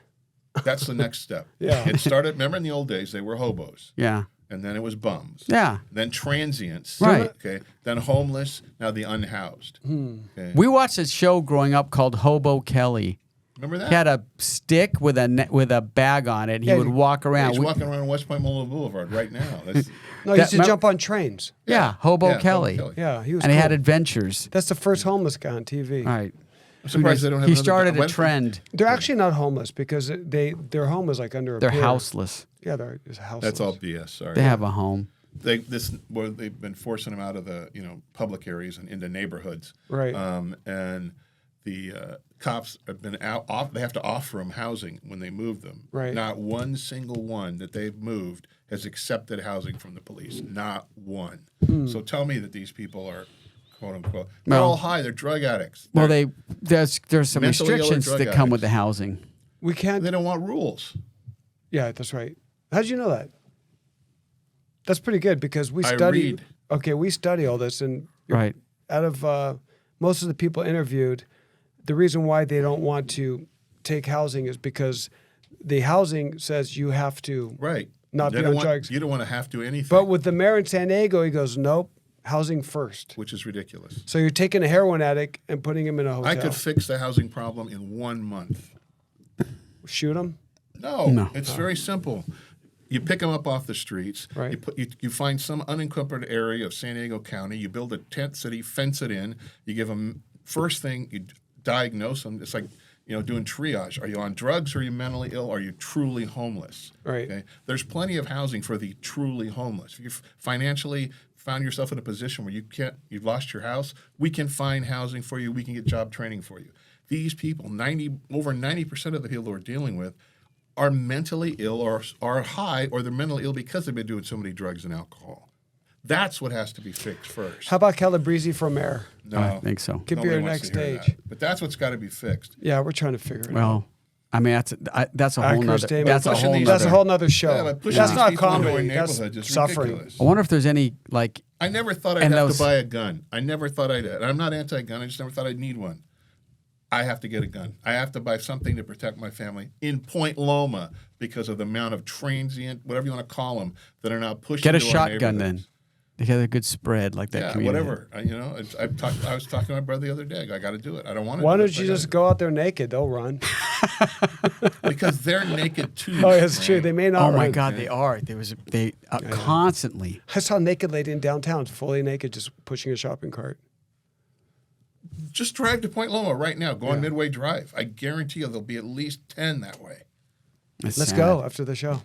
B: That's the next step.
A: Yeah.
B: It started. Remember, in the old days, they were hobos,
C: Yeah.
B: and then it was bums.
C: Yeah.
B: Then transients.
C: Right.
B: Okay. Then homeless. Now the unhoused. Okay.
C: We watched a show growing up called Hobo Kelly.
B: Remember that?
C: He had a stick with a bag on it. He
A: Yeah,
C: would walk around.
B: He's walking around West Point Mall Boulevard right now. That's,
A: No, he used to jump on trains.
C: Yeah, Hobo
B: Yeah, Hobo
C: Kelly.
B: Kelly.
A: Yeah, he was
C: And he
A: cool.
C: had adventures.
A: That's the first homeless guy on TV.
C: All right.
B: I'm surprised they don't have
C: He
B: another-
C: started a
B: when-
C: trend.
A: They're actually not homeless because their home is like under a
C: They're
A: pier.
C: houseless.
A: Yeah, they're just houseless.
B: That's all BS. Sorry.
C: They have a home.
B: They've been forcing them out of the public areas and into neighborhoods.
A: Right.
B: And the cops have been off. They have to offer them housing when they move them.
A: Right.
B: Not one single one that they've moved has accepted housing from the police. Not one. So tell me that these people are, quote unquote, they're
C: Well-
B: all high. They're drug addicts.
C: Well, there's some
B: Mentally ill or
C: restrictions
B: drug
C: that come with
B: addicts.
C: the housing.
A: We can't.
B: They don't want rules.
A: Yeah, that's right. How did you know that? That's pretty good because we
B: I
A: study.
B: read.
A: Okay, we study all this, and
C: Right.
A: out of most of the people interviewed, the reason why they don't want to take housing is because the housing says you have to.
B: Right.
A: Not
B: They
A: be
B: don't
A: on
B: want-
A: drugs.
B: You don't want to have to anything.
A: But with the mayor in San Diego, he goes, nope, housing first.
B: which is ridiculous.
A: So you're taking a heroin addict and putting him in a hotel.
B: I could fix the housing problem in 1 month.
A: Shoot him.
B: No, it's very simple. You pick them up off the streets.
A: Right.
B: You find some unencumbered area of San Diego County. You build a tent city, fence it in. You give them first thing. You diagnose them. It's like doing triage. Are you on drugs? Or are you mentally ill? Are you truly homeless?
A: Right.
B: Okay. There's plenty of housing for the truly homeless. If you've financially found yourself in a position where you've lost your house, we can find housing for you. We can get job training for you. These people, over 90% of the people we're dealing with, are mentally ill or are high, or they're mentally ill because they've been doing so many drugs and alcohol. That's what has to be fixed first.
A: How about Calabrese for mayor?
B: No,
C: I think so.
A: Could be
B: nobody
A: our
B: wants
A: next
B: to hear
A: stage.
B: that. But that's what's got to be fixed.
A: Yeah, we're trying to figure it out.
C: Well, I mean, that's a whole
A: Accurate
C: nother.
A: statement.
C: That's a
B: Pushing
C: whole
B: these-
A: That's a
C: nother.
A: whole nother show.
B: Yeah, but pushing
A: That's
B: these
A: not
B: people into our
A: comedy. That's
B: neighborhood is
A: suffering.
B: ridiculous.
C: I wonder if there's any like.
B: I never thought I'd
C: And
B: have
C: those-
B: to buy a gun. I never thought I'd. I'm not anti-gun. I just never thought I'd need one. I have to get a gun. I have to buy something to protect my family in Point Loma because of the amount of transient, whatever you want to call them, that are now pushing.
C: Get a
B: into our
C: shotgun
B: neighborhoods.
C: then. They get a good spread like that.
B: Yeah,
C: community.
B: whatever. I was talking to my brother the other day. I got to do it. I don't want to.
A: Why
B: do it,
A: don't
B: but
A: you
B: I gotta
A: just
B: do
A: go out there naked? They'll run.
B: it. Because they're naked too.
A: Oh, that's true. They may not
C: Oh
A: run.
C: my God, they are. They constantly.
A: I saw a naked lady in downtown, fully naked, just pushing a shopping cart.
B: Just drive to Point Loma right now. Go on Midway Drive. I guarantee you there'll be at least 10 that way.
C: It's
A: Let's
C: sad.
A: go after the show.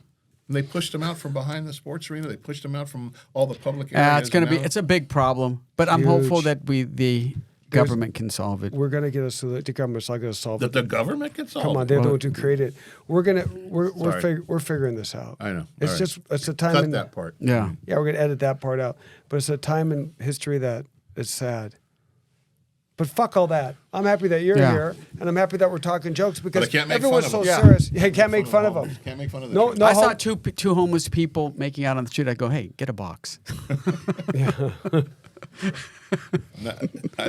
B: And they pushed them out from behind the sports arena. They pushed them out from all the public areas.
C: It's gonna be.
B: and now-
C: It's a big problem, but I'm hopeful
A: Huge.
C: that the government can solve it.
A: We're gonna get a solution. The government's not gonna solve
B: that
A: it.
B: the government can solve.
A: Come on,
B: it.
A: they're the ones who created it. We're
B: Sorry.
A: we're figuring this out.
B: I know.
A: It's
B: All right.
A: just it's a time
B: Cut
A: in
B: that part.
C: Yeah.
A: Yeah, we're gonna edit that part out. But it's a time in history that is sad. But fuck all that. I'm happy that you're
C: Yeah.
A: here, and I'm happy that we're talking jokes because
B: I can't make
A: everyone's
B: fun
A: so
B: of 'em.
A: serious. Yeah, can't make fun of them.
B: Can't make fun of them.
A: No, no.
C: I saw two homeless people making out on the street. I go, hey, get a box.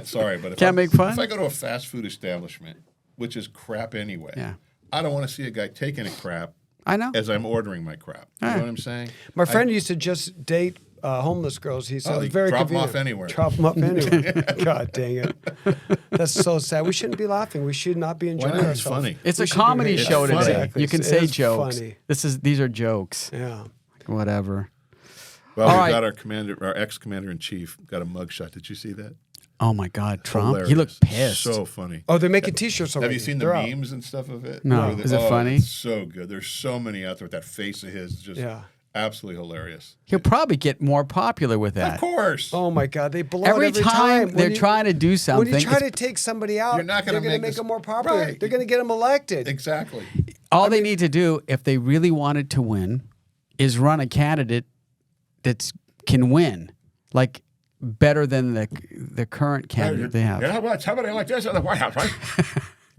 B: Sorry, but if
C: Can't make fun?
B: If I go to a fast food establishment, which is crap anyway,
C: Yeah.
B: I don't want to see a guy taking a crap
C: I know.
B: as I'm ordering my crap. You know what I'm saying?
A: My friend used to just date homeless girls. He said it was very
B: drop 'em
A: convenient.
B: off anywhere.
A: Drop them off anywhere. God dang it. That's so sad. We shouldn't be laughing. We should not be enjoying
B: not?
A: ourselves.
B: It's funny.
C: It's
A: We
C: a
A: should be
C: comedy
A: very-
C: show
B: It's
C: today.
B: funny.
A: Exactly.
C: You can
A: It
C: say
A: is
C: jokes.
A: funny.
C: These are jokes.
A: Yeah.
C: Whatever.
B: Well,
C: All
B: we
C: right.
B: got our ex-commander in chief got a mugshot. Did you see that?
C: Oh my God, Trump.
B: Hilarious.
C: He looked pissed.
B: So funny.
A: Oh, they're making T-shirts already.
B: Have you seen the
A: They're out.
B: memes and stuff of it?
C: No. Is it funny?
B: It's so good. There's so many out there with that face of his. Just
A: Yeah.
B: absolutely hilarious.
C: He'll probably get more popular with that.
B: Of course.
A: Oh my God, they blow
C: Every
A: it every
C: time
A: When
C: they're
A: you-
C: trying to do something,
A: When you try
C: it's-
A: to take somebody out,
B: You're not gonna
A: they're going to
B: make
A: make
B: this-
A: them more popular.
B: Right.
A: They're going to get them elected.
B: Exactly.
C: all they need to do, if they really wanted to win, is run a candidate that can win, like better than the current candidate they have.
B: Yeah, how about I like this in the White House, right?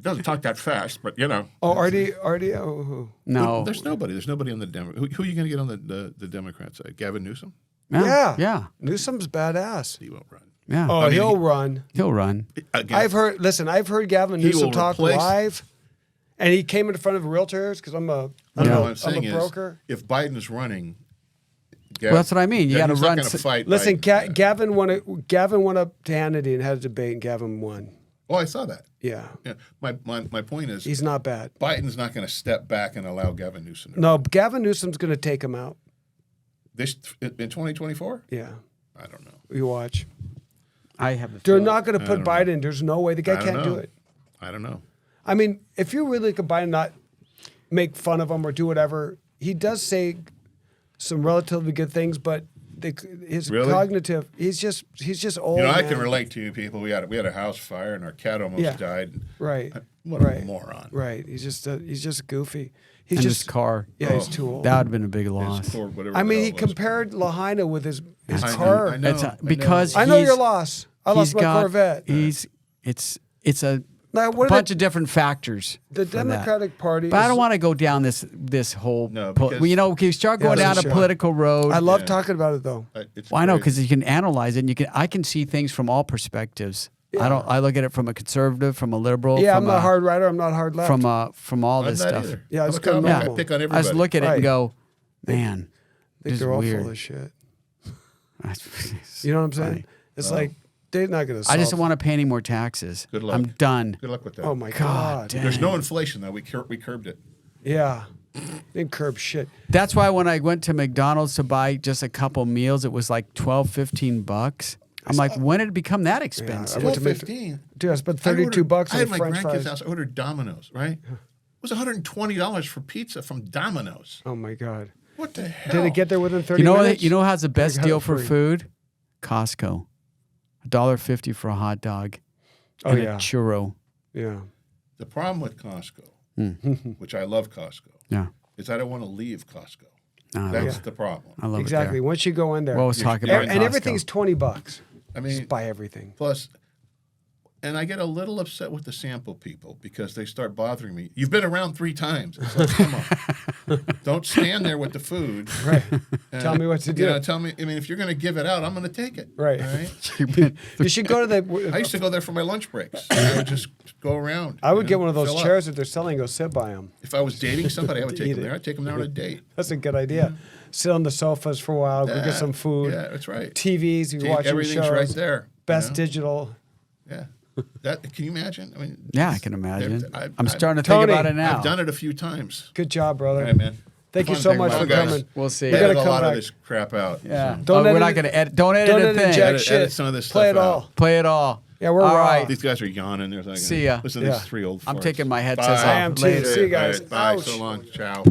B: doesn't talk that fast, but you know.
A: Oh, Artie. Oh, who?
C: No.
B: There's nobody. There's nobody on the Who are you going to get on the Democrat side? Gavin Newsom?
C: Yeah. Yeah.
A: Newsom's badass.
B: He won't run.
C: Yeah.
A: Oh,
B: I mean,
A: he'll run.
C: He'll run.
B: Again,
A: I've heard Gavin
B: He
A: Newsom
B: will
A: talk
B: replace-
A: live, and he came in front of realtors because I'm a
B: what I'm
A: I'm
B: saying
A: a
B: is,
A: broker.
B: if Biden's running,
C: Well, that's what I mean. You
B: then
C: got to
B: he's
C: run.
B: not going to fight.
A: Listen,
B: Biden.
A: Gavin won up to Hannity and had a debate, and Gavin won.
B: Oh, I saw that.
A: Yeah,
B: Yeah. My point is,
A: he's not bad.
B: Biden's not going to step back and allow Gavin Newsom to
A: No, Gavin Newsom's going to take him out.
B: This in 2024?
A: Yeah,
B: I don't know.
A: you watch.
C: I have a
A: They're
C: feeling.
A: not going to put
B: don't know.
A: Biden. There's no way the guy
B: I don't
A: can't do
B: know.
A: it.
B: I don't know.
A: I mean, if you really could Biden not make fun of him or do whatever, he does say some relatively good things, but his
B: Really?
A: cognitive, he's just old.
B: You know, I
A: man.
B: can relate to you people. We had a house fire and our cat almost
A: Yeah.
B: died.
A: Right.
B: What a
A: Right.
B: moron.
A: Right. He's just goofy. He's
C: And
A: just
C: his car.
A: Yeah, he's
B: Oh.
A: too old.
C: That would have been a big
B: His
C: loss.
B: core, whatever
A: I
B: the
A: mean,
B: hell
A: he
B: it was.
A: compared Lahaina with his
B: I
A: car.
B: know,
C: It's
B: I know.
C: because
A: I know
C: he's-
A: your loss. I lost
C: he's
A: my
C: got-
A: Corvette.
C: It's a
A: Now, what
C: bunch
A: are
C: of different factors.
A: the
C: for that.
A: Democratic Party?
C: But I
A: is-
C: don't want to go down this whole.
B: No,
C: well,
B: because-
C: you know, you start going
A: Yeah,
C: down a
A: sure.
C: political road.
A: I love
B: Yeah.
A: talking about it though.
B: It's
C: Well, I know
B: crazy.
C: because you can analyze it, and I can see things from all perspectives. I look at it from a conservative, from a liberal.
A: Yeah,
C: from
A: I'm not
C: a,
A: hard righter. I'm not hard left.
C: from all
B: I'm
C: this
B: not
C: stuff.
B: either.
A: Yeah,
B: I'm
A: it's
B: a
A: kinda
B: comic. I
A: normal.
B: pick on
C: I
B: everybody.
C: just look at it
A: Right.
C: and go, man,
A: I think
C: this is
A: they're all
C: weird.
A: full of shit. You know what I'm saying? It's
B: Well,
A: like they're not going to.
C: I just don't want to pay any more taxes.
B: Good luck.
C: I'm done.
B: Good luck with that.
A: Oh my
C: God
A: God.
C: damn.
B: There's no inflation though. We curbed it.
A: Yeah. Didn't curb shit.
C: That's why when I went to McDonald's to buy just a couple meals, it was like $12-15. I'm like, when did it become that expensive?
A: I went to Mc-
B: 15.
A: Dude, I spent
B: I
A: $32
B: I
A: on
B: had my
A: French
B: grandkids'
A: fries.
B: house. I ordered Domino's. Right. It was $120 for pizza from Domino's.
A: Oh my God.
B: What the hell?
A: Did it get there within 30
C: You know
A: minutes?
C: you know who has the best
A: got
C: deal
A: it
C: for
A: free.
C: food? Costco. $1.50 for a hot dog.
A: Oh
C: and
A: yeah.
C: a churro.
A: Yeah.
B: The problem with Costco, which I love Costco,
C: Yeah.
B: is I don't want to leave Costco.
C: I
B: That's
C: love,
B: the problem.
C: I love
A: Exactly.
C: it
A: Once you go in there,
C: there. We'll always talk
B: you're-
C: about
A: and,
C: Costco.
A: and everything's $20.
B: I
A: Just
B: mean,
A: buy everything.
B: plus, and I get a little upset with the sample people because they start bothering me. You've been around 3 times. It's like, come on. Don't stand there with the food.
A: Right.
B: and,
A: Tell me what to do.
B: You know, tell me, I mean, if you're going to give it out, I'm going to take it.
A: Right.
B: All right?
A: You should go to the.
B: I used to go there for my lunch breaks. I would just go around.
A: I would
B: you
A: get
B: know,
A: one of those
B: fill up.
A: chairs that they're selling. Go sit by them.
B: If I was dating somebody, I would take
A: Eat
B: them
A: it.
B: there. I'd take them there on a date.
A: That's a good idea. Sit on the sofas for a while. Go get some food.
B: Yeah, that's right.
A: TVs. You're watching
B: Everything's
A: shows.
B: right there.
A: Best
B: you know?
A: digital.
B: Yeah. That can you imagine? I mean,
C: Yeah, I can imagine.
B: I've-
C: I'm
B: I've-
C: starting to
A: Tony,
C: think about it now.
B: I've done it a few times.
A: Good job, brother.
B: All right, man.
A: Thank you
B: Fun
A: so
B: thing
A: much
B: about
A: for
B: it, guys.
A: coming.
C: We'll see.
A: We
B: Edit
A: gotta
B: a
A: come
B: lot
A: back.
B: of this crap out.
C: Yeah.
B: So.
A: Don't
C: we're
A: edit
C: not
A: it-
C: going to edit. Don't edit
A: Don't
C: a
A: edit
C: thing.
A: jack
B: Edit
A: shit.
B: some of this
A: Play
B: stuff
A: it all.
B: out.
C: Play it all.
A: Yeah, we're
C: All
A: raw.
C: right.
B: These guys are yawning. They're like,
C: See ya.
B: listen to
A: Yeah.
B: these 3 old
C: I'm
B: farts.
C: taking my headset
B: Bye.
C: off.
A: I am too.
C: Later.
A: See you guys.
B: All right, bye.
A: Ouch.
B: So long. Ciao.